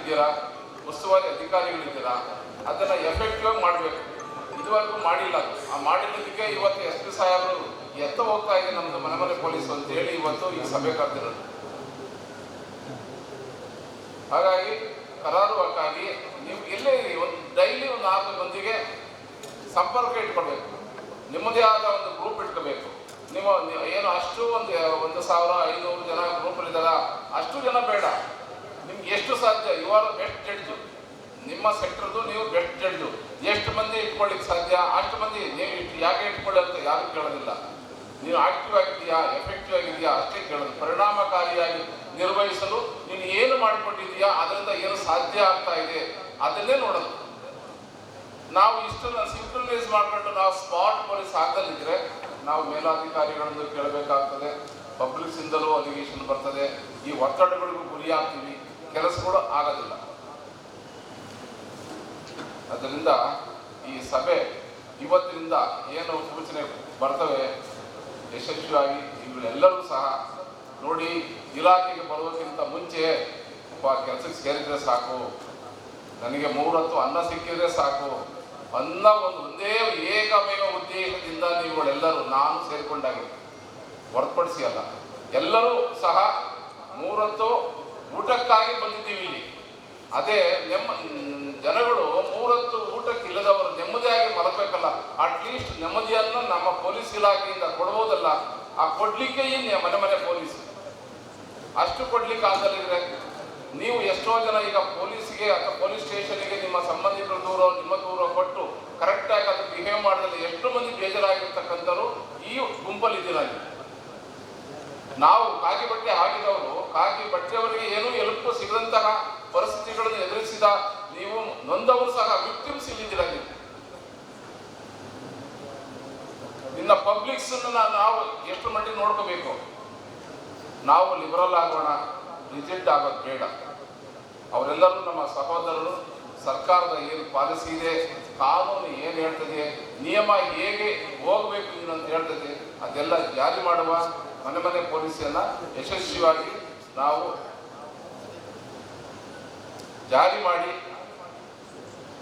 ಇದ್ದೀರಾ, ಉಸ್ತುವಾರಿ ಅಧಿಕಾರಿಗಳಿದ್ದೀರಾ, ಅದನ್ನು ಎಫೆಕ್ಟಿವ್ ಆಗಿ ಮಾಡಬೇಕು. ಇದುವರೆಗೂ ಮಾಡಿಲ್ಲ. ಆ ಮಾಡಿದ್ದಕ್ಕೆ ಇವತ್ತು ಎಸ್ ಪಿ ಸಾಹೇಬರು ಎತ್ತ ಹೋಗ್ತಾ ಇದೆ ನಮ್ಮದು ಮನೆ ಪೊಲೀಸ್ ಅಂತ ಹೇಳಿ ಇವತ್ತು ಈ ಸಭೆ ಕರೆದಿರೋದು. ಹಾಗಾಗಿ ಕರಾರುವಕ್ಕಾಗಿ ನೀವು ಎಲ್ಲೇ ಒಂದು ಡೈಲಿ ಒಂದು 4 ಮಂದಿಗೆ ಸಂಪರ್ಕ ಇಟ್ಕೊಳ್ಬೇಕು. ನಿಮ್ಮದೇ ಆದ ಒಂದು ಗ್ರೂಪ್ ಇಟ್ಕೋಬೇಕು. ನೀವು ಏನು ಅಷ್ಟು 1,500 ಜನ ಗ್ರೂಪಲ್ಲಿದ್ದಾರ, ಅಷ್ಟು ಜನ ಬೇಡ. ನಿಮ್ಗೆ ಎಷ್ಟು ಸಾಧ್ಯ, ಯು ಆರ್ ಬೆಸ್ಟ್ ಜಡ್ಜು. ನಿಮ್ಮ ಸೆಕ್ಟರ್ದು ನೀವು ಬೆಸ್ಟ್ ಜಡ್ಜು. ಎಷ್ಟು ಮಂದಿ ಇಟ್ಕೊಳ್ಳಿಕ್ಕೆ ಸಾಧ್ಯ ಅಷ್ಟು ಮಂದಿ ನೀವು ಯಾಕೆ ಇಟ್ಕೊಳ್ಳಿ ಅಂತ ಯಾರು ಕೇಳೋದಿಲ್ಲ. ನೀವು ಆಕ್ಟಿವ್ ಆಗಿದೆಯಾ, ಎಫೆಕ್ಟಿವ್ ಆಗಿದೆಯಾ ಅಷ್ಟೇ ಕೇಳೋದು. ಪರಿಣಾಮಕಾರಿಯಾಗಿ ನಿರ್ವಹಿಸಲು ನೀನು ಏನು ಮಾಡಿಕೊಂಡಿದೆಯಾ, ಅದರಿಂದ ಏನು ಸಾಧ್ಯ ಆಗ್ತಾ ಇದೆ ಅದನ್ನೇ ನೋಡೋದು. ನಾವು ಇಷ್ಟನ್ನು ಸಿಂಕ್ರನೈಸ್ ಮಾಡಿಕೊಂಡು ನಾವು ಸ್ಪಾಟ್ ಪೊಲೀಸ್ ಆಗದಲ್ಲಿದ್ದರೆ ನಾವು ಮೇಲಾಧಿಕಾರಿಗಳನ್ನು ಕೇಳಬೇಕಾಗ್ತದೆ. ಪಬ್ಲಿಕ್ಸಿಂದಲೂ ಅಲಿಗೇಷನ್ ಬರ್ತದೆ. ಈ ಒತ್ತಡಗಳಿಗೂ ಗುರಿಯಾಗ್ತೀವಿ, ಕೆಲಸಗಳು ಆಗೋದಿಲ್ಲ. ಅದರಿಂದ ಈ ಸಭೆ ಇವತ್ತಿನಿಂದ ಏನು ಸೂಚನೆ ಬರ್ತವೆ ಯಶಸ್ವಿಯಾಗಿ ಇವುಗಳೆಲ್ಲರೂ ಸಹ ನೋಡಿ. ಇಲಾಖೆಗೆ ಬರೋದಕ್ಕಿಂತ ಮುಂಚೆ ಕೆಲಸಕ್ಕೆ ಸೇರಿದರೆ ಸಾಕು, ನನಗೆ 3 ಹೊತ್ತು ಅನ್ನ ಸಿಕ್ಕಿದ್ರೆ ಸಾಕು ಅನ್ನೋ ಒಂದೇ ಏಕಮೇವ ಉದ್ದೇಶದಿಂದ ನೀವುಗಳೆಲ್ಲರೂ, ನಾನು ಸೇರಿಕೊಂಡಾಗಿ ಹೊರತುಪಡಿಸಿ ಅಲ್ಲ, ಎಲ್ಲರೂ ಸಹ 3 ಹೊತ್ತು ಊಟಕ್ಕಾಗಿ ಬಂದಿದ್ದೀವಿ ಇಲ್ಲಿ. ಅದೇ ಜನಗಳು 3 ಹೊತ್ತು ಊಟಕ್ಕೆ ಇಲ್ಲದವರು ನೆಮ್ಮದಿಯಾಗಿ ಮಲಗಬೇಕಲ್ಲ. ಅಟ್ಲೀಸ್ಟ್ ನೆಮ್ಮದಿಯನ್ನು ನಮ್ಮ ಪೊಲೀಸ್ ಇಲಾಖೆಯಿಂದ ಕೊಡ್ಬೋದಲ್ಲ. ಆ ಕೊಡ್ಲಿಕ್ಕೆ ಮನೆ ಪೊಲೀಸ್ ಅಷ್ಟು ಕೊಡ್ಲಿಕ್ಕೆ ಆಗಲಿದ್ರೆ ನೀವು ಎಷ್ಟೋ ಜನ ಈಗ ಪೊಲೀಸ್ಗೆ ಅಥವಾ ಪೊಲೀಸ್ ಸ್ಟೇಷನ್ಗೆ ನಿಮ್ಮ ಸಂಬಂಧಿಕರ ದೂರ ನಿಮ್ಮ ದೂರ ಕೊಟ್ಟು ಕರೆಕ್ಟಾಗಿ ಅದು ಬಿಹೇವ್ ಮಾಡಿದ್ರೆ ಎಷ್ಟು ಮಂದಿ ಬೇಜಾರಾಗಿರ್ತಕ್ಕಂಥವ್ರು ಈ ಗುಂಪಲ್ಲಿದ್ದೀರ. ನಾವು ಕಾಕಿ ಬಟ್ಟೆ ಹಾಕಿದವರು, ಕಾಕಿ ಬಟ್ಟೆಯವರಿಗೆ ಏನೂ ಎಲುಪು ಸಿಗದಂತಹ ಪರಿಸ್ಥಿತಿಗಳನ್ನು ಎದುರಿಸಿದ ನೀವು ನೊಂದವರು ಸಹ ವಿಕ್ಟಿಮ್ಸ್ ಇಲ್ಲಿದ್ದೀರ. ನೀವು ಇನ್ನ ಪಬ್ಲಿಕ್ಸ್ ನಾವು ಎಷ್ಟು ಮಟ್ಟಿಗೆ ನೋಡ್ಕೋಬೇಕು. ನಾವು ಲಿಬರಲ್ ಆಗೋಣ, ರಿಜಿಡ್ ಆಗೋದು ಬೇಡ. ಅವರೆಲ್ಲರೂ ನಮ್ಮ ಸಹೋದರರು. ಸರ್ಕಾರದ ಏನು ಪಾಲಿಸಿ ಇದೆ, ಕಾನೂನು ಏನು ಹೇಳ್ತದೆ, ನಿಯಮ ಹೇಗೆ ಹೋಗಬೇಕು ಅಂತ ಹೇಳ್ತದೆ, ಅದೆಲ್ಲ ಜಾರಿ ಮಾಡುವ ಮನೆ ಪೊಲೀಸನ್ನು ಯಶಸ್ವಿಯಾಗಿ ನಾವು ಜಾರಿ ಮಾಡಿ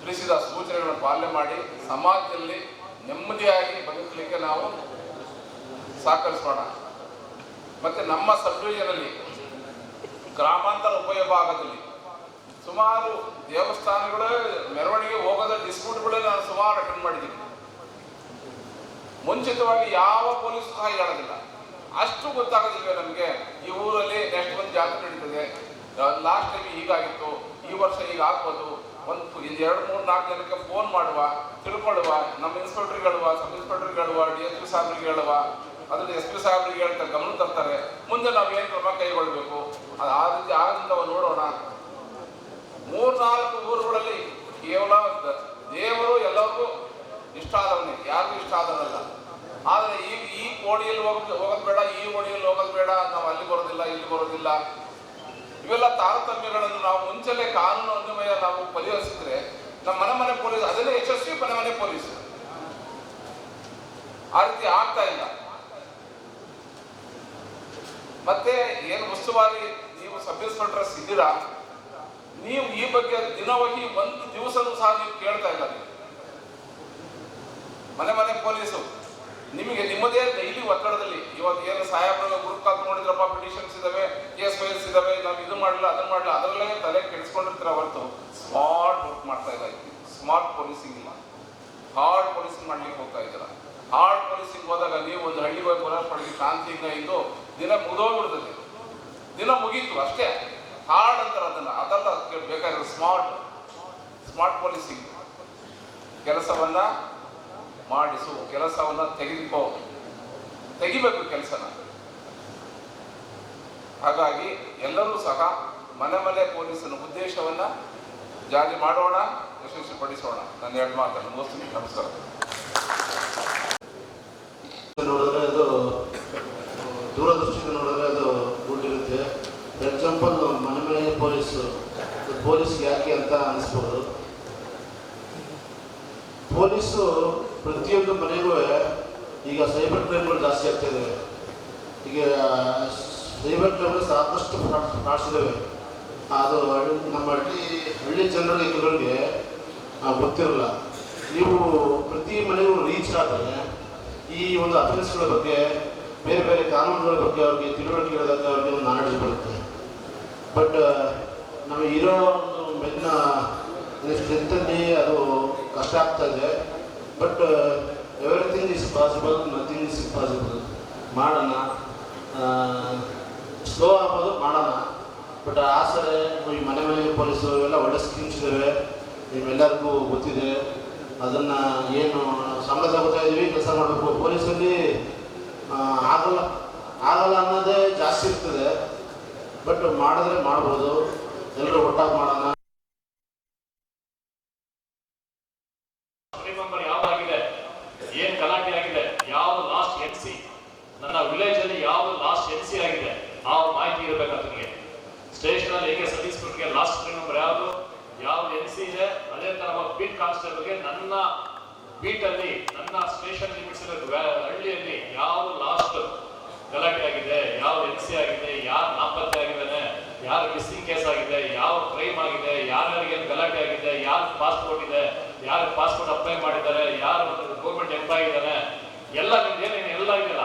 ತಿಳಿಸಿದ ಸೂಚನೆಗಳನ್ನು ಪಾಲನೆ ಮಾಡಿ ಸಮಾಜದಲ್ಲಿ ನೆಮ್ಮದಿಯಾಗಿ ಬದುಕಲಿಕ್ಕೆ ನಾವು ಸಹಕರಿಸೋಣ. ಮತ್ತು ನಮ್ಮ ಸಬ್ ಡಿವಿಷನಲ್ಲಿ ಗ್ರಾಮಾಂತರ ಉಪವಿಭಾಗದಲ್ಲಿ ಸುಮಾರು ದೇವಸ್ಥಾನಗಳು ಮೆರವಣಿಗೆ ಹೋಗೋದ ಡಿಸ್ಪ್ಯೂಟ್ಗಳೇ ನಾನು ಸುಮಾರು ಅಟೆಂಡ್ ಮಾಡಿದ್ದೀನಿ. ಮುಂಚಿತವಾಗಿ ಯಾವ ಪೊಲೀಸ್ ಸಹ ಹೇಳೋದಿಲ್ಲ, ಅಷ್ಟು ಗೊತ್ತಾಗೋದಿಲ್ಲ ನಮಗೆ. ಈ ಊರಲ್ಲಿ ನೆಕ್ಸ್ಟ್ ಒಂದು ಜಾತ್ರೆ ನಡೀತದೆ, ಲಾಸ್ಟ್ ಟೈಮ್ ಹೀಗಾಗಿತ್ತು, ಈ ವರ್ಷ ಈಗ ಆಗ್ಬೋದು. ಒಂದು 2, 3, 4 ಜನಕ್ಕೆ ಫೋನ್ ಮಾಡುವ, ತಿಳ್ಕೊಳ್ಳುವ, ನಮ್ಮ ಇನ್ಸ್ಪೆಕ್ಟರ್ಗೆ ಹೇಳುವ, ಸಬ್ ಇನ್ಸ್ಪೆಕ್ಟರ್ಗೆ ಹೇಳುವ, DSP ಸಾಹೇಬ್ರಿಗೆ ಹೇಳುವ, ಅದನ್ನು SP ಸಾಹೇಬ್ರಿಗೆ ಹೇಳ್ತಾರೆ, ಗಮನ ತರ್ತಾರೆ. ಮುಂದೆ ನಾವು ಏನು ಕ್ರಮ ಕೈಗೊಳ್ಳಬೇಕು ಅದು ಆ ರೀತಿ ಆಗದಿಂದ ನೋಡೋಣ. 3-4 ಊರುಗಳಲ್ಲಿ ಕೇವಲ ದೇವರು ಎಲ್ಲರಿಗೂ ಇಷ್ಟ ಆದವನೇ, ಯಾರಿಗೂ ಇಷ್ಟ ಆದವನಲ್ಲ. ಆದರೆ ಈ ಕೋಣಿಯಲ್ಲಿ ಹೋಗೋದು ಬೇಡ, ಈ ಓಣಿಯಲ್ಲಿ ಹೋಗೋದು ಬೇಡ, ನಾವು ಅಲ್ಲಿ ಬರೋದಿಲ್ಲ, ಇಲ್ಲಿ ಬರೋದಿಲ್ಲ, ಇವೆಲ್ಲ ತಾರತಮ್ಯಗಳನ್ನು ನಾವು ಮುಂಚೆಲೆ ಕಾನೂನು ಅನ್ವಯ ನಾವು ಪರಿಹರಿಸಿದ್ರೆ ನಮ್ಮ ಮನೆ ಪೊಲೀಸ್ ಅದನ್ನೇ ಯಶಸ್ವಿ ಮನೆ ಪೊಲೀಸ್. ಆ ರೀತಿ ಆಗ್ತಾ ಇಲ್ಲ. ಮತ್ತೆ ಏನು ಉಸ್ತುವಾರಿ ನೀವು ಸಬ್ ಇನ್ಸ್ಪೆಕ್ಟರ್ಸ್ ಇದ್ದೀರಾ, ನೀವು ಈ ಬಗ್ಗೆ ದಿನವಾಗಿ 1 ದಿವಸನೂ ಸಹ ನೀವು ಕೇಳ್ತಾ ಇಲ್ಲ. ನೀವು ಮನೆ ಪೊಲೀಸು ನಿಮಗೆ ನಿಮ್ಮದೇ ಡೈಲಿ ಒತ್ತಡದಲ್ಲಿ ಇವತ್ತು ಏನು ಸಾಹೇಬ್ರ ಗ್ರೂಪ್ ಕಾಲ್ ನೋಡಿದ್ರಪ್ಪ, ಪಿಟಿಷನ್ಸ್ ಇದಾವೆ, ಕೇಸ್ ಫೈಲ್ಸ್ ಇದಾವೆ, ನಾವು ಇದು ಮಾಡಲಿಲ್ಲ ಅದನ್ನು ಮಾಡಲಿಲ್ಲ, ಅದರಲ್ಲೇ ತಲೆ ಕೆಡಿಸ್ಕೊಂಡಿರ್ತೀರ ಹೊರತು ಸ್ಮಾರ್ಟ್ ವರ್ಕ್ ಮಾಡ್ತಾ ಇಲ್ಲ. ಸ್ಮಾರ್ಟ್ ಪೊಲೀಸಿಂಗ್ ಇಲ್ಲ, ಹಾರ್ಡ್ ಪೊಲೀಸಿಂಗ್ ಮಾಡ್ಲಿಕ್ಕೆ ಹೋಗ್ತಾ ಇದ್ದೀರ. ಹಾರ್ಡ್ ಪೊಲೀಸಿಂಗ್ ಹೋದಾಗ ನೀವು ಒಂದು ಹಳ್ಳಿಗೆ ಹೋಗಿ ಪೊಲೀಸ್ ಪಡೆದು ಶಾಂತಿಯಿಂದ ಇದ್ದು ದಿನ ಮುಗಿದೋಗ್ಬಿಡ್ತದೆ, ದಿನ ಮುಗೀತು ಅಷ್ಟೇ. ಹಾರ್ಡ್ ಅಂತಾರೆ ಅದೆಲ್ಲ ಬೇಕಾಗಿರೋ ಸ್ಮಾರ್ಟ್ ಪೊಲೀಸಿಂಗ್. ಕೆಲಸವನ್ನ ಮಾಡಿಸು, ಕೆಲಸವನ್ನ ತೆಗಿಬೇಕು ಕೆಲಸನ. ಹಾಗಾಗಿ ಎಲ್ಲರೂ ಸಹ ಮನೆ ಪೊಲೀಸನ ಉದ್ದೇಶವನ್ನ ಜಾರಿ ಮಾಡೋಣ, ಯಶಸ್ವಿಪಡಿಸೋಣ. ನನ್ನ 2 ಮಾತನ್ನು ಮುಗಿಸ್ತೀನಿ. ನಮಸ್ಕಾರ. ನೋಡಿದ್ರೆ ಅದು ದೂರದೃಷ್ಟಿಯಿಂದ ನೋಡಿದ್ರೆ ಅದು ಗುಡ್ಡಿರುತ್ತೆ. ಫಾರ್ ಎಕ್ಸಾಂಪಲ್ ಮನೆ ಪೊಲೀಸ್ ಯಾಕೆ ಅಂತ ಅನಿಸ್ಬೋದು. ಪೊಲೀಸು ಪ್ರತಿಯೊಂದು ಮನೆಗೂ ಈಗ ಸೈಬರ್ ಕ್ರೈಮ್ಗಳು ಜಾಸ್ತಿ ಆಗ್ತಾ ಇದ್ದಾವೆ. ಈಗ ಸೈಬರ್ ಕ್ರೈಮ್ಗಳು ಸಾಕಷ್ಟು ಫ್ರಾಡ್ಸ್ ಇದ್ದಾವೆ. ಅದು ನಮ್ಮ ಹಳ್ಳಿ ಜನರಿಗೆ ಗೊತ್ತಿರಲ್ಲ. ನೀವು ಪ್ರತಿ ಮನೆಗೂ ರೀಚ್ ಆದರೆ ಈ ಒಂದು ಅಫೆನ್ಸ್ಗಳ ಬಗ್ಗೆ, ಬೇರೆ ಬೇರೆ ಕಾನೂನುಗಳ ಬಗ್ಗೆ ಅವ್ರಿಗೆ ತಿಳುವಳಿಕೆ ಇರೋದಕ್ಕೆ ಅವ್ರಿಗೆ ಒಂದು ನಾಲೆಡ್ಜ್ ಬರುತ್ತೆ. ಬಟ್ ನಮಗೆ ಇರೋ ಒಂದು ಮೆನ್ನ ಸ್ಟ್ರೆಂತಲ್ಲಿ ಅದು ಕಷ್ಟ ಆಗ್ತಾ ಇದೆ. But everything is possible, nothing is impossible. ಮಾಡೋಣ, ಸ್ಲೋ ಆಗ್ಬೋದು, ಮಾಡೋಣ. ಬಟ್ ಆಸರೆ ಈ ಮನೆ ಪೊಲೀಸು ಇವೆಲ್ಲ ಒಳ್ಳೆ ಸ್ಕೀಮ್ಸ್ ಇದ್ದಾವೆ, ನಿಮ್ಮೆಲ್ಲರಿಗೂ ಗೊತ್ತಿದೆ. ಅದನ್ನು ಏನು ಸಂಬಳ ತಗೋತಾ ಇದ್ದೀವಿ, ಕೆಲಸ ಮಾಡಬೇಕು. ಪೊಲೀಸಲ್ಲಿ ಆಗಲ್ಲ ಅನ್ನೋದೇ ಜಾಸ್ತಿ ಇರ್ತದೆ. ಬಟ್ ಮಾಡಿದ್ರೆ ಮಾಡ್ಬೋದು, ಎಲ್ಲರೂ ಒಟ್ಟಾಗಿ ಮಾಡೋಣ. ನಂಬರ್ ಯಾವ್ದಾಗಿದೆ, ಏನ್ ಗಲಾಟೆ ಆಗಿದೆ, ಯಾವ ಲಾಸ್ಟ್ NC, ನನ್ನ ವಿಲೇಜ್ ಅಲ್ಲಿ ಯಾವ ಲಾಸ್ಟ್ NC ಆಗಿದೆ, ಆ ಮಾಹಿತಿ ಇರಬೇಕು. ಅದಕ್ಕೆ ಸ್ಟೇಷನ್ ಅಲ್ಲಿ ಹೇಗೆ ಸರ್ವಿಸ್ ಕೊಟ್ಟಿಗೆ ಲಾಸ್ಟ್ ಟ್ರೈನ್ ನಂಬರ್ ಯಾವುದು, ಯಾವ NC ಇದೆ, ಅದೇ ತರ ಬೀಟ್ ಕಾನ್ಸ್ಟೇಬಲ್ಗೆ ನನ್ನ ಬೀಟ್ ಅಲ್ಲಿ, ನನ್ನ ಸ್ಟೇಷನ್ ಲಿಮಿಟ್ಸ್ ಹಳ್ಳಿಯಲ್ಲಿ ಯಾವ ಲಾಸ್ಟ್ ಗಲಾಟೆ ಆಗಿದೆ, ಯಾವ NC ಆಗಿದೆ, ಯಾರು ನಾಪತ್ತೆ ಆಗಿದ್ದಾನೆ, ಯಾರು ಮಿಸ್ಸಿಂಗ್ ಕೇಸ್ ಆಗಿದೆ, ಯಾವ ಕ್ರೈಮ್ ಆಗಿದೆ, ಯಾರ್ಯಾರಿಗೆ ಗಲಾಟೆ ಆಗಿದೆ, ಯಾರು ಪಾಸ್ಪೋರ್ಟ್ ಇದೆ, ಯಾರು ಪಾಸ್ಪೋರ್ಟ್ ಅಪ್ಲೈ ಮಾಡಿದ್ದಾರೆ, ಯಾರು ಗೌರ್ಮೆಂಟ್ ಎಂಪ್ಲಾಯ್ ಇದ್ದಾನೆ, ಎಲ್ಲ ಏನೇನು ಎಲ್ಲ ಇದೆಯಲ್ಲ.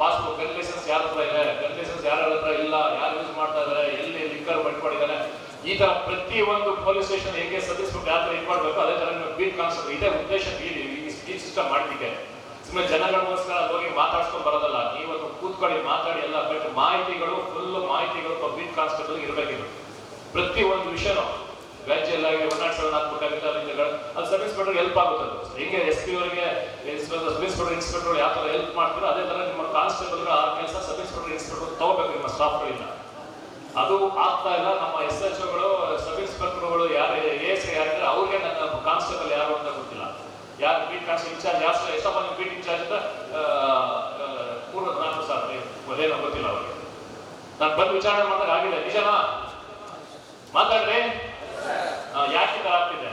ಪಾಸ್ಪೋರ್ಟ್ ಗನ್ ಲೈಸೆನ್ಸ್ ಯಾರ ಹತ್ರ ಇದೆ, ಗನ್ ಲೈಸೆನ್ಸ್ ಯಾರ ಹತ್ರ ಇಲ್ಲ, ಯಾರು ಯೂಸ್ ಮಾಡ್ತಾ ಇದ್ದಾರೆ, ಎಲ್ಲಿ ಲಿಕ್ಕರ್ ಮಾಡಿದ್ದಾರೆ, ಈ ತರ ಪ್ರತಿ ಒಂದು ಪೊಲೀಸ್ ಸ್ಟೇಷನ್ ಹೇಗೆ ಸರ್ವಿಸ್ ಯಾವ ತರ ಇದು ಮಾಡಬೇಕು, ಅದೇ ತರ ಬೀಟ್ ಕಾನ್ಸ್ಟೇಬಲ್ ಇದೇ ಉದ್ದೇಶ. ಈ ಸಿಸ್ಟಮ್ ಮಾಡ್ಲಿಕ್ಕೆ ಸುಮ್ಮನೆ ಜನಗಳಿಗೋಸ್ಕರ ಹೋಗಿ ಮಾತಾಡ್ಸ್ಕೊಂಡು ಬರೋದಲ್ಲ. ನೀವತ್ತು ಕೂತ್ಕೊಳ್ಳಿ, ಮಾತಾಡಿ ಎಲ್ಲ. ಬಟ್ ಮಾಹಿತಿಗಳು, ಫುಲ್ ಮಾಹಿತಿಗಳು ಬೀಟ್ ಕಾನ್ಸ್ಟೇಬಲ್ ಇರಬೇಕಿದೆ. ಪ್ರತಿ ಒಂದು ವಿಷಯನೂ ವ್ಯಾಜ್ಯ ಆಗಿ 107 ಹಾಕ್ಬೇಕಾಗುತ್ತೆ, ಅದು ಸರ್ವಿಸ್ ಇನ್ಸ್ಪೆಕ್ಟರ್ ಹೆಲ್ಪ್ ಆಗುತ್ತೆ. ಹಿಂಗೆ SP ಅವರಿಗೆ ಇನ್ಸ್ಪೆಕ್ಟರ್ ಯಾವ ತರ ಹೆಲ್ಪ್ ಮಾಡ್ತೀರೋ ಅದೇ ತರ ನಿಮ್ಮ ಕಾನ್ಸ್ಟೇಬಲ್ ಆ ಕೆಲಸ ಇನ್ಸ್ಪೆಕ್ಟರ್ ತಗೋಬೇಕು ನಿಮ್ಮ ಸ್ಟಾಫ್ಗಳಿಂದ. ಅದು ಆಗ್ತಾ ಇಲ್ಲ. ನಮ್ಮ SHOಗಳು, ಇನ್ಸ್ಪೆಕ್ಟರ್ಗಳು ಯಾರು, AS ಯಾರಿದ್ರೆ ಅವ್ರಿಗೆ ನನ್ನ ಕಾನ್ಸ್ಟೇಬಲ್ ಯಾರು ಅಂತ ಗೊತ್ತಿಲ್ಲ. ಯಾರು ಬೀಟ್ ಕಾನ್ಸ್ಟೇಬಲ್ ಇನ್ಚಾರ್ಜ್, ಯಾವ ಎಷ್ಟೋ ಮಂದಿ ಬೀಟ್ ಇನ್ಚಾರ್ಜ್ ಅಂತ ಪೂರ್ವ ಸರ್ ಅದೇನೋ ಗೊತ್ತಿಲ್ಲ ಅವ್ರಿಗೆ. ನಾನು ಬಂದು ವಿಚಾರಣೆ ಮಾಡಿದಾಗ ಆಗಿದೆ. ನಿಜನಾ ಮಾತಾಡ್ರಿ, ಯಾಕೆ ತರ ಆಗ್ತಿದೆ?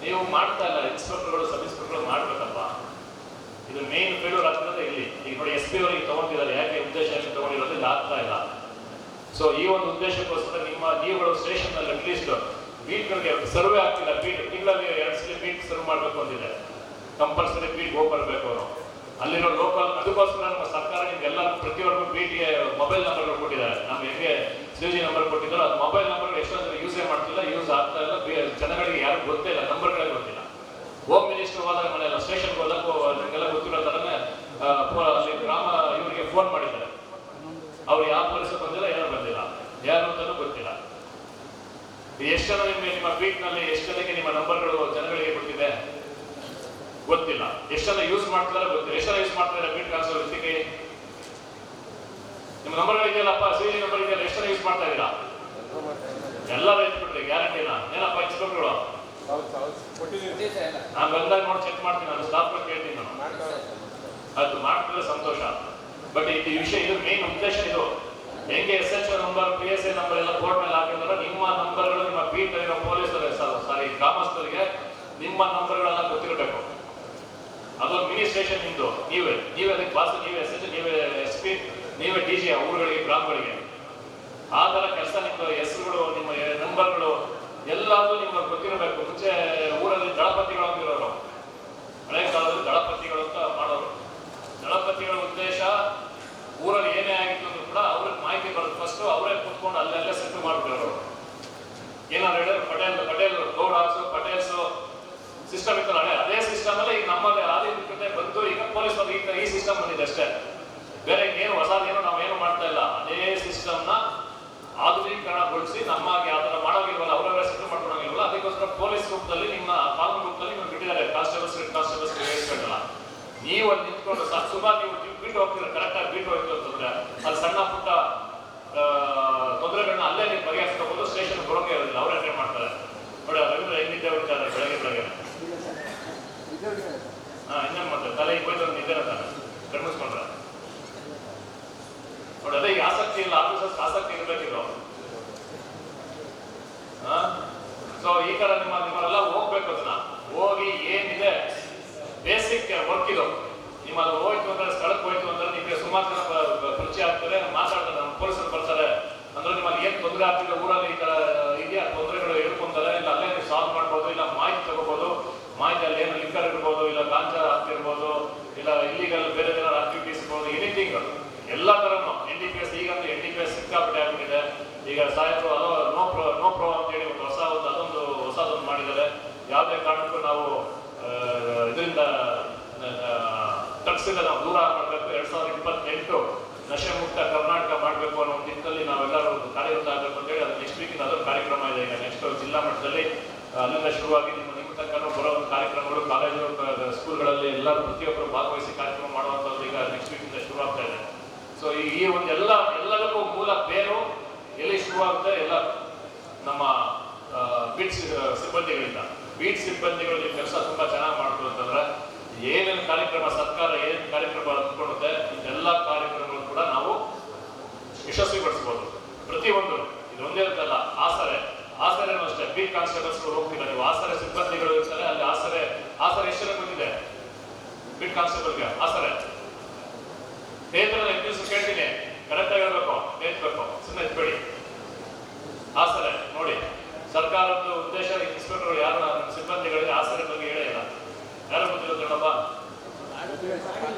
ನೀವು ಮಾಡ್ತಾ ಇಲ್ಲ. ಇನ್ಸ್ಪೆಕ್ಟರ್ಗಳು, ಇನ್ಸ್ಪೆಕ್ಟರ್ಗಳು ಮಾಡ್ಬೇಕಪ್ಪ. ಇದು ಮೇನ್ ಫೇಲ್ಯೂರ್ ಆಗ್ತಿರೋದು ಇಲ್ಲಿ. ಈಗ ನೋಡಿ SP ಅವರಿಗೆ ತಗೊಂಡಿದ್ದಾರೆ, ಯಾಕೆ ಉದ್ದೇಶ ತಗೊಂಡಿರೋದು ಇಲ್ಲಿ ಆಗ್ತಾ ಇಲ್ಲ. ಸೊ ಈ ಒಂದು ಉದ್ದೇಶಕ್ಕೋಸ್ಕರ ನೀವುಗಳು ಸ್ಟೇಷನ್ ಅಲ್ಲಿ ಅಟ್ಲೀಸ್ಟ್ ಬೀಟ್ಗಳಿಗೆ ಸರ್ವೆ ಆಗ್ತಿಲ್ಲ. ಬೀಟ್ ತಿಂಗಳಲ್ಲಿ 2 ಸಲ ಬೀಟ್ ಸರ್ವ್ ಮಾಡಬೇಕು ಅಂತಿದೆ. ಕಂಪಲ್ಸರಿ ಬೀಟ್ ಹೋಗಿ ಬರಬೇಕು ಅವರು ಅಲ್ಲಿರೋ ಲೋಕಲ್. ಅದಕ್ಕೋಸ್ಕರ ನಮ್ಮ ಸರ್ಕಾರ ನಿಮ್ಗೆಲ್ಲರಿಗೂ ಪ್ರತಿಯೊಬ್ಬರಿಗೂ ಬೀಟ್ಗೆ ಮೊಬೈಲ್ ನಂಬರ್ಗಳು ಕೊಟ್ಟಿದ್ದಾರೆ. ನಮ್ಗೆ ಹೆಂಗೆ CG ನಂಬರ್ ಕೊಟ್ಟಿದ್ರು, ಅದು ಮೊಬೈಲ್ ನಂಬರ್ ಎಷ್ಟೊಂದು ಯೂಸೇ ಮಾಡ್ತಿಲ್ಲ, ಯೂಸ್ ಆಗ್ತಾ ಇಲ್ಲ. ಜನಗಳಿಗೆ ಯಾರು ಗೊತ್ತೇ ಇಲ್ಲ, ನಂಬರ್ಗಳೇ ಗೊತ್ತಿಲ್ಲ. ಹೋಮ್ ಮಿನಿಸ್ಟರ್ ಹೋದಾಗ ಮನೆಯಲ್ಲ, ಸ್ಟೇಷನ್ಗೆ ಹೋದಾಗ ನಿಮಗೆಲ್ಲ ಗೊತ್ತಿರೋ ಥರನೇ ಅಲ್ಲಿ ಗ್ರಾಮ ಇವರಿಗೆ ಫೋನ್ ಮಾಡಿದ್ದಾರೆ. ಅವ್ರು ಯಾವ ಪೊಲೀಸರು ಬಂದಿಲ್ಲ, ಏನೂ ಬಂದಿಲ್ಲ, ಯಾರು ಅಂತಲೂ ಗೊತ್ತಿಲ್ಲ. ಎಷ್ಟು ಜನ ನಿಮ್ಮ ಬೀಟ್ನಲ್ಲಿ ಎಷ್ಟು ಜನಕ್ಕೆ ನಿಮ್ಮ ನಂಬರ್ಗಳು ಜನಗಳಿಗೆ ಗೊತ್ತಿದೆ ಗೊತ್ತಿಲ್ಲ. ಎಷ್ಟು ಜನ ಯೂಸ್ ಮಾಡ್ತಿದ್ದಾರೆ ಗೊತ್ತಿಲ್ಲ. ಎಷ್ಟು ಜನ ಯೂಸ್ ಮಾಡ್ತಿದ್ದಾರೆ ಬೀಟ್ ಕಾನ್ಸ್ಟೇಬಲ್ ವ್ಯಕ್ತಿಗೆ ನಿಮ್ಮ ನಂಬರ್ಗಳು ಇದೆಯಲ್ಲಪ್ಪ, CG ನಂಬರ್ ಇದೆಯಲ್ಲ, ಎಷ್ಟು ಜನ ಯೂಸ್ ಮಾಡ್ತಾ ಇದ್ದೀರಾ? ಎಲ್ಲರೂ ಎತ್ಬಿಟ್ರಿ ಗ್ಯಾರಂಟಿನ. ಏನಪ್ಪ ಇನ್ಸ್ಪೆಕ್ಟರ್ಗಳು ನಾನು ಬಂದಾಗ ನೋಡಿ ಚೆಕ್ ಮಾಡ್ತೀನಿ, ನಾನು ಸ್ಟಾಫ್ ಕೇಳ್ತೀನಿ. ನಾನು ಅದು ಮಾಡ್ತಿದ್ರೆ ಸಂತೋಷ. ಬಟ್ ಈ ವಿಷಯ, ಇದು ಮೇನ್ ಉದ್ದೇಶ. ಇದು ಹೆಂಗೆ SHO ನಂಬರ್, PSI ನಂಬರ್ ಎಲ್ಲ ಕೋರ್ಟ್ ಮೇಲೆ ಹಾಕಿದ್ರೆ ನಿಮ್ಮ ನಂಬರ್ಗಳು ನಿಮ್ಮ ಬೀಟ್ ಇರೋ ಪೊಲೀಸರು ಸಾರಿ ಗ್ರಾಮಸ್ಥರಿಗೆ ನಿಮ್ಮ ನಂಬರ್ಗಳೆಲ್ಲ ಗೊತ್ತಿರಬೇಕು. ಅದೊಂದು ಮಿನಿ ಸ್ಟೇಷನ್ ನಿಮ್ದು. ನೀವೇ ಅದಕ್ಕೆ ಬಾಸ್, ನೀವೇ SHO, ನೀವೇ SP, ನೀವೇ DG ಊರುಗಳಿಗೆ, ಗ್ರಾಮಗಳಿಗೆ. ಆ ಥರ ಕೆಲಸ ನಿಮ್ಮದು ಹೆಸರುಗಳು, ನಿಮ್ಮ ನಂಬರ್ಗಳು ಎಲ್ಲಾದ್ರೂ ನಿಮ್ಗೆ ಗೊತ್ತಿರಬೇಕು. ಮುಂಚೆ ಊರಲ್ಲಿ ದಳಪತಿಗಳು ಅಂತಿರೋರು, ಹಳೆ ಕಾಲದಲ್ಲಿ ದಳಪತಿಗಳು ಅಂತ ಮಾಡೋರು. ದಳಪತಿಗಳ ಉದ್ದೇಶ ಊರಲ್ಲಿ ಏನೇ ಆಗಿತ್ತು ಅಂದ್ರೂ ಕೂಡ ಅವ್ರಿಗೆ ಮಾಹಿತಿ ಬರುತ್ತೆ. ಫಸ್ಟ್ ಅವರೇ ಕೂತ್ಕೊಂಡು ಅಲ್ಲೆಲ್ಲ ಸೆಟ್ ಮಾಡ್ತಿರೋರು. ಏನಾದ್ರು ಹೇಳಿದ್ರೆ ಪಟೇಲ್ ಗೌಡಾಸು, ಪಟೇಲ್ಸು ಸಿಸ್ಟಮ್ ಇತ್ತು ಹಳೆ. ಅದೇ ಸಿಸ್ಟಮ್ ಅಲ್ಲೇ ಈಗ ನಮ್ಮಲ್ಲಿ ಆದಿತ್ಯತೆ ಬಂದು ಈಗ ಪೊಲೀಸ್ ಈ ಸಿಸ್ಟಮ್ ಬಂದಿದೆ ಅಷ್ಟೇ. ಬೇರೆ ಏನು ಹೊಸದೇನು ನಾವೇನು ಮಾಡ್ತಾ ಇಲ್ಲ. ಅದೇ ಸಿಸ್ಟಮ್ನ ಆಧುನೀಕರಣಗೊಳಿಸಿ ನಮ್ಮಾಗಿ ಆ ಥರ ಮಾಡೋಗಿಲ್ವಲ್ಲ, ಅವರವರೇ ಸೆಟ್ ಮಾಡ್ಕೊಳಂಗಿಲ್ವಲ್ಲ. ಅದಕ್ಕೋಸ್ಕರ ಪೊಲೀಸ್ ರೂಪದಲ್ಲಿ ನಿಮ್ಮ ಕಾನೂನು ರೂಪದಲ್ಲಿ ನಿಮ್ಗೆ ಬಿಟ್ಟಿದ್ದಾರೆ. ಕಾನ್ಸ್ಟೇಬಲ್ಸ್, ಹೆಡ್ ಕಾನ್ಸ್ಟೇಬಲ್ಸ್ ಬೇಯಿಸ್ಬೇಕಲ್ಲ. ನೀವು ಅಲ್ಲಿ ನಿಂತ್ಕೊಂಡು ಸುಮಾರು ನೀವು ಬೀಟ್ ಹೋಗ್ತೀರ, ಕರೆಕ್ಟಾಗಿ ಬೀಟ್ ಹೋಗ್ತೀವಿ ಅಂತಂದ್ರೆ ಅಲ್ಲಿ ಸಣ್ಣ ಪುಟ್ಟ ತೊಂದರೆಗಳನ್ನ ಅಲ್ಲೇ ನೀವು ಬಗೆಹರಿಸ್ಕೋಬಹುದು. ಸ್ಟೇಷನ್ ಬರೋಕೆ ಇರೋದಿಲ್ಲ, ಅವರೇ ಅಟೆಂಡ್ ಮಾಡ್ತಾರೆ. ನೋಡಿ ರವೀಂದ್ರ ಹೆಂಗಿದ್ದೆ ಬಿಡ್ತಾರೆ ಬೆಳಗ್ಗೆ ಇನ್ನೇನು ಮಾಡ್ತಾರೆ, ತಲೆ ಹೋಯ್ತು ನಿದ್ದೆ ಅಂತಾನೆ ಕಣ್ಮಿಸ್ಕೊಂಡ್ರೆ ನೋಡಿ. ಅದೇ ಈಗ ಆಸಕ್ತಿ ಇಲ್ಲ, ಆಫೀಸರ್ಸ್ ಆಸಕ್ತಿ ಇರಬೇಕಿದ್ರು. ಸೊ ಈ ತರ ನಿಮ್ಮನ್ನೆಲ್ಲ ಹೋಗ್ಬೇಕು. ಅದನ್ನ ಹೋಗಿ ಏನಿದೆ ಬೇಸಿಕ್ ವರ್ಕ್ ಇದು ನಿಮ್ಮ ಹೋಯ್ತು ಅಂದ್ರೆ, ಸ್ಥಳಕ್ಕೆ ಹೋಯ್ತು ಅಂದ್ರೆ ನಿಮಗೆ ಸುಮಾರು ಜನ ಪರಿಚಯ ಆಗ್ತಾರೆ, ಮಾತಾಡ್ತಾರೆ. ನಮ್ಮ ಪೊಲೀಸರು ಬರ್ತಾರೆ, ಅಂದ್ರೆ ನಿಮ್ಮಲ್ಲಿ ಏನ್ ತೊಂದರೆ ಆಗ್ತಿದೆ ಊರಲ್ಲಿ ಈ ತರ ಇದೆಯಾ ತೊಂದರೆಗಳು ಹೇಳ್ಕೊಂತಾರೆ, ಇಲ್ಲ ಅಲ್ಲೇ ನೀವು ಸಾಲ್ವ್ ಮಾಡ್ಬೋದು, ಇಲ್ಲ ಮಾಹಿತಿ ತಗೋಬಹುದು, ಮಾಹಿತಿಯಲ್ಲಿ ಏನು ಲಿಕ್ಕರ್ ಇರ್ಬೋದು, ಇಲ್ಲ ಗಾಂಜಾ ಆಗ್ತಿರ್ಬೋದು, ಇಲ್ಲ ಇಲ್ಲಿಗಲ್ ಬೇರೆ ಏನಾದ್ರು ಆಕ್ಟಿವಿಟೀಸ್ ಇರ್ಬೋದು, ಎನಿಥಿಂಗ್ ಎಲ್ಲ ತರನು NDPS ಈಗಂತೂ NDPS ಸಿಕ್ಕಾಪಟ್ಟೆ ಆಗ್ಬಿಟ್ಟಿದೆ. ಈಗ ಸಾಹೇಬರು ಅದೋ ನೋ ಪ್ರೋ ಅಂತೇಳಿ ಒಂದು ಹೊಸದೊಂದು ಮಾಡಿದ್ದಾರೆ. ಯಾವುದೇ ಕಾರಣಕ್ಕೂ ನಾವು ಇದರಿಂದ ಡ್ರಗ್ಸ್ ನಾವು ದೂರ ಮಾಡಬೇಕು, 2028 ನಶೆ ಮುಕ್ತ ಕರ್ನಾಟಕ ಮಾಡಬೇಕು ಅನ್ನೋ ಒಂದು ನಿಟ್ಟಿನಲ್ಲಿ ನಾವೆಲ್ಲರೂ ಕಾರ್ಯರತ ಆಗಬೇಕು ಅಂತೇಳಿ ಅದು ನೆಕ್ಸ್ಟ್ ವೀಕ್ ಅದೊಂದು ಕಾರ್ಯಕ್ರಮ ಇದೆ. ಈಗ ನೆಕ್ಸ್ಟ್ ಜಿಲ್ಲಾ ಮಟ್ಟದಲ್ಲಿ ಅಲ್ಲಿಂದ ಶುರುವಾಗಿ ನಿಮ್ಮ ತನಕ ಬರೋ ಒಂದು ಕಾರ್ಯಕ್ರಮಗಳು ಕಾಲೇಜು ಸ್ಕೂಲ್ಗಳಲ್ಲಿ ಎಲ್ಲರೂ ಪ್ರತಿಯೊಬ್ಬರು ಭಾಗವಹಿಸಿ ಕಾರ್ಯಕ್ರಮ ಮಾಡುವಂಥದ್ದು ಈಗ ನೆಕ್ಸ್ಟ್ ವೀಕಿಂದ ಶುರು ಆಗ್ತಾ ಇದೆ. ಸೊ ಈ ಒಂದು ಎಲ್ಲದಕ್ಕೂ ಮೂಲ ಬೇರು ಎಲ್ಲಿ ಶುರುವಾಗುತ್ತೆ, ಎಲ್ಲ ನಮ್ಮ ಬೀಟ್ ಸಿಬ್ಬಂದಿಗಳಿಂದ. ಬೀಟ್ ಸಿಬ್ಬಂದಿಗಳು ಈ ಕೆಲಸ ತುಂಬಾ ಚೆನ್ನಾಗಿ ಮಾಡ್ತು ಅಂತಂದ್ರೆ ಏನೇನು ಕಾರ್ಯಕ್ರಮ ಸರ್ಕಾರ ಏನೇನು ಕಾರ್ಯಕ್ರಮ ಹತ್ಕೊಳ್ಳುತ್ತೆ ಇದೆಲ್ಲ ಕಾರ್ಯಕ್ರಮಗಳು ಕೂಡ ನಾವು ಯಶಸ್ವಿಗೊಳಿಸಬಹುದು. ಪ್ರತಿಯೊಂದು ಇದೊಂದೇ ಇರುತ್ತಲ್ಲ, ಆಸರೆನೂ ಅಷ್ಟೇ. ಬೀಟ್ ಕಾನ್ಸ್ಟೇಬಲ್ಸ್ ಹೋಗ್ತಿಲ್ಲ ನೀವು, ಆಸರೆ ಸಿಬ್ಬಂದಿಗಳು ಇರ್ತಾರೆ ಅಲ್ಲಿ. ಆಸರೆ ಎಷ್ಟು ಜನ ಗೊತ್ತಿದೆ ಬೀಟ್ ಕಾನ್ಸ್ಟೇಬಲ್ಗೆ? ಆಸರೆ ಕೇಳ್ತೀನಿ, ಕರೆಕ್ಟ್ ಆಗಿ ಹೇಳ್ಬೇಕು, ಹೇಳ್ಬೇಕು, ಸುಮ್ಮನೆ ಎತ್ಬೇಡಿ. ಆಸರೆ ನೋಡಿ, ಸರ್ಕಾರದ ಉದ್ದೇಶ ಇನ್ಸ್ಪೆಕ್ಟರ್ ಯಾರು ಸಿಬ್ಬಂದಿಗಳಿಗೆ ಆಸರೆ ಬಗ್ಗೆ ಹೇಳೇ ಇಲ್ಲ. ಯಾರು ಗೊತ್ತಿರುತ್ತಪ್ಪ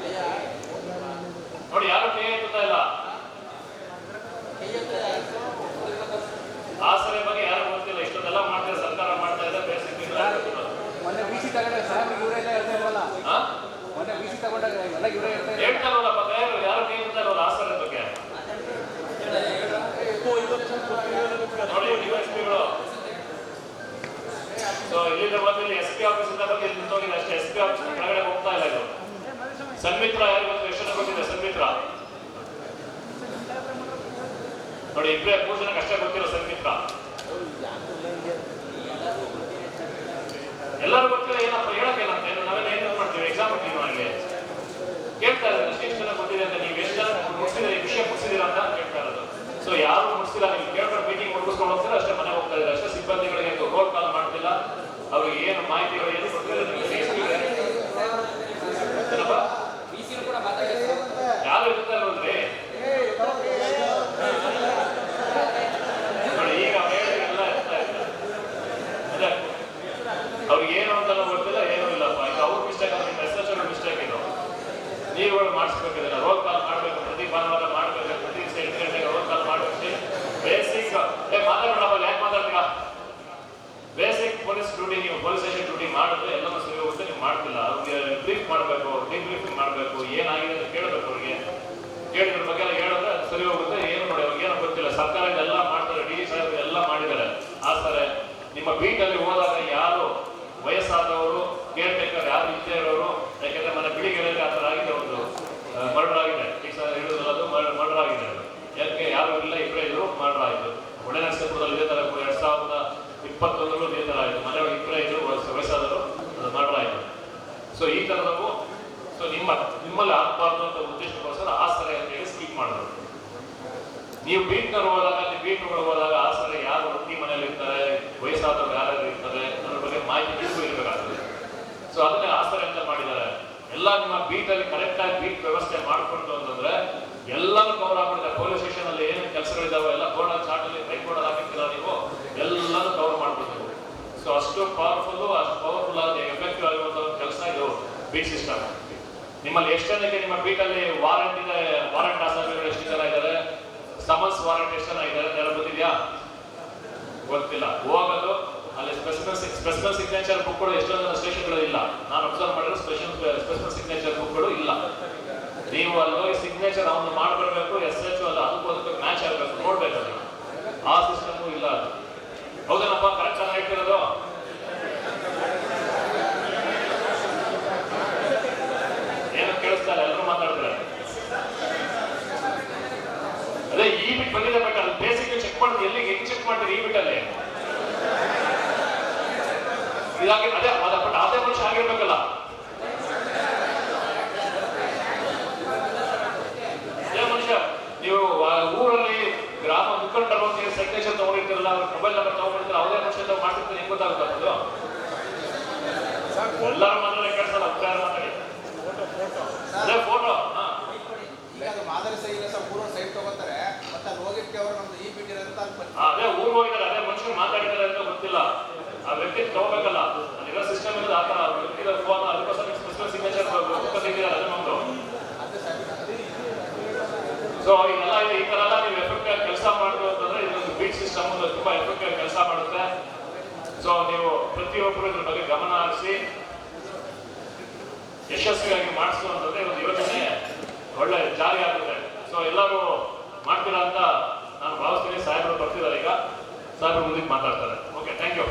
ನೋಡಿ, ಯಾರು ಕೈ ಎತ್ತುತ್ತಾ ಇಲ್ಲ. ಆಸರೆ ಬಗ್ಗೆ ಯಾರು ಗೊತ್ತಿಲ್ಲ. ಇಷ್ಟೊಂದೆಲ್ಲ ಮಾಡ್ತಾರೆ, ಸರ್ಕಾರ ಮಾಡ್ತಾ ಇದೆ. ಬೇಸಿಕ್ ಹೇಳ್ತಾರಲ್ಲಪ್ಪ ತಯಾರು, ಯಾರು ಕೈ ಎತ್ತಾರಲ್ಲ ಆಸರೆ ಬಗ್ಗೆ ನೋಡಿ. ಡಿವೈಎಸ್ಪಿಗಳು ಸೊ ಇಲ್ಲಿಂದ ಬಂದು SP ಆಫೀಸ್ ಇಂದ ಬಂದು ಇಲ್ಲಿ ಹೋಗಿದೆ ಅಷ್ಟೇ. SP ಆಫೀಸ್ ಕೆಳಗಡೆ ಹೋಗ್ತಾ ಇಲ್ಲ. ಇದು ಸನ್ಮಿತ್ರ ಯಾರು ಗೊತ್ತು? ಎಷ್ಟು ಜನ ಗೊತ್ತಿದೆ ಸನ್ಮಿತ್ರ? ನೋಡಿ, 2-3 ಜನಕ್ಕೆ ಅಷ್ಟೇ ಗೊತ್ತಿರೋ ಸನ್ಮಿತ್ರ. ಎಲ್ಲರೂ ಗೊತ್ತಿಲ್ಲ. ಏನಪ್ಪ ಹೇಳಕ್ಕೇನಂತ ನಾವೆಲ್ಲ ಏನ್ ಮಾಡ್ತೀವಿ? ಎಕ್ಸಾಮ್ ಹಾಕ್ತೀವಿ ಅಲ್ಲಿ ಕೇಳ್ತಾ ಇದ್ದಾರೆ ಎಷ್ಟು ಜನ ಗೊತ್ತಿದೆ ಅಂತ, ನೀವು ಎಷ್ಟು ಜನ ಮುಗಿಸಿದ್ರೆ ಈ ವಿಷಯ ಮುಗಿಸಿದಿರ ಅಂತ ಕೇಳ್ತಾ ಇರೋದು. ಸೊ ಯಾರು ಮುಗಿಸಿಲ್ಲ, ನೀವು ಕೇಳ್ಕೊಂಡು ಮೀಟಿಂಗ್ ಮುಗಿಸ್ಕೊಂಡು ಹೋಗ್ತೀರಾ ಅಷ್ಟೇ, ಮನೆ ಹೋಗ್ತಾ ಇದ್ದಾರೆ ಅಷ್ಟೇ. ಸಿಬ್ಬಂದಿಗಳಿಗೆ ರೋಲ್ ಕಾಲ್ ಮಾಡ್ತಿಲ್ಲ, ಅವ್ರಿಗೆ ಏನು ಮಾಹಿತಿಗಳು ಏನು ಗೊತ್ತಿಲ್ಲ. ಯಾರು ಇರ್ತಾ ಇರೋದ್ರಿ ನೋಡಿ, ಈಗ ಎಲ್ಲ ಇರ್ತಾ ಇದ್ದಾರೆ. ಅದೇ ಅವ್ರಿಗೆ ಏನು ಅಂತ ಗೊತ್ತಿಲ್ಲ, ಏನೂ ಇಲ್ಲಪ್ಪ. ಈಗ ಅವ್ರ ಮಿಸ್ಟೇಕ್ ಅಂದ್ರೆ SHO ಮಿಸ್ಟೇಕ್ ಇದು. ನೀವುಗಳು ಮಾಡಿಸ್ಬೇಕಿಲ್ಲ, ರೋಲ್ ಕಾಲ್ ಮಾಡ್ಬೇಕು, ಪ್ರತಿ ಭಾನುವಾರ ಮಾಡ್ಬೇಕು, ಪ್ರತಿ 8 ಗಂಟೆಗೆ ರೋಲ್ ಕಾಲ್ ಮಾಡ್ಬೇಕು. ಬೇಸಿಕ್ ಮಾತಾಡೋಣ, ಯಾಕೆ ಮಾತಾಡ್ತೀರಾ? ಬೇಸಿಕ್ ಪೊಲೀಸ್ ಡ್ಯೂಟಿ, ನೀವು ಪೊಲೀಸ್ ಸ್ಟೇಷನ್ ಡ್ಯೂಟಿ ಮಾಡಿದ್ರೆ ಎಲ್ಲನೂ ಸರಿ ಹೋಗುತ್ತೆ. ನೀವು ಮಾಡ್ತಿಲ್ಲ, ಅವ್ರಿಗೆ ಬ್ರೀಫ್ ಮಾಡಬೇಕು, ಡಿಬ್ರೀಫಿಂಗ್ ಮಾಡಬೇಕು, ಏನಾಗಿದೆ ಅಂತ ಕೇಳಬೇಕು. ಅವ್ರಿಗೆ ಕೇಳಿದ್ರ ಬಗ್ಗೆ ಎಲ್ಲ ಹೇಳಿದ್ರೆ ಅದು ಸರಿ ಹೋಗುತ್ತೆ. ಏನು ನೋಡಿ, ಅವ್ರಿಗೆ ಏನೋ ಗೊತ್ತಿಲ್ಲ. ಸರ್ಕಾರ ಎಲ್ಲ ಮಾಡ್ತಾರೆ, DG ಸಾಹೇಬ್ ಎಲ್ಲ ಮಾಡಿದ್ದಾರೆ. ಆಸರೆ ನಿಮ್ಮ ಬೀಟಲ್ಲಿ ಹೋದಾಗ ಯಾರು ವಯಸ್ಸಾದವರು, ಕೇರ್ ಟೇಕರ್ ಯಾರು ಇಲ್ಲದೆ ಇರೋರು, ಯಾಕೆಂದ್ರೆ ಮನೆ ಬಿಳಿಗೆರೆಯಲ್ಲಿ ಆ ಥರ ಆಗಿದೆ, ಒಂದು ಮರ್ಡರ್ ಆಗಿದೆ. ಹಿಡಿದು ಮರ್ಡರ್ ಆಗಿದೆ. ಯಾಕೆ ಯಾರು ಇಲ್ಲ, ಇಬ್ಬರೇ ಇದ್ರು, ಮರ್ಡರ್ ಆಯಿತು. ಒಳ್ಳೆ ನರಸೀಪುರದಲ್ಲಿ ಇದೇ ಥರ 2021 ಇದೇ ಥರ ಆಯಿತು. ಮನೆಯೊಳಗೆ ಇಬ್ಬರೇ ಇದ್ರು, ವಯಸ್ಸಾದರು, ಅದು ಮರ್ಡರ್ ಆಯಿತು. ಸೊ ಈ ಥರದವು ಸೊ ನಿಮ್ಮಲ್ಲಿ ಆಗಬಾರ್ದು ಅಂತ ಉದ್ದೇಶಕ್ಕೋಸ್ಕರ ಆಸರೆ ಅಂತ ಹೇಳಿ ಸ್ಕೀಪ್ ಮಾಡಿದ್ರು. ನೀವು ಬೀಟ್ನವ್ರು ಹೋದಾಗ, ಅಲ್ಲಿ ಬೀಟ್ಗಳು ಹೋದಾಗ ಆಸರೆ ಯಾರು ವೃತ್ತಿ ಮನೆಯಲ್ಲಿ ಇರ್ತಾರೆ, ವಯಸ್ಸಾದವ್ರು ಯಾರು ಇರ್ತಾರೆ ಅದ್ರ ಬಗ್ಗೆ ಮಾಹಿತಿ ಇರಬೇಕಾಗ್ತದೆ. ಸೊ ಅದನ್ನೇ ಆಸರೆ ಅಂತ ಮಾಡಿದ್ದಾರೆ. ಎಲ್ಲ ನಿಮ್ಮ ಬೀಟಲ್ಲಿ ಕರೆಕ್ಟಾಗಿ ಬೀಟ್ ವ್ಯವಸ್ಥೆ ಮಾಡಿಕೊಂಡು ಅಂತಂದ್ರೆ ಎಲ್ಲರೂ ಕವರ್ ಆಗ್ಬಿಟ್ಟಿದೆ. ಪೊಲೀಸ್ ಸ್ಟೇಷನ್ ಅಲ್ಲಿ ಏನೇನು ಕೆಲಸಗಳಿದಾವೆ ಎಲ್ಲ ಬೋರ್ಡ್ ಚಾರ್ಟಲ್ಲಿ ಕೈ ಬೋರ್ಡ್ ಹಾಕಿರ್ತೀರ ನೀವು, ಎಲ್ಲರೂ ಕವರ್ ಮಾಡ್ಬಿಡ್ತೀವಿ. ಸೊ ಅಷ್ಟು ಪವರ್ಫುಲ್ ಆದ ಎಫೆಕ್ಟಿವ್ ಆಗಿರುವಂತಹ ಕೆಲಸ ಇದು ಬೀಟ್ ಸಿಸ್ಟಮ್. ನಿಮ್ಮಲ್ಲಿ ಎಷ್ಟು ಜನಕ್ಕೆ ನಿಮ್ಮ ಬೀಟಲ್ಲಿ ವಾರಂಟ್ ಇದೆ? ವಾರಂಟ್ ಆಸಾಮಿಗಳು ಎಷ್ಟು ಜನ ಇದ್ದಾರೆ? ಸಮನ್ಸ್ ವಾರಂಟ್ ಎಷ್ಟು ಜನ ಇದ್ದಾರೆ? ಯಾರು ಗೊತ್ತಿದೆಯಾ? ಗೊತ್ತಿಲ್ಲ. ಹೋಗೋದು ಅಲ್ಲಿ ಸ್ಪೆಷಲ್ ಸಿಗ್ನೇಚರ್ ಬುಕ್ಗಳು ಎಷ್ಟೊಂದು ಜನ ಸ್ಟೇಷನ್ಗಳು ಇಲ್ಲ. ನಾನು ಅಬ್ಸರ್ವ್ ಮಾಡಿರೋ ಸ್ಪೆಷಲ್ ಸಿಗ್ನೇಚರ್ ಬುಕ್ಗಳು ಇಲ್ಲ. ನೀವು ಅಲ್ಲಿ ಹೋಗಿ ಸಿಗ್ನೇಚರ್ ಅವನು ಮಾಡ್ಬರ್ಬೇಕು, SHO ಅದು ಅದಕ್ಕೆ ಮ್ಯಾಚ್ ಆಗಬೇಕು, ನೋಡ್ಬೇಕು. ಅದು ಆ ಸಿಸ್ಟಮು ಇಲ್ಲ. ಅದು ಹೌದೇನಪ್ಪ? ಕರೆಕ್ಟ್ ಆಗಿ ಹೇಳ್ತಿರೋದು? ಏನು ಕೇಳಿಸ್ತಾರೆ? ಎಲ್ಲರೂ ಮಾತಾಡ್ತಾರೆ. ಅದೇ ಈ ಬಿಟ್ ಬಂದಿದೆ, ಬಟ್ ಅದು ಬೇಸಿಕ್ ಚೆಕ್ ಮಾಡಿದ್ರೆ ಎಲ್ಲಿಗೆ ಹೆಂಗ್ ಚೆಕ್ ಮಾಡ್ತೀರಿ? ಈ ಬಿಟ್ಟಲ್ಲಿ ಇದಾಗಿ ಅದೇ ಬಟ್ ಅದೇ ಮನುಷ್ಯ ಆಗಿರ್ಬೇಕಲ್ಲ. ಅದೇ ಮನುಷ್ಯ ನೀವು ಊರಲ್ಲಿ ಗ್ರಾಮ ಮುಖಂಡರು ಅಂತ ಸಿಗ್ನೇಚರ್ ತಗೊಂಡಿರ್ತಿರಲ್ಲ, ಅವ್ರ ಮೊಬೈಲ್ ನಂಬರ್ ತಗೊಂಡಿರ್ತಾರೆ, ಅವರೇ ಮನುಷ್ಯ ಮಾಡ್ತಿರ್ತಾರೆ. ಹೆಂಗ್ ಗೊತ್ತಾಗುತ್ತೆ ಅದು? ಎಲ್ಲರೂ ಮಾತಾಡಿ ಕೇಳಿಸಲ್ಲ, ಉತ್ತರ ಮಾತಾಡಿ. ಅದೇ ಫೋಟೋ ಈಗ ಅದು ಮಾದರಿ ಸೈಟ್ ಪೂರ್ವ ಸೈಟ್ ತಗೋತಾರೆ, ಮತ್ತೆ ಅಲ್ಲಿ ಹೋಗಿರ್ತೀವಿ ಅವರು ನಮ್ದು ಈ ಬಿಟ್ಟಿರೋ ಅದೇ ಊರಿಗೆ ಹೋಗಿದ್ದಾರೆ, ಅದೇ ಮನುಷ್ಯರು ಮಾತಾಡಿದ್ದಾರೆ ಅಂತ ಗೊತ್ತಿಲ್ಲ. ಆ ವ್ಯಕ್ತಿ ತಗೋಬೇಕಲ್ಲ, ಅಲ್ಲಿರೋ ಸಿಸ್ಟಮ್ ಇರೋದು ಆ ಥರ ವ್ಯಕ್ತಿಗಳ ಫೋನ್ ಅದಕ್ಕೋಸ್ಕರ ಸ್ಪೆಷಲ್ ಸಿಗ್ನೇಚರ್ ತೆಗೆದಿದ್ದಾರೆ, ಅದೇ ನಮ್ಮದು. ಸೊ ಇದೆಲ್ಲ ಈ ಥರ ಎಲ್ಲ ನೀವು ಎಫೆಕ್ಟಿವ್ ಆಗಿ ಕೆಲಸ ಮಾಡೋದು ಅಂತಂದ್ರೆ ಇದೊಂದು ಬೀಟ್ ಸಿಸ್ಟಮ್ ತುಂಬಾ ಎಫೆಕ್ಟಿವ್ ಆಗಿ ಕೆಲಸ ಮಾಡುತ್ತೆ. ಸೊ ನೀವು ಪ್ರತಿಯೊಬ್ಬರು ಇದ್ರ ಬಗ್ಗೆ ಗಮನ ಹರಿಸಿ ಯಶಸ್ವಿಯಾಗಿ ಮಾಡಿಸು ಅಂತಂದ್ರೆ ಒಂದು ಯೋಜನೆ ಒಳ್ಳೆ ಜಾರಿ ಆಗುತ್ತೆ. ಸೊ ಎಲ್ಲರೂ ಮಾಡ್ತೀರಾ ಅಂತ ನಾನು ಭಾವಿಸ್ತೀನಿ. ಸಾಹೇಬರು ಬರ್ತಿದ್ದಾರೆ, ಈಗ ಸಾಹೇಬರು ಮುಂದಕ್ಕೆ ಮಾತಾಡ್ತಾರೆ. Okay, thank you.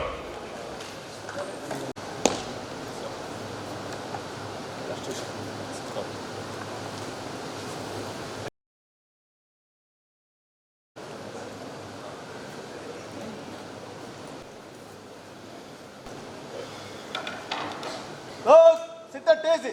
Sit there, Daisy.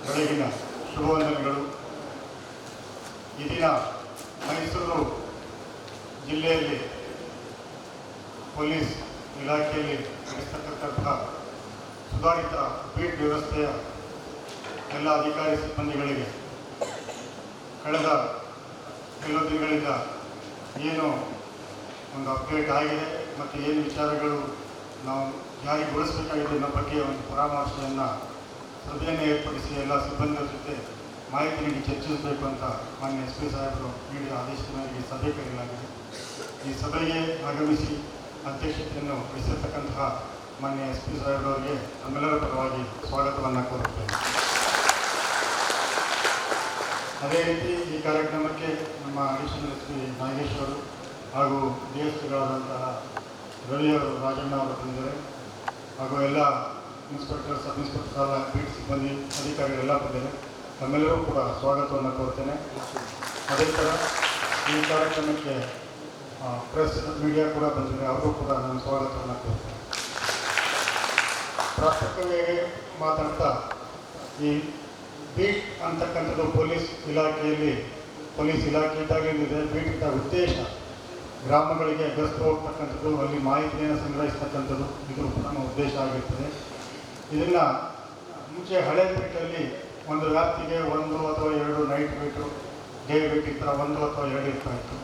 ಬೆಳಗಿನ ಶುಭವಂದನೆಗಳು. ಈ ದಿನ ಮೈಸೂರು ಜಿಲ್ಲೆಯಲ್ಲಿ ಪೊಲೀಸ್ ಇಲಾಖೆಯಲ್ಲಿ ನಡೆಸತಕ್ಕಂತಹ ಸುಧಾರಿತ ಬೀಟ್ ವ್ಯವಸ್ಥೆಯ ಎಲ್ಲ ಅಧಿಕಾರಿ ಸಿಬ್ಬಂದಿಗಳಿಗೆ ಕಳೆದ ಕೆಲವು ದಿನಗಳಿಂದ ಏನು ಒಂದು ಅಪ್ಡೇಟ್ ಆಗಿದೆ ಮತ್ತು ಏನು ವಿಚಾರಗಳು ನಾವು ಜಾರಿಗೊಳಿಸಬೇಕಾಗಿದೆ ಅನ್ನೋ ಬಗ್ಗೆ ಒಂದು ಪರಾಮರ್ಶೆಯನ್ನು ಸಭೆಯನ್ನು ಏರ್ಪಡಿಸಿ ಎಲ್ಲ ಸಿಬ್ಬಂದಿಗಳ ಜೊತೆ ಮಾಹಿತಿ ನೀಡಿ ಚರ್ಚಿಸಬೇಕು ಅಂತ ಮಾನ್ಯ ಎಸ್ ಪಿ ಸಾಹೇಬರು ನೀಡಿದ ಆದೇಶದ ಮೇರೆಗೆ ಸಭೆ ಕರೆಯಲಾಗಿದೆ. ಈ ಸಭೆಗೆ ಆಗಮಿಸಿ ಅಧ್ಯಕ್ಷತೆಯನ್ನು ವಹಿಸಿರ್ತಕ್ಕಂತಹ ಮಾನ್ಯ ಎಸ್ ಪಿ ಸಾಹೇಬರವರಿಗೆ ನಮ್ಮೆಲ್ಲರ ಪರವಾಗಿ ಸ್ವಾಗತವನ್ನು ಕೋರುತ್ತೇನೆ. ಅದೇ ರೀತಿ ಈ ಕಾರ್ಯಕ್ರಮಕ್ಕೆ ನಮ್ಮ ಅಡಿಷನಲ್ ಎಸ್ ಪಿ ನಾಗೇಶ್ವರು ಹಾಗೂ ಡಿ ಎಸ್ ಪಿಗಳಾದಂತಹ ರವಿಯವರು, ರಾಜಣ್ಣ ಅವರು ಬಂದಿದ್ದಾರೆ, ಹಾಗೂ ಎಲ್ಲ ಇನ್ಸ್ಪೆಕ್ಟರ್, ಸಬ್ ಇನ್ಸ್ಪೆಕ್ಟರ್, ಬೀಟ್ ಸಿಬ್ಬಂದಿ ಅಧಿಕಾರಿಗಳೆಲ್ಲ ಬಂದಿದ್ದಾರೆ. ನಮ್ಮೆಲ್ಲರೂ ಕೂಡ ಸ್ವಾಗತವನ್ನು ಕೋರ್ತೇನೆ. ಅದೇ ಥರ ಈ ಕಾರ್ಯಕ್ರಮಕ್ಕೆ ಪ್ರೆಸ್ ಮೀಡಿಯಾ ಕೂಡ ಬಂದಿದೆ, ಅವರು ಕೂಡ ನಾನು ಸ್ವಾಗತವನ್ನು ಕೋರ್ತೇನೆ. ಪ್ರಾಥಮಿಕವಾಗಿ ಮಾತಾಡ್ತಾ ಈ ಬೀಟ್ ಅಂತಕ್ಕಂಥದ್ದು ಪೊಲೀಸ್ ಇಲಾಖೆ ಇದ್ದಾಗಲಿದೆ. ಬೀಟ್ ಇದ್ದ ಉದ್ದೇಶ ಗ್ರಾಮಗಳಿಗೆ ಗಸ್ತು ಹೋಗ್ತಕ್ಕಂಥದ್ದು, ಅಲ್ಲಿ ಮಾಹಿತಿಯನ್ನು ಸಂಗ್ರಹಿಸ್ತಕ್ಕಂಥದ್ದು, ಇದು ನಮ್ಮ ಉದ್ದೇಶ ಆಗಿರ್ತದೆ. ಇದನ್ನು ಮುಂಚೆ ಹಳೆ ಬೀಟಲ್ಲಿ ಒಂದು ವ್ಯಾಪ್ತಿಗೆ 1 ಅಥವಾ 2 ನೈಟ್ ಬೀಟು, ಡೇ ಬೀಟ್ ಈ ಥರ 1 ಅಥವಾ 2 ಇರ್ತಾ ಇತ್ತು.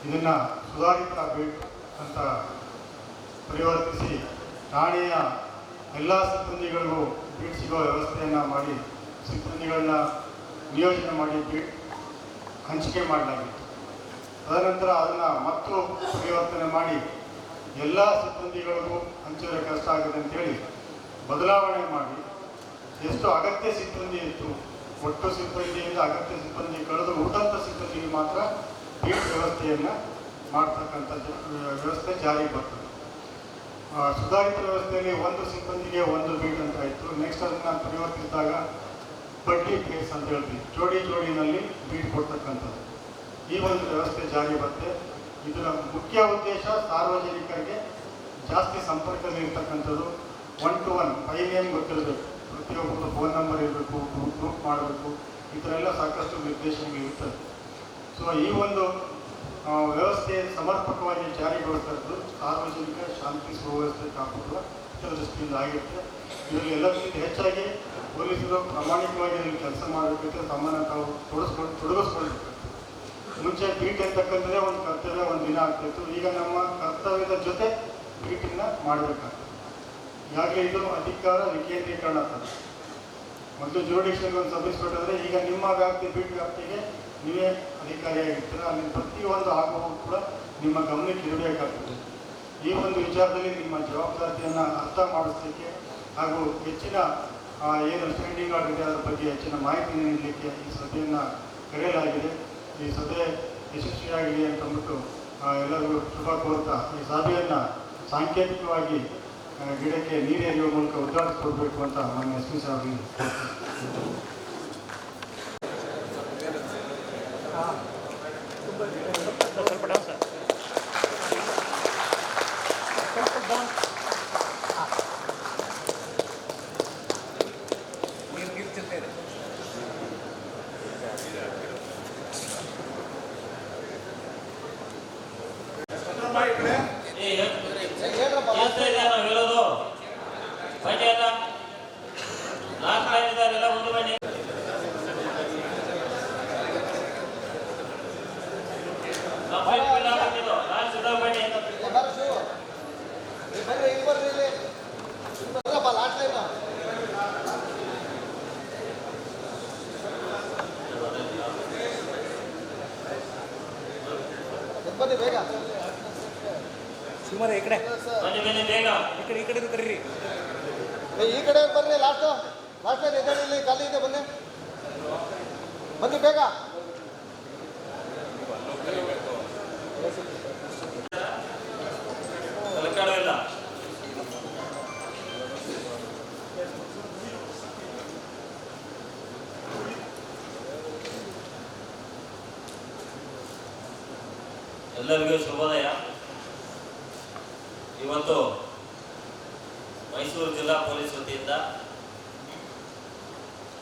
ಇದನ್ನು ಸುಧಾರಿತ ಬೀಟ್ ಅಂತ ಪರಿವರ್ತಿಸಿ ಠಾಣೆಯ ಎಲ್ಲ ಸಿಬ್ಬಂದಿಗಳಿಗೂ ಬೀಟ್ ಸಿಗೋ ವ್ಯವಸ್ಥೆಯನ್ನು ಮಾಡಿ ಸಿಬ್ಬಂದಿಗಳನ್ನ ನಿಯೋಜನೆ ಮಾಡಿ ಬೀಟ್ ಹಂಚಿಕೆ ಮಾಡಲಾಗಿತ್ತು. ತದನಂತರ ಅದನ್ನು ಮತ್ತು ಪರಿವರ್ತನೆ ಮಾಡಿ ಎಲ್ಲ ಸಿಬ್ಬಂದಿಗಳಿಗೂ ಹಂಚಿದರೆ ಕಷ್ಟ ಆಗಿದೆ ಅಂತೇಳಿ ಬದಲಾವಣೆ ಮಾಡಿ ಎಷ್ಟು ಅಗತ್ಯ ಸಿಬ್ಬಂದಿ ಇತ್ತು, ಒಟ್ಟು ಸಿಬ್ಬಂದಿಯಿಂದ ಅಗತ್ಯ ಸಿಬ್ಬಂದಿ ಕಳೆದು ಉಳಿದಂಥ ಸಿಬ್ಬಂದಿಗೆ ಮಾತ್ರ ಬೀಟ್ ವ್ಯವಸ್ಥೆಯನ್ನು ಮಾಡ್ತಕ್ಕಂಥದ್ದು ವ್ಯವಸ್ಥೆ ಜಾರಿಗೆ ಬರ್ತದೆ. ಸುಧಾರಿತ ವ್ಯವಸ್ಥೆಯಲ್ಲಿ 1 ಸಿಬ್ಬಂದಿಗೆ 1 ಬೀಟ್ ಅಂತ ಇತ್ತು. ನೆಕ್ಸ್ಟ್ ಅದನ್ನು ಪರಿವರ್ತಿಸಿದಾಗ ಬಡ್ಡಿ ಕೇಸ್ ಅಂತ ಹೇಳ್ತೀವಿ, ಜೋಡಿನಲ್ಲಿ ಬೀಟ್ ಕೊಡ್ತಕ್ಕಂಥದ್ದು, ಈ ಒಂದು ವ್ಯವಸ್ಥೆ ಜಾರಿ ಬರುತ್ತೆ. ಇದರ ಮುಖ್ಯ ಉದ್ದೇಶ ಸಾರ್ವಜನಿಕರಿಗೆ ಜಾಸ್ತಿ ಸಂಪರ್ಕದಲ್ಲಿ ಇರ್ತಕ್ಕಂಥದ್ದು. 1 to 1 5 ನೇಮ್ ಗೊತ್ತಿರಬೇಕು, ಪ್ರತಿಯೊಬ್ಬರು ಫೋನ್ ನಂಬರ್ ಇರಬೇಕು, ಗ್ರೂಪ್ ಮಾಡಬೇಕು, ಈ ಥರ ಎಲ್ಲ ಸಾಕಷ್ಟು ನಿರ್ದೇಶನಗಳಿರ್ತದೆ. ಸೊ ಈ ಒಂದು ವ್ಯವಸ್ಥೆ ಸಮರ್ಪಕವಾಗಿ ಜಾರಿಗೊಳಿಸ್ತಕ್ಕಂಥದ್ದು ಸಾರ್ವಜನಿಕ ಶಾಂತಿ ಸುವ್ಯವಸ್ಥೆ ಕಾಪಾಡುವ ದೃಷ್ಟಿಯಿಂದ ಆಗಿರುತ್ತೆ. ಇದರಲ್ಲಿ ಎಲ್ಲಕ್ಕಿಂತ ಹೆಚ್ಚಾಗಿ ಪೊಲೀಸರು ಪ್ರಾಮಾಣಿಕವಾಗಿ ಇದರಲ್ಲಿ ಕೆಲಸ ಮಾಡಬೇಕಿದ್ರೆ ತಮ್ಮನ್ನು ತಾವು ತೊಡಗಿಸ್ಕೊಳ್ಬೇಕು. ಮುಂಚೆ ಬೀಟ್ ಅಂತಕ್ಕಂಥದ್ದೇ ಒಂದು ಕರ್ತವ್ಯ, ಒಂದು ದಿನ ಆಗ್ತಾಯಿತ್ತು. ಈಗ ನಮ್ಮ ಕರ್ತವ್ಯದ ಜೊತೆ ಬೀಟನ್ನು ಮಾಡಬೇಕಾಗ್ತದೆ. ಈಗಾಗಲೇ ಇದು ಅಧಿಕಾರ ವಿಕೇಂದ್ರೀಕರಣ ಆಗ್ತದೆ. ಮೊದಲು ಜುರಿಡಿಕ್ಷನ್ಗೆ ಒಂದು ಸಬ್ ಇನ್ಸ್ಪೆಕ್ಟರ್ ಅಂದರೆ ಈಗ ನಿಮ್ಮ ವ್ಯಾಪ್ತಿ ಬೀಟ್ ವ್ಯಾಪ್ತಿಗೆ ನೀವೇ ಅಧಿಕಾರಿಯಾಗಿರ್ತೀರ. ಅಲ್ಲಿ ಪ್ರತಿಯೊಂದು ಆಗುವುದು ಕೂಡ ನಿಮ್ಮ ಗಮನಕ್ಕೆ ಇರಬೇಕಾಗ್ತದೆ. ಈ ಒಂದು ವಿಚಾರದಲ್ಲಿ ನಿಮ್ಮ ಜವಾಬ್ದಾರಿಯನ್ನು ಅರ್ಥ ಮಾಡಿಸಲಿಕ್ಕೆ ಹಾಗೂ ಹೆಚ್ಚಿನ ಏನು ಸ್ಟ್ಯಾಂಡಿಂಗ್ ಆರ್ಡರ್ ಇದೆ ಅದರ ಬಗ್ಗೆ ಹೆಚ್ಚಿನ ಮಾಹಿತಿ ನೀಡಲಿಕ್ಕೆ ಈ ಸಭೆಯನ್ನು ಕರೆಯಲಾಗಿದೆ. ಈ ಸಭೆ ಯಶಸ್ವಿಯಾಗಲಿ ಅಂತಂದ್ಬಿಟ್ಟು ಎಲ್ಲರಿಗೂ ಶುಭ ಕೋರ್ತಾ ಈ ಸಭೆಯನ್ನು ಸಾಂಕೇತಿಕವಾಗಿ ಗಿಡಕ್ಕೆ ನೀರು ಎರೆಯುವ ಮೂಲಕ ಉದ್ಘಾಟಿಸಿಕೊಡ್ಬೇಕು ಅಂತ ಮಾನ್ಯ ಎಸ್ ಪಿ ಸಾಹೇಬರಿಗೆ ಬನ್ನಿ ಬೇಗ. ಸುಮಾರು ಈ ಕಡೆ ಬನ್ನಿ ಬನ್ನಿ ಬೇಗ. ಈ ಕಡೆ ಕರೀರಿ. ಈ ಕಡೆ ಬರ್ರಿ. ಲಾಸ್ಟ್ ಇಲ್ಲಿ ಖಾಲಿ ಇದೆ. ಬನ್ನಿ ಬನ್ನಿ ಬೇಗ. ಇಲ್ಲ ಎಲ್ಲರಿಗೂ ಶುಭೋದಯ. ಇವತ್ತು ಮೈಸೂರು ಜಿಲ್ಲಾ ಪೊಲೀಸ್ ವತಿಯಿಂದ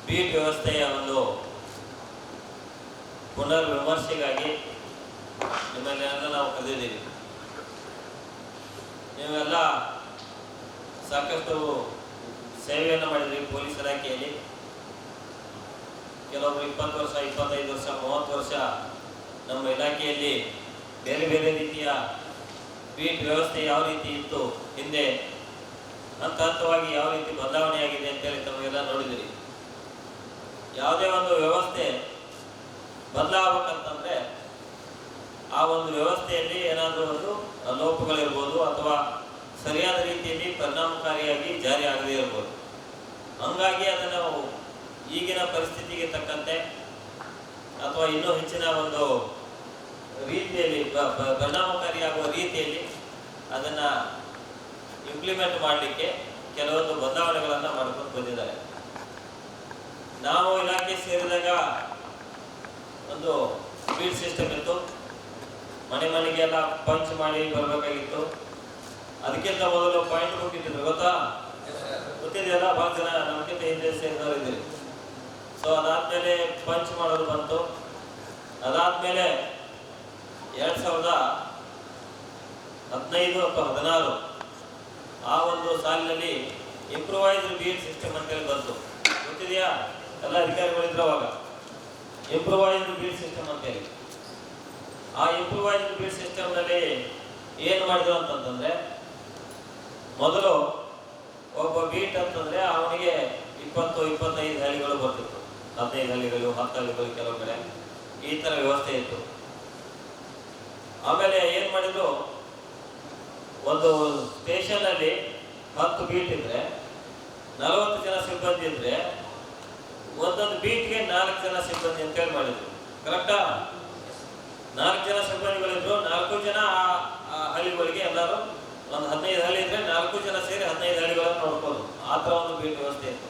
ಬೀಟ್ ವ್ಯವಸ್ಥೆಯ ಒಂದು ಪುನರ್ ವಿಮರ್ಶೆಗಾಗಿ ನಿಮ್ಮನ್ನೆಲ್ಲ ನಾವು ಕರೆದಿದ್ದೀವಿ. ನೀವೆಲ್ಲ ಸಾಕಷ್ಟು ಸೇವೆಯನ್ನು ಮಾಡಿದ್ರಿ ಪೊಲೀಸ್ ಇಲಾಖೆಯಲ್ಲಿ. ಕೆಲವೊಬ್ರು 20 ವರ್ಷ, 25 ವರ್ಷ, 30 ವರ್ಷ ನಮ್ಮ ಇಲಾಖೆಯಲ್ಲಿ ಬೇರೆ ಬೇರೆ ರೀತಿಯ ಬೀಟ್ ವ್ಯವಸ್ಥೆ ಯಾವ ರೀತಿ ಇತ್ತು ಹಿಂದೆ, ಹಂತ ಹಂತವಾಗಿ ಯಾವ ರೀತಿ ಬದಲಾವಣೆ ಆಗಿದೆ ಅಂತೇಳಿ ತಮಗೆಲ್ಲ ನೋಡಿದಿರಿ. ಯಾವುದೇ ಒಂದು ವ್ಯವಸ್ಥೆ ಬದಲಾಗಬೇಕಂತಂದ್ರೆ ಆ ಒಂದು ವ್ಯವಸ್ಥೆಯಲ್ಲಿ ಏನಾದರೂ ಒಂದು ಲೋಪಗಳಿರ್ಬೋದು ಅಥವಾ ಸರಿಯಾದ ರೀತಿಯಲ್ಲಿ ಪರಿಣಾಮಕಾರಿಯಾಗಿ ಜಾರಿ ಆಗದೇ ಇರ್ಬೋದು. ಹಂಗಾಗಿ ಅದನ್ನು ಈಗಿನ ಪರಿಸ್ಥಿತಿಗೆ ತಕ್ಕಂತೆ ಅಥವಾ ಇನ್ನೂ ಹೆಚ್ಚಿನ ಒಂದು ರೀತಿಯಲ್ಲಿ ಪರಿಣಾಮಕಾರಿಯಾಗುವ ರೀತಿಯಲ್ಲಿ ಅದನ್ನು ಇಂಪ್ಲಿಮೆಂಟ್ ಮಾಡಲಿಕ್ಕೆ ಕೆಲವೊಂದು ಬದಲಾವಣೆಗಳನ್ನು ಮಾಡ್ಕೊಂಡು ಬಂದಿದ್ದಾರೆ. ನಾವು ಇಲಾಖೆ ಸೇರಿದಾಗ ಒಂದು ಬೀಟ್ ಸಿಸ್ಟಮ್ ಇತ್ತು. ಮನೆ ಮನೆಗೆಲ್ಲ ಪಂಚ್ ಮಾಡಿ ಬರಬೇಕಾಗಿತ್ತು. ಅದಕ್ಕಿಂತ ಮೊದಲು ಪಾಯಿಂಟ್ ಕೊಟ್ಟಿದ್ರು, ಗೊತ್ತಿದೆಯಲ್ಲ, ಭಾಳ ಜನ ನಮ್ಗಿಂತ ಹಿಂದೆ ಸೇರಿದವರು ಇದ್ದೀರಿ. ಸೊ ಅದಾದ್ಮೇಲೆ ಪಂಚ್ ಮಾಡೋದು ಬಂತು. ಅದಾದ್ಮೇಲೆ 2015 ಅಥವಾ 16 ಆ ಒಂದು ಸಾಲಿನಲ್ಲಿ ಇಂಪ್ರೂವೈಸ್ಡ್ ಬೀಟ್ ಸಿಸ್ಟಮ್ ಅಂತೇಳಿ ಬಂತು. ಗೊತ್ತಿದೆಯಾ? ಎಲ್ಲ ಅಧಿಕಾರಿಗಳಿದ್ರು ಅವಾಗ. ಇಂಪ್ರೂವೈಸ್ಡ್ ಬೀಟ್ ಸಿಸ್ಟಮ್ ಅಂತೇಳಿ ಆ ಇಂಪ್ರೂವೈಸ್ಡ್ ಬೀಟ್ ಸಿಸ್ಟಮ್ನಲ್ಲಿ ಏನು ಮಾಡಿದ್ರು ಅಂತಂತಂದ್ರೆ, ಮೊದಲು ಒಬ್ಬ ಬೀಟ್ ಅಂತಂದ್ರೆ ಅವನಿಗೆ 20-25 ಹಳ್ಳಿಗಳು ಬರ್ತಿತ್ತು. 15 ಹಳ್ಳಿಗಳು, 10 ಹಳ್ಳಿಗಳು, ಕೆಲವು ಕಡೆ ಈ ಥರ ವ್ಯವಸ್ಥೆ ಇತ್ತು. ಆಮೇಲೆ ಏನು ಮಾಡಿದ್ರು, ಒಂದು ಸ್ಟೇಷನ್ನಲ್ಲಿ 10 ಬೀಟ್ ಇದ್ರೆ 40 ಜನ ಸಿಬ್ಬಂದಿ ಇದ್ರೆ ಒಂದೊಂದು ಬೀಟ್ಗೆ 4 ಜನ ಸಿಬ್ಬಂದಿ ಅಂತೇಳಿ ಮಾಡಿದ್ರು. ಕರೆಕ್ಟಾ? 4 ಜನ ಸಿಬ್ಬಂದಿಗಳಿದ್ರು. 4 ಜನ ಆ ಹಳ್ಳಿಗಳಿಗೆ ಎಲ್ಲರೂ ಒಂದು 15 ಹಳ್ಳಿ ಇದ್ರೆ 4 ಜನ ಸೇರಿ 15 ಹಳ್ಳಿಗಳನ್ನು ನೋಡ್ಬೋದು. ಆ ಥರ ಒಂದು ಬೀಟ್ ವ್ಯವಸ್ಥೆ ಇತ್ತು.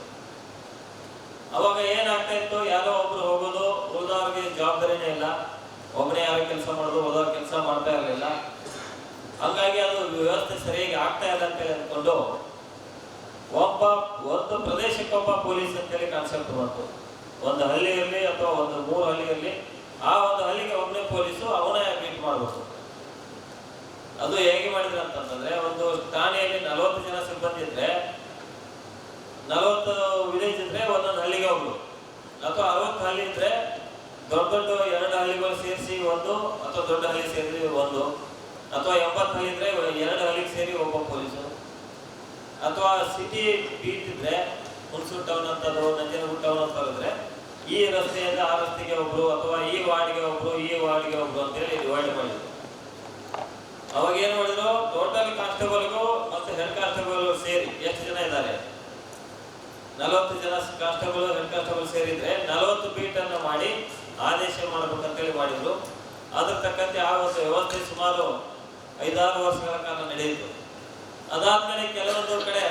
ಅವಾಗ ಏನಾಗ್ತಾ ಇತ್ತು, ಯಾರೋ ಒಬ್ರು ಹೋಗೋದು, ಉಳಿದವ್ರಿಗೆ ಜವಾಬ್ದಾರಿನೇ ಇಲ್ಲ. ಒಬ್ಬನೇ ಯಾರು ಕೆಲಸ ಮಾಡೋದು, ಉಳಿದವ್ರು ಕೆಲಸ ಮಾಡ್ತಾ ಇರಲಿಲ್ಲ. ಹಂಗಾಗಿ ಅದು ವ್ಯವಸ್ಥೆ ಸರಿಯಾಗಿ ಆಗ್ತಾ ಇಲ್ಲ ಅಂತೇಳಿ ಅಂದ್ಕೊಂಡು ಒಂದು ಪ್ರದೇಶಕ್ಕೊಬ್ಬ ಪೊಲೀಸ್ ಅಂತೇಳಿ ಕಾನ್ಸೆಪ್ಟ್ ಬಂತು. ಒಂದು ಹಳ್ಳಿ ಇರಲಿ ಅಥವಾ ಒಂದು 3 ಹಳ್ಳಿ ಇರಲಿ, ಆ ಒಂದು ಹಳ್ಳಿಗೆ ಒಬ್ಬನೇ ಪೊಲೀಸು, ಅವನೇ ಬೀಟ್ ಮಾಡಬೇಕು. ಅದು ಹೇಗೆ ಮಾಡಿದ್ರು ಅಂತಂದ್ರೆ, ಒಂದು ಠಾಣೆಯಲ್ಲಿ 40 ಜನ ಸಿಬ್ಬಂದಿ ಇದ್ರೆ 40 ವಿಲೇಜ್ ಇದ್ರೆ ಒಂದೊಂದು ಹಳ್ಳಿಗೆ ಒಬ್ರು, ಅಥವಾ 60 ಹಳ್ಳಿ ಇದ್ರೆ ದೊಡ್ಡ 2 ಹಳ್ಳಿಗಳು ಸೇರಿಸಿ ಒಂದು, ಅಥವಾ ದೊಡ್ಡ ಹಳ್ಳಿ ಸೇರಿ ಒಂದು, ಅಥವಾ 80 ಹಳ್ಳಿ ಇದ್ರೆ 2 ಹಳ್ಳಿಗೆ ಸೇರಿ ಒಬ್ಬ ಪೊಲೀಸು, ಅಥವಾ ಸಿಟಿ ಬೀಟ್ ಇದ್ರೆ ಹುಣಸೂರು ಟೌನ್ ಅಂತದ್ದು, ನಂಜನಗೂಡು ಟೌನ್ ಅಂತ ಇದ್ರೆ ಈ ರಸ್ತೆಯಿಂದ ಆ ರಸ್ತೆಗೆ ಒಬ್ರು, ಅಥವಾ ಈ ವಾರ್ಡ್ಗೆ ಒಬ್ರು, ಈ ವಾರ್ಡ್ಗೆ ಒಬ್ರು ಅಂತೇಳಿ ಡಿವೈಡ್ ಮಾಡಿದ್ರು. ಅವಾಗ ಏನ್ ಮಾಡಿದ್ರು, ಟೋಟಲ್ ಕಾನ್ಸ್ಟೇಬಲ್ಗೂ ಮತ್ತು ಹೆಡ್ ಕಾನ್ಸ್ಟೇಬಲ್ ಸೇರಿ ಎಷ್ಟು ಜನ ಇದ್ದಾರೆ, 40 ಜನ ಕಾನ್ಸ್ಟೇಬಲ್ ಹೆಡ್ ಕಾನ್ಸ್ಟೇಬಲ್ ಸೇರಿದ್ರೆ 40 ಬೀಟ್ ಅನ್ನು ಮಾಡಿ ಆದೇಶ ಮಾಡ್ಬೇಕಂತೇಳಿ ಮಾಡಿದ್ರು. ಅದ್ರ ತಕ್ಕಂತೆ ಆ ಒಂದು ವ್ಯವಸ್ಥೆ ಸುಮಾರು 5-6 ವರ್ಷಗಳ ಕಾಲ ನಡೆಯಿತು. ಅದಾದ್ಮೇಲೆ ಕೆಲವೊಂದು ಕಡೆ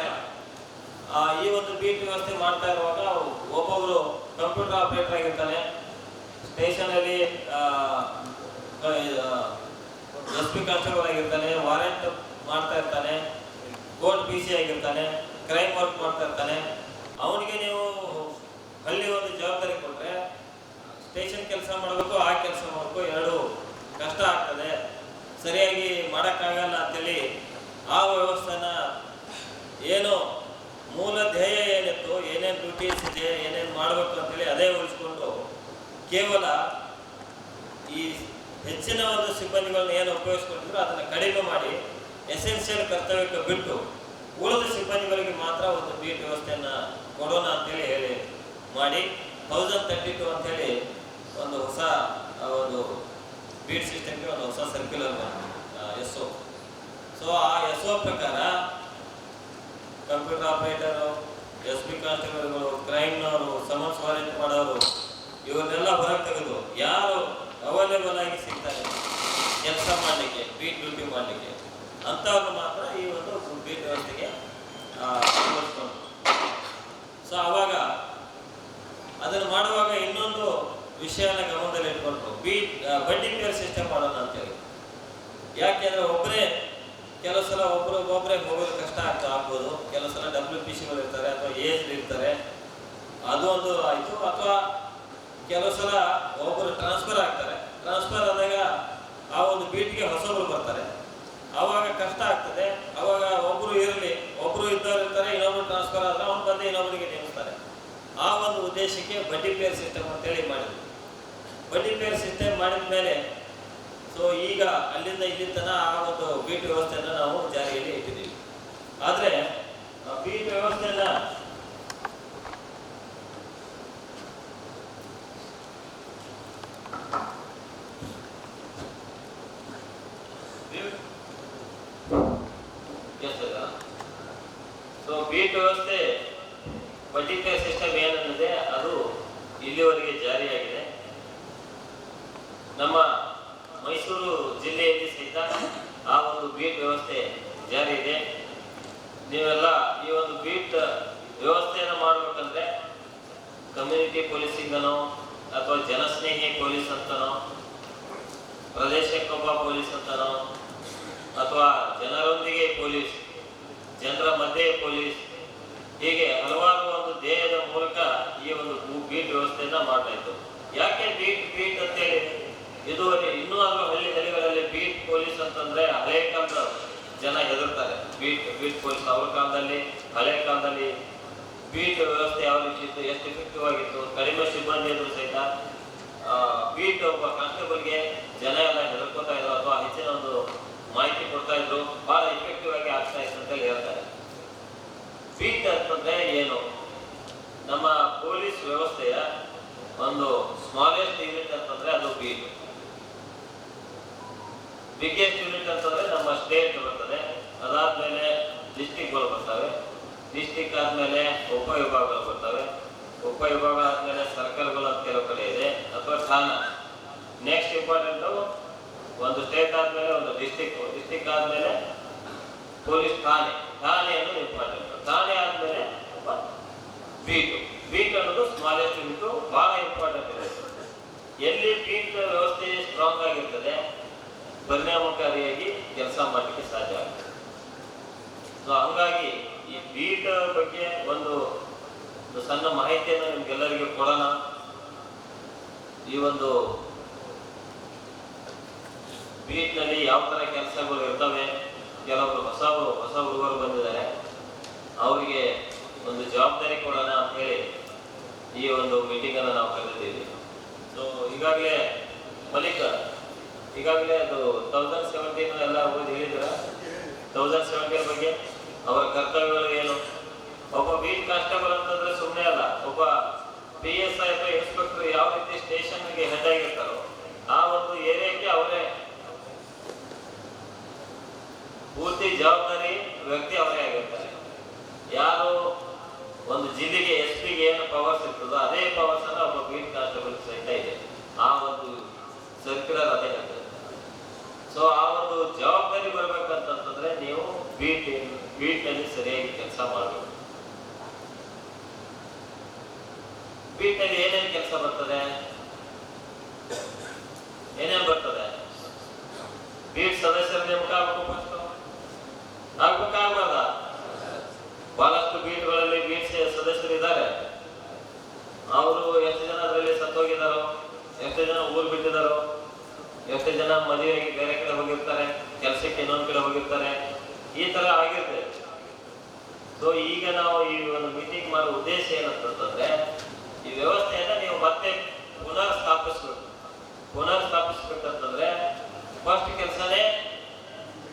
ಈ ಒಂದು ಬೀಟ್ ವ್ಯವಸ್ಥೆ ಮಾಡ್ತಾ ಇರುವಾಗ ಒಬ್ಬೊಬ್ರು ಕಂಪ್ಯೂಟರ್ ಆಪರೇಟರ್ ಆಗಿರ್ತಾನೆ, ಸ್ಟೇಷನ್ ಅಲ್ಲಿ SP ಕಾನ್ಸ್ಟೇಬಲ್ ಆಗಿರ್ತಾನೆ, ವಾರೆಂಟ್ ಮಾಡ್ತಾ ಇರ್ತಾನೆ, ಕೋರ್ಟ್ PC ಆಗಿರ್ತಾನೆ, ಕ್ರೈಮ್ ವರ್ಕ್ ಮಾಡ್ತಾ ಇರ್ತಾನೆ. ಅವನಿಗೆ ನೀವು ಹಳ್ಳಿ ಒಂದು ಜವಾಬ್ದಾರಿ ಕೊಟ್ರೆ ಸ್ಟೇಷನ್ ಕೆಲಸ ಮಾಡಬೇಕು, ಆ ಕೆಲಸ ಮಾಡಬೇಕು, ಎರಡು ಕಷ್ಟ ಆಗ್ತದೆ, ಸರಿಯಾಗಿ ಮಾಡೋಕ್ಕಾಗಲ್ಲ ಅಂತೇಳಿ ಆ ವ್ಯವಸ್ಥೆನ ಏನು ಮೂಲ ಧ್ಯೇಯ ಏನಿತ್ತು, ಏನೇನು ಡ್ಯೂಟೀಸ್ ಇದೆ, ಏನೇನು ಮಾಡಬೇಕು ಅಂತೇಳಿ ಅದೇ ಉಳಿಸ್ಕೊಂಡು ಕೇವಲ ಈ ಹೆಚ್ಚಿನ ಒಂದು ಸಿಬ್ಬಂದಿಗಳನ್ನ ಏನು ಉಪಯೋಗಿಸ್ಕೊಂಡಿದ್ರು ಅದನ್ನು ಕಡಿಮೆ ಮಾಡಿ ಎಸೆನ್ಷಿಯಲ್ ಕರ್ತವ್ಯಕ್ಕೆ ಬಿಟ್ಟು ಉಳಿದ ಸಿಬ್ಬಂದಿಗಳಿಗೆ ಮಾತ್ರ ಒಂದು ಬೀಟ್ ವ್ಯವಸ್ಥೆಯನ್ನು ಕೊಡೋಣ ಅಂತೇಳಿ ಹೇಳಿ ಮಾಡಿ 1032 ಅಂತೇಳಿ ಒಂದು ಹೊಸ ಒಂದು ಬೀಟ್ ಸಿಸ್ಟಮ್ಗೆ ಒಂದು ಹೊಸ ಸರ್ಕ್ಯುಲರ್ ಎಸ್ ಒ. ಸೊ ಆ ಎಸ್ ಒ ಪ್ರಕಾರ ಕಂಪ್ಯೂಟರ್ ಆಪರೇಟರು, ಎಸ್ ಪಿ ಕಾನ್ಸ್ಟೇಬಲ್ಗಳು, ಕ್ರೈಮ್ನವರು, ಸಮನ್ಸ್ ವಾರೆಂಟ್ ಮಾಡೋರು ಇವನ್ನೆಲ್ಲ ಹೊರಗೆ ತೆಗೆದು ಯಾರು ಅವೈಲೇಬಲ್ ಆಗಿ ಸಿಗ್ತಾರೆ ಕೆಲಸ ಮಾಡಲಿಕ್ಕೆ, ಬೀಟ್ ಡ್ಯೂಟಿ ಮಾಡಲಿಕ್ಕೆ ಅಂಥವ್ರು ಮಾತ್ರ ಈ ಒಂದು ಬೀಟ್ ವ್ಯವಸ್ಥೆಗೆ ಅಳವಡಿಸ್ಕೊಂಡು. ಸೊ ಆವಾಗ ಅದನ್ನು ಮಾಡುವಾಗ ಇನ್ನೊಂದು ವಿಷಯನ ಗಮನದಲ್ಲಿ ಇಟ್ಕೊಂಡು ಬಡ್ಡಿ ಪೇರ್ ಸಿಸ್ಟಮ್ ಮಾಡೋಣ ಅಂತೇಳಿ. ಯಾಕೆಂದರೆ ಒಬ್ಬರೇ ಕೆಲವು ಸಲ ಒಬ್ಬರೇ ಹೋಗೋದು ಕಷ್ಟ ಆಗ್ಬೋದು, ಕೆಲವು ಸಲ WPCಗಳು ಇರ್ತಾರೆ ಅಥವಾ ಏಜ್ ಇರ್ತಾರೆ, ಅದು ಒಂದು ಆಯಿತು. ಅಥವಾ ಕೆಲವು ಸಲ ಒಬ್ಬರು ಟ್ರಾನ್ಸ್ಫರ್ ಆಗ್ತಾರೆ, ಟ್ರಾನ್ಸ್ಫರ್ ಆದಾಗ ಆ ಒಂದು ಬೀಟ್ಗೆ ಹೊಸೊಬ್ಬರು ಬರ್ತಾರೆ, ಆವಾಗ ಕಷ್ಟ ಆಗ್ತದೆ. ಆವಾಗ ಒಬ್ಬರು ಇದ್ದವ್ರು ಇರ್ತಾರೆ, ಇನ್ನೊಬ್ರು ಟ್ರಾನ್ಸ್ಫರ್ ಆದರೆ ಅವ್ನು ಬಂದು ಇನ್ನೊಬ್ಬರಿಗೆ ನೇಮಿಸ್ತಾರೆ. ಆ ಒಂದು ಉದ್ದೇಶಕ್ಕೆ ಬಡ್ಡಿ ಪೇರ್ ಸಿಸ್ಟಮ್ ಅಂತೇಳಿ ಮಾಡಿದ್ರು. ಬಡ್ಡಿ ಪೇರ್ ಸಿಸ್ಟಮ್ ಮಾಡಿದ ಮೇಲೆ ಸೊ ಈಗ ಅಲ್ಲಿಂದ ಇಲ್ಲಿ ತನಕ ಆ ಒಂದು ಬೀಟ್ ವ್ಯವಸ್ಥೆಯನ್ನು ನಾವು ಜಾರಿಯಲ್ಲಿ ಇಟ್ಟಿದ್ದೀವಿ. ಆದರೆ ಬೀಟ್ ವ್ಯವಸ್ಥೆಯನ್ನ ಸೊ ಬೀಟ್ ವ್ಯವಸ್ಥೆ ಬಡ್ಡಿ ಪೇರ್ ಸಿಸ್ಟಮ್ ಏನನ್ನದೆ ಅದು ಇಲ್ಲಿವರೆಗೆ ಜಾರಿಯಾಗಿದೆ. ನಮ್ಮ ಮೈಸೂರು ಜಿಲ್ಲೆಯಲ್ಲಿ ಸಹಿತ ಆ ಒಂದು ಬೀಟ್ ವ್ಯವಸ್ಥೆ ಜಾರಿ ಇದೆ. ನೀವೆಲ್ಲ ಈ ಒಂದು ಬೀಟ್ ವ್ಯವಸ್ಥೆಯನ್ನು ಮಾಡಬೇಕಂದ್ರೆ ಕಮ್ಯುನಿಟಿ ಪೊಲೀಸಿಂಗನೋ ಅಥವಾ ಜನಸ್ನೇಹಿ ಪೊಲೀಸ್ ಅಂತನೋ, ಪ್ರದೇಶಕ್ಕೊಬ್ಬ ಪೊಲೀಸ್ ಅಂತನೋ, ಅಥವಾ ಜನರೊಂದಿಗೆ ಪೊಲೀಸ್, ಜನರ ಮಧ್ಯೆ ಪೊಲೀಸ್, ಹೀಗೆ ಹಲವಾರು ಒಂದು ಧ್ಯೇಯದ ಮೂಲಕ ಈ ಒಂದು ಬೀಟ್ ವ್ಯವಸ್ಥೆಯನ್ನ ಮಾಡಲಾಯಿತು. ಯಾಕೆ ಬೀಟ್ ಅಂತೇಳಿ ಇದುವರೆಗೆ ಇನ್ನೂ ಅದು ಹಳ್ಳಿಗಳಲ್ಲಿ ಬೀಟ್ ಪೊಲೀಸ್ ಅಂತಂದ್ರೆ ಹಳೆ ಕಾಲದ ಜನ ಹೆದರ್ತಾರೆ. ಬೀಟ್ ಪೊಲೀಸ್ ಅವ್ರ ಕಾಲದಲ್ಲಿ, ಹಳೆ ಕಾಲದಲ್ಲಿ ಬೀಟ್ ವ್ಯವಸ್ಥೆ ಯಾವ ರೀತಿ ಇತ್ತು, ಎಷ್ಟು ಎಫೆಕ್ಟಿವ್ ಆಗಿತ್ತು, ಕಡಿಮೆ ಸಿಬ್ಬಂದಿ ಇದ್ರು ಸಹಿತ ಬೀಟ್ ಒಬ್ಬ ಕಾನ್ಸ್ಟೇಬಲ್ಗೆ ಜನ ಎಲ್ಲ ಹೆದರ್ಕೋತಾ ಇದ್ರು ಅಥವಾ ಹೆಚ್ಚಿನ ಒಂದು ಮಾಹಿತಿ ಕೊಡ್ತಾ ಇದ್ರು, ಬಹಳ ಎಫೆಕ್ಟಿವ್ ಆಗಿ ಆಗ್ತಾ ಇತ್ತು ಅಂತ ಹೇಳ್ತಾರೆ. ಬೀಟ್ ಅಂತಂದ್ರೆ ಏನು? ನಮ್ಮ ಪೊಲೀಸ್ ವ್ಯವಸ್ಥೆಯ ಒಂದು ಸ್ಮಾಲೆಸ್ಟ್ ಯೂನಿಟ್ ಅಂತಂದ್ರೆ ಅದು ಬೀಟ್. ಬಿಗ್ಗೆಸ್ಟ್ ಯೂನಿಟ್ ಅಂತಂದ್ರೆ ನಮ್ಮ ಸ್ಟೇಟ್ ಬರ್ತದೆ, ಅದಾದ್ಮೇಲೆ ಡಿಸ್ಟಿಕ್ಗಳು ಬರ್ತವೆ, ಡಿಸ್ಟಿಕ್ ಆದ್ಮೇಲೆ ಉಪವಿಭಾಗಗಳು ಬರ್ತವೆ, ಉಪವಿಭಾಗ ಆದ್ಮೇಲೆ ಸರ್ಕಲ್ಗಳು ಅಂತ ಕೆಲವು ಕಡೆ ಇದೆ, ಅಥವಾ ಠಾಣಾ. ನೆಕ್ಸ್ಟ್ ಇಂಪಾರ್ಟೆಂಟ್ ಒಂದು ಸ್ಟೇಟ್ ಆದ್ಮೇಲೆ ಒಂದು ಡಿಸ್ಟಿಕ್ ಆದ್ಮೇಲೆ ಪೊಲೀಸ್ ಠಾಣೆ ಅನ್ನೋದು ಇಂಪಾರ್ಟೆಂಟ್. ಠಾಣೆ ಆದ್ಮೇಲೆ ಬೀಟ್ ಅನ್ನೋದು ಸ್ಮಾಲೆಸ್ಟ್ ಯೂನಿಟ್, ಬಹಳ ಇಂಪಾರ್ಟೆಂಟ್ ಇದೆ. ಎಲ್ಲಿ ಬೀಟ್ ವ್ಯವಸ್ಥೆ ಸ್ಟ್ರಾಂಗ್ ಆಗಿರ್ತದೆ ಪರಿಣಾಮಕಾರಿಯಾಗಿ ಕೆಲಸ ಮಾಡಲಿಕ್ಕೆ ಸಾಧ್ಯ ಆಗ್ತದೆ. ಸೊ ಹಂಗಾಗಿ ಈ ಬೀಟ್ ಬಗ್ಗೆ ಒಂದು ಸಣ್ಣ ಮಾಹಿತಿಯನ್ನು ನಿಮ್ಗೆಲ್ಲರಿಗೂ ಕೊಡೋಣ. ಈ ಒಂದು ಬೀಟ್ನಲ್ಲಿ ಯಾವ ಥರ ಕೆಲಸಗಳು ಇರ್ತವೆ, ಕೆಲವರು ಹೊಸ ಹುಡುಗರು ಬಂದಿದ್ದಾರೆ, ಅವರಿಗೆ ಒಂದು ಜವಾಬ್ದಾರಿ ಕೊಡೋಣ ಅಂತ ಹೇಳಿ ಈ ಒಂದು ಮೀಟಿಂಗನ್ನು ನಾವು ಕರೆದಿದ್ದೀವಿ. ಸೊ ಈಗಾಗಲೇ ಮಲಿಕ್ ಈಗಾಗಲೇ ಅದು 1017 ಎಲ್ಲ ಓದಿ ಹೇಳಿದ್ರ. 1017 ಬಗ್ಗೆ ಅವರ ಕರ್ತವ್ಯಗಳು ಏನು? ಒಬ್ಬ ಬೀಟ್ ಕಾನ್ಸ್ಟೇಬಲ್ ಅಂತಂದ್ರೆ ಸುಮ್ಮನೆ ಅಲ್ಲ, ಒಬ್ಬ PSI ಅಥವಾ ಇನ್ಸ್ಪೆಕ್ಟರ್ ಯಾವ ರೀತಿ ಸ್ಟೇಷನ್ಗೆ ಹೆಡ್ ಆಗಿರ್ತಾರೋ ಆ ಒಂದು ಏರಿಯಾಕ್ಕೆ ಅವರೇ ಪೂರ್ತಿ ಜವಾಬ್ದಾರಿ ವ್ಯಕ್ತಿ ಅವರೇ ಆಗಿರ್ತಾರೆ. ಯಾರು ಒಂದು ಜಿಲ್ಲೆಗೆ SP ಗೆ ಏನು ಪವರ್ಸ್ ಇರ್ತದೋ ಅದೇ ಪವರ್ಸ್ ಅನ್ನ ಒಬ್ಬ ಬೀಟ್ ಕಾನ್ಸ್ಟೇಬಲ್ ಸಹಿತ ಇದೆ. ಆ ಒಂದು ಸರ್ಕ್ಯುಲರ್ ಅದೇ ಹೇಳ್ತದೆ. ಸೊ ಆ ಒಂದು ಜವಾಬ್ದಾರಿ ಬರ್ಬೇಕಂತಂದ್ರೆ ನೀವು ಬೀಟ್ನಲ್ಲಿ ಸರಿಯಾಗಿ ಕೆಲಸ ಮಾಡಬೇಕು. ಬೀಟ್ನಲ್ಲಿ ಏನೇನು ಕೆಲಸ ಬರ್ತದೆ, ಏನೇನು ಬರ್ತದೆ? ಬೀಟ್ ಸದಸ್ಯರ ನೇಮಕ ಆಗಬೇಕು, ಫಸ್ಟ್ ಆಗ್ಬೇಕಾಗಬಾರ್ದ? ಬಹಳಷ್ಟು ಬೀಟ್ಗಳಲ್ಲಿ ಬೀಟ್ ಸದಸ್ಯರು ಇದ್ದಾರೆ. ಅವರು ಎಷ್ಟು ಜನ ಅದರಲ್ಲಿ ಸತ್ತೋಗಿದ್ದಾರೋ, ಎಷ್ಟು ಜನ ಊರು ಬಿಟ್ಟಿದ್ದಾರೋ, ಎಷ್ಟು ಜನ ಮದುವೆಗೆ ಬೇರೆ ಕಡೆ ಹೋಗಿರ್ತಾರೆ, ಕೆಲಸಕ್ಕೆ ಇನ್ನೊಂದು ಕಡೆ ಹೋಗಿರ್ತಾರೆ, ಈ ತರ ಆಗಿರ್ತದೆ. ಸೊ ಈಗ ನಾವು ಈ ಒಂದು ಮೀಟಿಂಗ್ ಮಾಡೋ ಉದ್ದೇಶ ಏನಂತಂದ್ರೆ ಈ ವ್ಯವಸ್ಥೆಯನ್ನ ನೀವು ಮತ್ತೆ ಪುನರ್ ಸ್ಥಾಪಿಸ್ಬೇಕಂತಂದ್ರೆ ಫಸ್ಟ್ ಕೆಲಸನೇ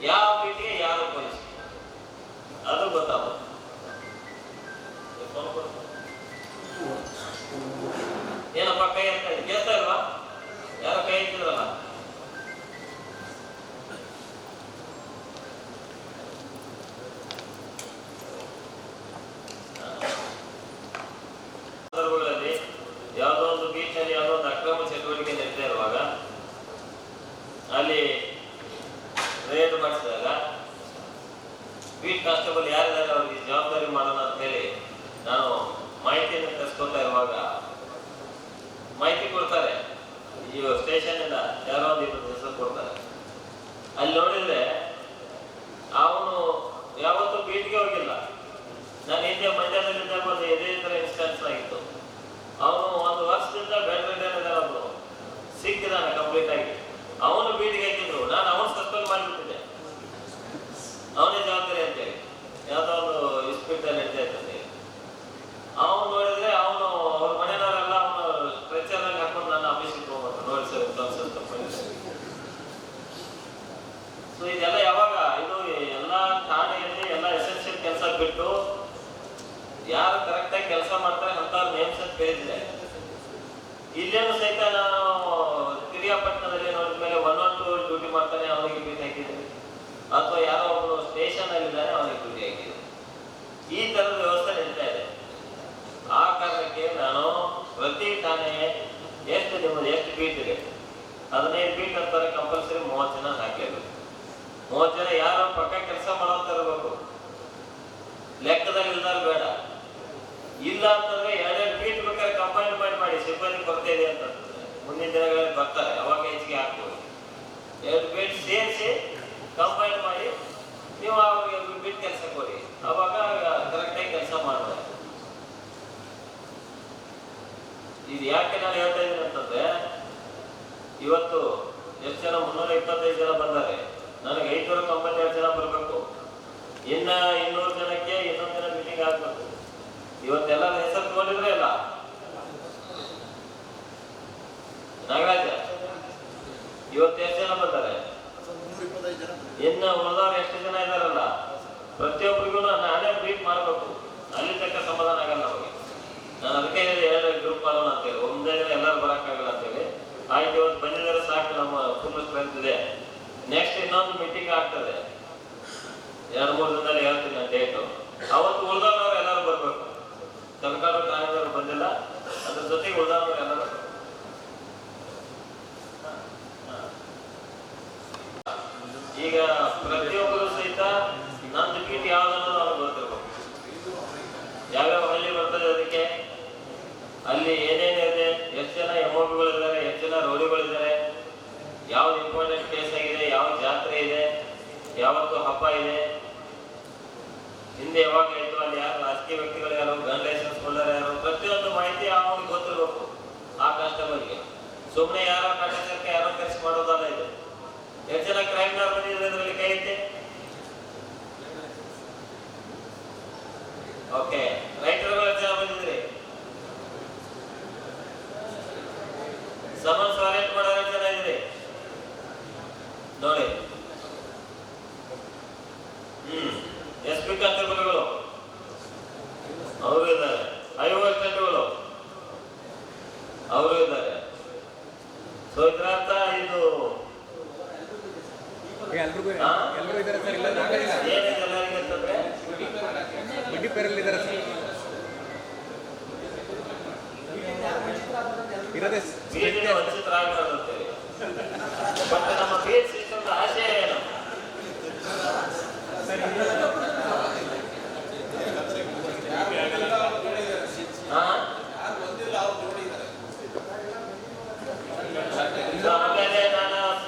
ಯಾವ ಬೀಟ್ಗೆ ಯಾರು ಪೊಲೀಸ್ ಅದು ಗೊತ್ತಾಗುತ್ತೆ. ಏನಪ್ಪ ಕೈ ಅಂತ ಕೇಳ್ತಾ ಇಲ್ವಾ? ಯಾರೋ ಕೈ ಇಟ್ಟಿದ್ರಲ್ಲ, ಯಾರೋ ಒಂದು ಇಬ್ಬರು ಹೆಸರು ಕೊಡ್ತಾರೆ. ಅಲ್ಲಿ ನೋಡಿದ್ರೆ ಅವನು ಯಾವತ್ತೂ ಬೀಟ್ಗೆ ಹೋಗಿಲ್ಲ. ನಾನು ಹಿಂದೆ ಮಂಡ್ಯದಲ್ಲಿದ್ದಾಗ ಒಂದು ಇದೇ ಥರ ಇನ್ಸ್ಟೆನ್ಸ್ ಆಗಿತ್ತು. ಅವನು 1 ವರ್ಷದಿಂದ ಬೆಡ್ ರಿಡನ್ ಒಬ್ರು ಸಿಕ್ಕಿದಾನೆ ಕಂಪ್ಲೀಟ್ ಆಗಿ. ಅವನು ಬೀಟ್ಗೆ ಹಾಕಿದ್ರು, ನಾನು ಅವನು ಸಸ್ಪೆಂಡ್ ಮಾಡಿಬಿಟ್ಟಿದ್ದೆ. ಅವನೇ ಜವಾಬ್ದಾರಿ ಅಂತೇಳಿ ಯಾವುದೋ ಒಂದು ಇಸ್ಪೀಟಲ್ಲಿ ನಡೀತಾ ಇರ್ತದೆ. ಅವನು ನೋಡಿದ್ರೆ ಅವನು ಅವ್ರ ಮನೆಯವರೆಲ್ಲ ಅವನು ಸ್ಟ್ರೆಚರಲ್ಲಿ ಹಾಕೊಂಡು ನನ್ನ ಆಫೀಸಿಗೆ ಹೋಗ್ಬೇಕು ನೋಡಿ ಸರ್ ಸೊ ಇದೆಲ್ಲ ಯಾವಾಗ ಇದು ಎಲ್ಲ ಠಾಣೆಯಲ್ಲಿ ಎಲ್ಲ ಎಸೆನ್ಷಿಯಲ್ ಕೆಲಸ ಬಿಟ್ಟು ಯಾರು ಕರೆಕ್ಟಾಗಿ ಕೆಲಸ ಮಾಡ್ತಾರೆ ಅಂತವ್ರು ನೇಮ್ಸ್ ಅಂತ ಕೇಳಿದ್ರೆ ಇಲ್ಲೇನು ಸಹಿತ ನಾನು ಪಿರಿಯಾಪಟ್ಟಣದಲ್ಲಿ ನೋಡಿದ ಮೇಲೆ 112 ಡ್ಯೂಟಿ ಮಾಡ್ತಾನೆ ಅವನಿಗೆ ಡ್ಯೂಟಿ ಹಾಕಿದ್ದೀನಿ, ಅಥವಾ ಯಾರೋ ಒಬ್ಬನು ಸ್ಟೇಷನ್ ಅಲ್ಲಿದ್ದಾನೆ ಅವನಿಗೆ ಡ್ಯೂಟಿ ಹಾಕಿದ್ದೀನಿ. ಈ ತರದ ವ್ಯವಸ್ಥೆ ನಡೀತಾ ಇದೆ. ಆ ಕಾರಣಕ್ಕೆ ನಾನು ಪ್ರತಿ ಠಾಣೆ ಎಷ್ಟು ನಿಮ್ಮದು ಎಷ್ಟು ಬೀಟ್ ಇದೆ 15 ಬೀಟ್ ಅಂತಾರೆ, ಕಂಪಲ್ಸರಿ 30 ಜನ ಹಾಕಲೇಬೇಕು. 30 ಜನ ಯಾರು ಪಕ್ಕ ಕೆಲಸ ಮಾಡೋಂತ ಇರಬೇಕು, ಲೆಕ್ಕದಲ್ಲಿ ಇಲ್ದಾರ ಬೇಡ. ಇಲ್ಲ ಅಂತಂದ್ರೆ 2 ಬೀಟ್ ಬೇಕಾದ್ರೆ ಕಂಪೈನ್ ಮಾಡಿ ಸಿಬ್ಬಂದಿ ಕೊರತೆ ಇದೆ ಅಂತಂದ್ರೆ ಮುಂದಿನ ದಿನಗಳಲ್ಲಿ ಬರ್ತಾರೆ, ಅವಾಗ ಹೆಚ್ಚಿಗೆ ಹಾಕ್ಬೋದು. 2 ಬೀಟ್ ಸೇರಿಸಿ ಕಂಪೈನ್ ಮಾಡಿ ನೀವು ಅವ್ರಿಗೆ ಬೀಟ್ ಕೆಲಸ ಕೊಡಿ, ಅವಾಗ ಕರೆಕ್ಟಾಗಿ ಕೆಲಸ ಮಾಡ್ತಾರೆ. ಇದು ಯಾಕೆ ನಾನು ಹೇಳ್ತಾ ಇದ್ದೀನಿ ಅಂತಂದ್ರೆ ಇವತ್ತು ಎಷ್ಟು ಜನ 325 ಜನ ಬಂದಾರೆ, ನನಗೆ 592 ಜನ ಬರಬೇಕು. ಇನ್ನ 200 ಜನಕ್ಕೆ ಇನ್ನೊಂದು ದಿನ ಮೀಟಿಂಗ್ ಆಗ್ಬೇಕು. ಇವತ್ತೆಲ್ಲ ಹೆಸರು ತಗೊಂಡಿದ್ರೆ ಇಲ್ಲ ನಾಗರಾಜ, ಇವತ್ತು ಎಷ್ಟು ಜನ ಬಂದಾರೆ, ಇನ್ನು ಉಳಿದವ್ರು ಎಷ್ಟು ಜನ ಇದಾರಲ್ಲ ಪ್ರತಿಯೊಬ್ಬರಿಗೂ ನಾನೇ ಬ್ರೀಫ್ ಮಾಡಬೇಕು. ಅಲ್ಲಿ ತಕ್ಕ ಸಮಾಧಾನ ಆಗಲ್ಲ ನಮಗೆ. ನಾನು ಅದಕ್ಕೆ 2 ಗ್ರೂಪ್ ಮಾಡೋಣ ಅಂತೇಳಿ, ಒಂದೇ ದಿನ ಎಲ್ಲರೂ ಬರೋಕ್ಕಾಗಲ್ಲ ಅಂತೇಳಿ. ಆಯ್ತು, ಇವತ್ತು ಬಂದಿದ್ದಾರೆ ಸಾಕು, ನಮ್ಮ ಫುಲ್ ಸ್ಟ್ರೆಂತ್ ಇದೆ. ನೆಕ್ಸ್ಟ್ ಇನ್ನೊಂದು ಮೀಟಿಂಗ್ ಆಗ್ತದೆ 2-3 ದಿನದಲ್ಲಿ ಹೇಳ್ತೀನಿ ನಾನು ಡೇಟು. ಅವತ್ತು ಉಳಿದವ್ರು ಎಲ್ಲರೂ ಬರಬೇಕು. ಸರ್ಕಾರ ಠಾಣೆದವರು ಬಂದಿಲ್ಲ, ಅದ್ರ ಜೊತೆಗೆ ಉಳಿದವ್ರು ಎಲ್ಲರೂ ಈಗ ಪ್ರತಿಯೊಬ್ಬರು ಸಹಿತ ನಂದು ಬೀಟ್ ಯಾವ್ದನ್ನು ನಾವು ಗೊತ್ತಿರ್ಬೇಕು. ಯಾವ್ಯಾವ ಹಳ್ಳಿ ಬರ್ತದೆ ಅದಕ್ಕೆ ಅಲ್ಲಿ ಏನೇನಿದೆ, ಎಷ್ಟು ಜನ MOBಗಳಿದ್ದಾರೆ, ಎಷ್ಟು ಜನ ರೋಡಿಗಳಿದ್ದಾರೆ, ಯಾವ್ದು ಇಂಪಾರ್ಟೆಂಟ್ ಕೇಸ್ ಆಗಿದೆ, ಯಾವ ಜಾತ್ರೆ ಇದೆ, ಯಾವತ್ತು ಹಬ್ಬ ಇದೆ, ಹಿಂದೆ ಯಾವಾಗ ಆಯ್ತು, ಅಲ್ಲಿ ಯಾರು ರಾಜಕೀಯ ವ್ಯಕ್ತಿಗಳು ಯಾರು, ಗನ್ ಲೈಸೆನ್ಸ್ ಹೋಲ್ಡರ್ ಯಾರು, ಪ್ರತಿಯೊಂದು ಮಾಹಿತಿ ಅವನಿಗೆ ಗೊತ್ತಿರ್ಬೇಕು ಆ ಕಸ್ಟಮರ್ಗೆ. ಸುಮ್ಮನೆ ಯಾರೋ ಕಾಂಟ್ರಾಕ್ಟರ್ಗೆ ಯಾರೋ ಕೆಲಸ ಮಾಡೋದಲ್ಲ ಇದು. ಎಷ್ಟು ಜನ ಕ್ರೈಮ್ ಬಂದಿದೆ ಅದರಲ್ಲಿ ಕೈ ಐತೆ? ಓಕೆ, ರೈತರುಗಳು ಎಷ್ಟು ಜನ ಬಂದಿದ್ರಿ? ಸಮನ್ಸ್ ವಾರೆಂಟ್ ಮಾಡೋರು ಎಷ್ಟು ಜನ ಇದ್ರಿ ನೋಡಿ. SP ಕಾನ್ಸ್ಟೇಬಲ್ಗಳು ಅವರು ಇದ್ದಾರೆ, IO ಅಸಿಸ್ಟೆಂಟ್ಗಳು ಅವರು ಇದ್ದಾರೆ. ಸೊ ಇದರರ್ಥ ಇದು ಏನಿದೆ ಎಲ್ಲರಿಗೆ ಅಂತಂದ್ರೆ ಬೀಟಿಗೆ ವಂಚಿತರಾಗಬಾರ್ದಂತೇಳಿ. ಬಟ್ ನಮ್ಮ ಬೀಟ್ ಸಿಸ್ಟಮ್ನ ಆಶಯ ಏನು? ಆಮೇಲೆ ನಾನು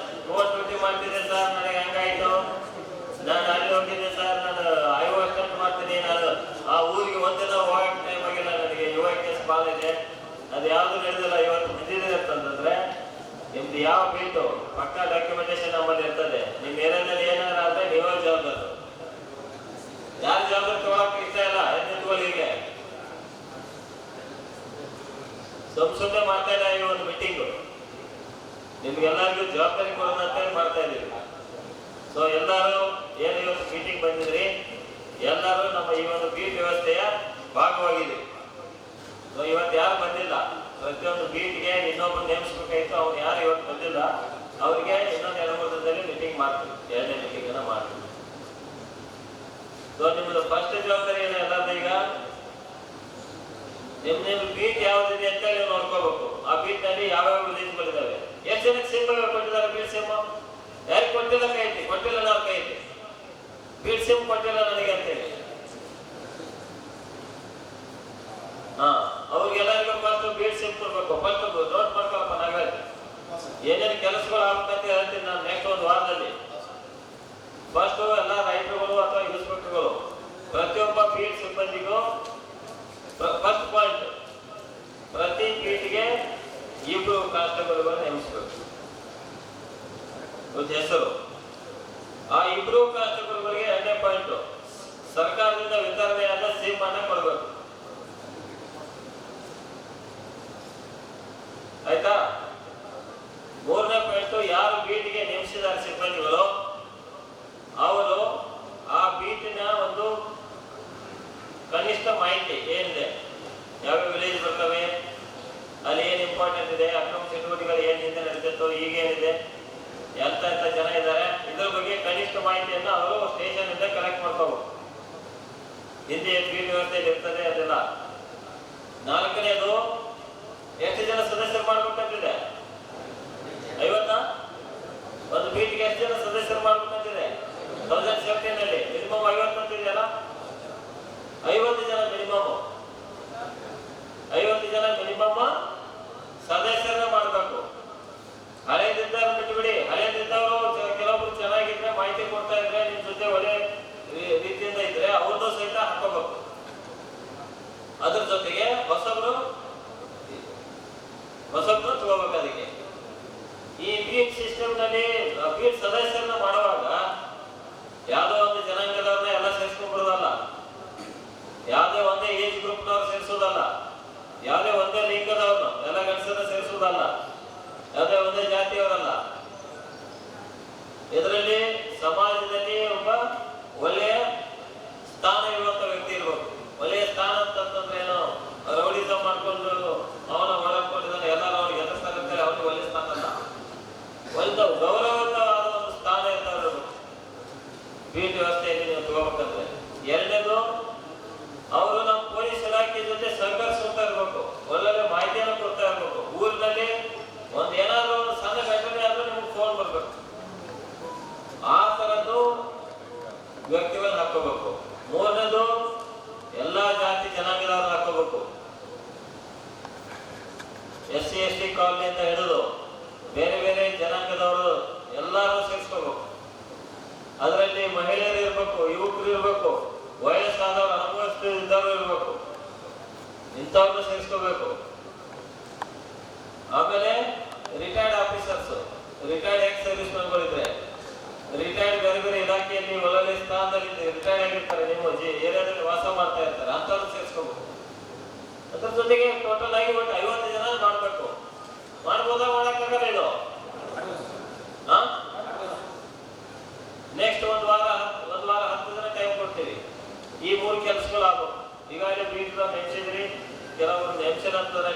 ರೋಡ್ ಡ್ಯೂಟಿ ಮಾಡ್ತಿದ್ದೆ ಸರ್, ನನಗೆ ಹಂಗಾಯ್ತು, ನಾನು ಅಲ್ಲಿ ಹೋಗಿದ್ದೆ ಸರ್, ನಾನು IO ಅಸಿಸ್ಟೆಂಟ್ ಮಾಡ್ತೀನಿ, ನಾನು ಆ ಊರಿಗೆ ಒಂದಿನ ಹೋಗಕ್ಕೆ ಟೈಮ್ ಆಗಿಲ್ಲ, ನನಗೆ ಯುವ ಕೇಸ್ ಬಾಲ್ ಇದೆ, ಅದು ಯಾವುದು ನಡೆದಿಲ್ಲ, ಇವತ್ತು ಬಂದಿದೆ ಅಂತಂದ್ರೆ ನಿಮ್ದು ಯಾವ ಬೀಟು ಪಕ್ಕ ಡಾಕ್ಯುಮೆಂಟೇಶನ್ ನಮ್ಮಲ್ಲಿ ಇರ್ತದೆ. ನಿಮ್ಮ ಏರಿಯಾದಲ್ಲಿ ಏನಾದ್ರು ಆದ್ರೆ ನೀವೇ ಜವಾಬ್ದಾರು. ಯಾರು ಜವಾಬ್ದಾರಿ ತಗೊಳಕ್ಕೆ ಇಷ್ಟ ಇಲ್ಲ ಹೆಣ್ಣಿಗೆ ಸುಮ್ಮನೆ ಮಾಡ್ತಾ ಇಲ್ಲ. ಈ ಒಂದು ಮೀಟಿಂಗು ನಿಮ್ಗೆಲ್ಲರಿಗೂ ಜವಾಬ್ದಾರಿ ಕೊಡೋಣ ಅಂತ ಮಾಡ್ತಾ ಇದ್ದೀವಿ. ಸೊ ಎಲ್ಲರೂ ಏನು ಇವತ್ತು ಮೀಟಿಂಗ್ ಬಂದಿದ್ರಿ, ಎಲ್ಲರೂ ನಮ್ಮ ಈ ಒಂದು ಬೀಟ್ ವ್ಯವಸ್ಥೆಯ ಭಾಗವಾಗಿದ್ದೀವಿ. ಸೊ ಇವತ್ತು ಯಾರು ಬಂದಿಲ್ಲ, ಪ್ರತಿಯೊಂದು ಬೀಟ್ಗೆ ಇನ್ನೊಬ್ಬರು ನೇಮಿಸ್ಬೇಕಾಯ್ತು, ಅವ್ರು ಯಾರು ಇವತ್ತು ಬಂದಿಲ್ಲ ಅವ್ರಿಗೆ ಇನ್ನೊಂದು 2-3 ದಿನದಲ್ಲಿ ಮೀಟಿಂಗ್ ಮಾಡ್ತೀವಿ, 2ನೇ ಮೀಟಿಂಗ್ ಅನ್ನ ಮಾಡ್ತೀವಿ. ಸೊ ನಿಮ್ಮದು ಫಸ್ಟ್ ಜವಾಬ್ದಾರಿ ಏನು ಎಲ್ಲರದ್ದು, ಈಗ ನಿಮ್ಮ ಬೀಟ್ ಯಾವ್ದಿದೆ ಅಂತ ನೀವು ನೋಡ್ಕೋಬೇಕು. ಆ ಬೀಟ್ ನಲ್ಲಿ ಯಾವ್ಯಾವ ರಿಲೀಸ್ಗಳಿದ್ದಾವೆ, ಎಷ್ಟು ಜನಕ್ಕೆ ಸಿಮ್ ಕೊಟ್ಟಿದ್ದಾರೆ, ಬೀಟ್ ಸಿಮ್ ಯಾರಿಗೆ ಕೊಟ್ಟಿಲ್ಲ ಕೈ ಐತಿ, ಕೊಟ್ಟಿಲ್ಲ ನಾವು ಕೈ ಐತಿ, ಬೀಟ್ ಸಿಮ್ ಕೊಟ್ಟಿಲ್ಲ ನನಗೆ ಅಂತೇಳಿ. ಅವ್ರಿಗೆಲ್ಲರಿಗೂ ಫಸ್ಟ್ ಬೀಟ್ ಸಿಮ್ ಕೊಡ್ಬೇಕು. ಫಸ್ಟ್ ನೋಟ್ ಮಾಡ್ಕೊಳಪ್ಪ ನಾಗರಾಜ್, ಏನೇನು ಕೆಲಸ ಕೆಲಸಗಳು ಆಗ್ಬೇಕಂತ ಹೇಳ್ತೀನಿ ನಾನು ನೆಕ್ಸ್ಟ್ ಒಂದು ವಾರದಲ್ಲಿ. ಫಸ್ಟ್ ಎಲ್ಲ ರೈತರುಗಳು ಅಥವಾ ಇನ್ಸ್ಪೆಕ್ಟರ್ಗಳು ಪ್ರತಿಯೊಬ್ಬ ಬೀಟ್ ಸಿಬ್ಬಂದಿಗೂ ಫಸ್ಟ್ ಪಾಯಿಂಟ್, ಪ್ರತಿ ಬೀಟ್ಗೆ 2 ಕಾನ್ಸ್ಟೇಬಲ್ಗಳು ನೇಮಿಸಬೇಕು ಒಂದು ಹೆಸರು. ಆ 2 ಕಾನ್ಸ್ಟೇಬಲ್ಗಳಿಗೆ 2ನೇ ಪಾಯಿಂಟ್, ಸರ್ಕಾರದಿಂದ ವಿತರಣೆಯಾದ ಸಿಮ್ ಅನ್ನ ಕೊಡಬೇಕು. ಆಯ್ತಾ? 3ನೇ ಪಾಯಿಂಟ್, ಯಾರು ಬೀಟ್ಗೆ ನೇಮಿಸಿದ್ದಾರೆ ಸಿಬ್ಬಂದಿಗಳು ಅವರು ಆ ಬೀಟಿನ ಒಂದು ಕನಿಷ್ಠ ಮಾಹಿತಿ ಏನಿದೆ, ಯಾವ ವಿಲೇಜ್ ಬರ್ತವೆ, ಅಲ್ಲಿ ಏನು ಇಂಪಾರ್ಟೆಂಟ್ ಇದೆ, ಅಕ್ರಮ ಚಟುವಟಿಕೆಗಳು ಏನು ಹಿಂದೆ ನಡೀತಿತ್ತು, ಈಗೇನಿದೆ, ಎಂತ ಜನ ಇದ್ದಾರೆ, ಇದ್ರ ಬಗ್ಗೆ ಕನಿಷ್ಠ ಮಾಹಿತಿಯನ್ನು ಅವರು ಸ್ಟೇಷನ್ ಇಂದ ಕಲೆಕ್ಟ್ ಮಾಡ್ಕೋಬೇಕು. ಹಿಂದೆ ಬೀಟ್ ವ್ಯವಸ್ಥೆಯಲ್ಲಿ ಇರ್ತದೆ ಅದೆಲ್ಲ. 4ನೇದು, ಎಷ್ಟು ಜನ ಸದಸ್ಯರು ಮಾಡ್ಬೇಕಂತಿದೆ? 50. ಒಂದು ಬೀಟ್ಗೆ ಎಷ್ಟು ಜನ ಸದಸ್ಯರು ಮಾಡ್ಬೇಕಂತಿದೆ? 2017 ನಲ್ಲಿ ಮಿನಿಮಮ್ 50 ಅಂತಿದೆಯಲ್ಲ, 50 ಜನ ಮಿನಿಮಮ್, 50 ಜನ ಮಿನಿಮಮ್ ಸದಸ್ಯರನ್ನ ಮಾಡಬೇಕು. ಹಳೆಯದಿದ್ದವ್ರು ಬಿಟ್ಟುಬಿಡಿ. ಹಳೆಯದಿದ್ದವರು ಕೆಲವೊಬ್ರು ಚೆನ್ನಾಗಿದ್ರೆ, ಮಾಹಿತಿ ಕೊಡ್ತಾ ಇದ್ರೆ, ನಿಮ್ ಜೊತೆ ಒಳ್ಳೆ ರೀತಿಯಿಂದ ಇದ್ರೆ ಅವ್ರದ್ದು ಸಹಿತ ಹಾಕೋಬೇಕು. ಅದ್ರ ಜೊತೆಗೆ ಹೊಸಬ್ರು ತಗೋಬೇಕು. ಅದಕ್ಕೆ ಈ ಬೀಟ್ ಸಿಸ್ಟಮ್ ನಲ್ಲಿ ಬೀಟ್ ಸದಸ್ಯರನ್ನ ಮಾಡುವಾಗ ಯಾವ್ದೋ ಒಂದು ಜನಾಂಗದವ್ರನ್ನ ಎಲ್ಲ ಸೇರಿಸ್ಕೊಂಡ್ಬಿಡೋದಲ್ಲ, ಯಾವ್ದೇ ಒಂದೇ ಏಜ್ ಗ್ರೂಪ್ನವ್ರು ಸೇರಿಸೋದಲ್ಲ, ಯಾವ್ದೇ ಒಂದೇ ಲಿಂಗದವ್ರನ್ನ ಎಲ್ಲ ಗಂಡಸನ್ನ ಸೇರಿಸೋದಲ್ಲ, ಯಾವ್ದೇ ಒಂದೇ ಜಾತಿಯವರಲ್ಲ. ಇದರಲ್ಲಿ ಸಮಾಜದಲ್ಲಿ ಒಬ್ಬ ಒಳ್ಳೆಯ ಸ್ಥಾನ ಇರುವಂತ ವ್ಯಕ್ತಿ ಇರ್ಬೇಕು. ಒಳ್ಳೆಯ ಸ್ಥಾನ ಅಂತಂದ್ರೆ ಏನು, ರೌಡಿಸಮ್ ಮಾಡ್ಕೊಂಡು ಅವನ ಹೊರಕೊಂಡಿದ್ದಾನೆ, ಎಲ್ಲರೂ ಅವ್ರಿಗೆ ಎದುರಿಸ್ತಾರೆ, ಅವ್ರಿಗೆ ಒಳ್ಳೆ ಸ್ಥಾನ ಅಲ್ಲ, ಒಂದು ಗೌರವವಾದ ಒಂದು ಸ್ಥಾನ ಇರ್ತಾರೆ ಬೀಟ್ ವ್ಯವಸ್ಥೆಯಲ್ಲಿ ನೀವು ತಗೋಬೇಕಂದ್ರೆ. 2ನೇದು, ಅವರು ನಮ್ಮ ಪೊಲೀಸ್ ಇಲಾಖೆ ಜೊತೆ ಸಹಕರಿಸ್ತಾ ಇರ್ಬೇಕು, ಒಳ್ಳೊಳ್ಳೆ ಮಾಹಿತಿಯನ್ನು ಕೊಡ್ತಾ ಇರ್ಬೇಕು. ಊರಿನಲ್ಲಿ ಒಂದು ಏನಾದ್ರು ಒಂದು ಸಣ್ಣ ಘಟನೆ ಆದ್ರೂ ನಿಮ್ಗೆ ಫೋನ್ ಬರ್ಬೇಕು. ಆ ತರದ್ದು ವ್ಯಕ್ತಿಗಳನ್ನ ಹಾಕೋಬೇಕು. 3ನೇದು, ಎಲ್ಲಾ ಜಾತಿ ಜನಾಂಗದವ್ರನ್ನ ಹಾಕೋಬೇಕು. SC ST ಕಾಲನಿಯಿಂದ ಹಿಡಿದು ಬೇರೆ ಬೇರೆ ಜನಾಂಗದವರು ಎಲ್ಲರೂ ಸೇರಿಸ್ಕೋಬೇಕು. ಅದರಲ್ಲಿ ಮಹಿಳೆಯರು ಇರ್ಬೇಕು, ಯುವಕರು ಇರ್ಬೇಕು, ವಯಸ್ಸಾದವರು ಅನುಭವಿಸಿದವರು ಇರ್ಬೇಕು, ಇಂಥವ್ರನ್ನ ಸೇರಿಸ್ಕೋಬೇಕು. ಆಮೇಲೆ retired officers, retired ex service member ಇದ್ರೆ, ರಿಟೈರ್ಡ್ ಬೇರೆ ಬೇರೆ ಇಲಾಖೆಯಲ್ಲಿ ಒಳ್ಳೊಳ್ಳೆ ಸ್ಥಾನದಲ್ಲಿ ರಿಟೈರ್ಡ್ ಆಗಿರ್ತಾರೆ, ನಿಮ್ಮ ಏರಿಯಾದಲ್ಲಿ ವಾಸ ಮಾಡ್ತಾ ಇರ್ತಾರೆ, ಅಂಥವ್ರು ಸೇರಿಸ್ಕೋಬೇಕು. ಅದ್ರ ಜೊತೆಗೆ ಟೋಟಲ್ ಆಗಿ ಒಟ್ಟು 50 ಜನ ಮಾಡ್ಬೇಕು. ಮಾಡ್ಬೋದಾ? ಮಾಡಕ್ಕಾಗಲ್ಲ ಇದು. ನೆಕ್ಸ್ಟ್ ಒಂದು ವಾರ 10 ಜನ ಟೈಮ್ ಕೊಡ್ತೀವಿ. ಈ 3 ಕೆಲಸಗಳು ಆಗ್ಬೇಕು. ಈಗಾಗಲೇ ಬೀಟ್ ನೇಮಿಸಿದ್ರಿ, ಕೆಲವರು ನೇಮಿಸಿದ್ರೆ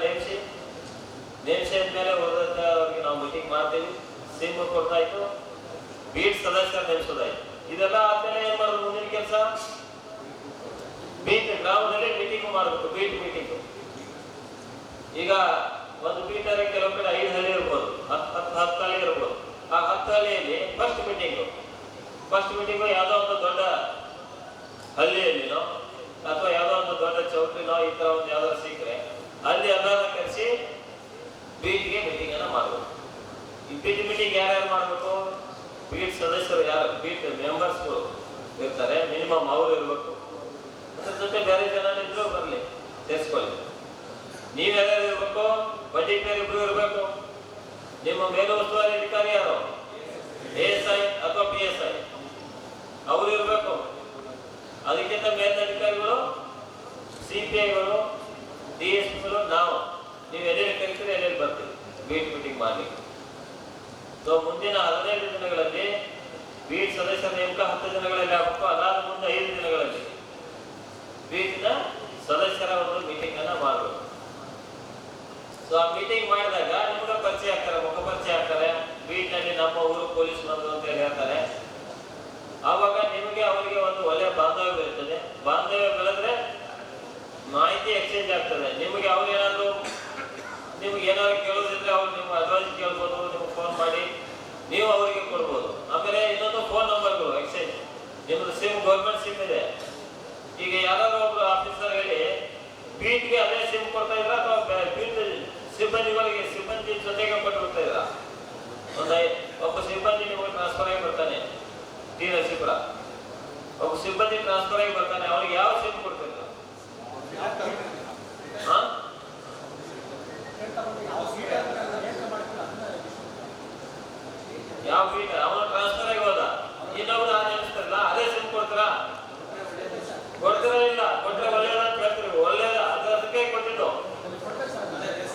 ನೇಮಿಸಿ ಆದ್ಮೇಲೆ ಹೋದಂತ ಅವ್ರಿಗೆ ನಾವು ಮೀಟಿಂಗ್ ಮಾಡ್ತೀವಿ, ಸಿಮ್ ಕೊಡ್ತಾಯ್ತು, ಬೀಟ್ ಸದಸ್ಯರು ನೇಮಿಸೋದಾಯ್ತು. ಇದೆಲ್ಲ ಆದ್ಮೇಲೆ ಏನ್ ಮಾಡೋದು? ಮುಂದಿನ ಕೆಲಸ ಬೀಟ್ ಗ್ರಾಮದಲ್ಲಿ ಮೀಟಿಂಗ್ ಮಾಡಬೇಕು. ಬೀಟ್ ಮೀಟಿಂಗ್ ಈಗ ಒಂದು ಬೀಟಲ್ಲಿ ಕೆಲವು ಕಡೆ 5 ಹಳ್ಳಿ ಇರ್ಬೋದು, 10 ಹಳ್ಳಿ ಇರ್ಬೋದು. ಆ 10 ಹಳ್ಳಿಯಲ್ಲಿ ಫಸ್ಟ್ ಮೀಟಿಂಗು ಯಾವುದೋ ಒಂದು ದೊಡ್ಡ ಹಳ್ಳಿಯಲ್ಲಿನೋ ಅಥವಾ ಯಾವುದೋ ಒಂದು ದೊಡ್ಡ ಚೌಟ್ರಿನೋ ಈ ತರ ಒಂದು ಯಾವ್ದಾದ್ರು ಸಿಕ್ಕರೆ ಅಲ್ಲಿ ಎಲ್ಲರನ್ನ ಕರೆಸಿ ಬೀಟ್ಗೆ ಮೀಟಿಂಗ್ ಅನ್ನ ಮಾಡಬೇಕು. ಈ ಬೀಟ್ ಮೀಟಿಂಗ್ ಯಾರ್ಯಾರು ಮಾಡಬೇಕು? ಬೀಟ್ ಸದಸ್ಯರು, ಯಾರು ಬೀಟ್ ಮೆಂಬರ್ಸ್ ಇರ್ತಾರೆ, ಮಿನಿಮಮ್ ಅವರು ಇರ್ಬೇಕು. ಅದ್ರ ಜೊತೆ ಬೇರೆ ಜನ ಇದ್ರು ಬರ್ಲಿ, ಸೇರಿಸ್ಕೊಳ್ಳಿ. ನೀವ್ಯಾರು ಇರ್ಬೇಕು? ಬಡ್ಡಿ ಪೇರ್ ಇಬ್ರು ಇರ್ಬೇಕು. ನಿಮ್ಮ ಮೇಲು ಉಸ್ತುವಾರಿ ಅಧಿಕಾರಿ ಯಾರು? ASI ಅಥವಾ PSI ಅವರು ಇರ್ಬೇಕು. ಅದಕ್ಕಿಂತ ಮೇಲಿನ ಅಧಿಕಾರಿಗಳು CPIಗಳು, DSPಗಳು, ನಾವು ನೀವು ಎಲ್ಲೆಲ್ಲಿ ಕರಿತೀರಿ ಎಲ್ಲೆಲ್ಲಿ ಬರ್ತೀವಿ ಬೀಟ್ ಮೀಟಿಂಗ್ ಮಾಡ್ಲಿಕ್ಕೆ. ಸೊ ಮುಂದಿನ 15 ದಿನಗಳಲ್ಲಿ ಬೀಟ್ ಸದಸ್ಯರ ನೇಮಕ 10 ದಿನಗಳಲ್ಲಿ ಆಗಬೇಕು. ಅದಾದ ಮುಂದೆ 5 ದಿನಗಳಲ್ಲಿ ಬೀಟ್ನ ಸದಸ್ಯರ ಒಂದು ಮೀಟಿಂಗ್ ಅನ್ನ ಮಾಡಬೇಕು. ಸೊ ಆ ಮೀಟಿಂಗ್ ಮಾಡಿದಾಗ ನಿಮ್ಗೆ ಪರಿಚಯ ಆಗ್ತಾರೆ, ಮುಖ ಪರಿಚಯ ಆಗ್ತಾರೆ. ಬೀಟ್ ನಲ್ಲಿ ನಮ್ಮ ಊರು ಪೊಲೀಸ್ ಬಂದು ಅಂತ ಹೇಳಿ ಹೇಳ್ತಾರೆ. ಆವಾಗ ನಿಮಗೆ ಅವರಿಗೆ ಒಂದು ಒಳ್ಳೆಯ ಬಾಂಧವ್ಯ ಬೆಳೀತದೆ. ಬಾಂಧವ್ಯ ಬೆಳೆದ್ರೆ ಮಾಹಿತಿ ಎಕ್ಸ್ಚೇಂಜ್ ಆಗ್ತದೆ. ನಿಮಗೆ ಅವ್ರು ಏನಾದ್ರು ಕೇಳೋದಿದ್ರೆ ಅವ್ರು ನಿಮ್ಮ ಅಡ್ವೈಸ್ ಕೇಳ್ಬೋದು, ನಿಮ್ಗೆ ಫೋನ್ ಮಾಡಿ ನೀವು ಅವರಿಗೆ ಕೊಡ್ಬೋದು. ಆಮೇಲೆ ಇನ್ನೊಂದು ಫೋನ್ ನಂಬರ್ಗಳು ಎಕ್ಸ್ಚೇಂಜ್. ನಿಮ್ದು ಸಿಮ್ ಗೌರ್ಮೆಂಟ್ ಸಿಮ್ ಇದೆ. ಈಗ ಯಾರಾದ್ರೂ ಒಬ್ರು ಆಫೀಸರ್ ಹೇಳಿ ಬೀಟ್ಗೆ ಅದೇ ಸಿಮ್ ಕೊಡ್ತಾ ಇದ್ರ ಅಥವಾ ಬೀಟ್ ಸಿಬ್ಬಂದಿ ಜೊತೆಗೆ ಕೊಟ್ಟು ಬಿಡ್ತಾ ಇದ್ರ? ಒಂದು ಯಾವ ಬೀಟ್ ಅವನು ಟ್ರಾನ್ಸ್ಫರ್ ಆಗಿ ಹೋದ, ಇನ್ನೊಬ್ರು ನೆನೆಸ್ತಾರಲ್ಲ ಅದೇ ಸಿಮ್ ಕೊಡ್ತಾರಾ? ಕೊಡ್ತೀರಾ? ಇಲ್ಲ. ಕೊಟ್ಟರೆ ಒಳ್ಳೇದ ಅಂತ ಹೇಳ್ತೀವಿ. ಒಳ್ಳೇದ ಅದಕ್ಕೆ ಕೊಟ್ಟಿದ್ದು.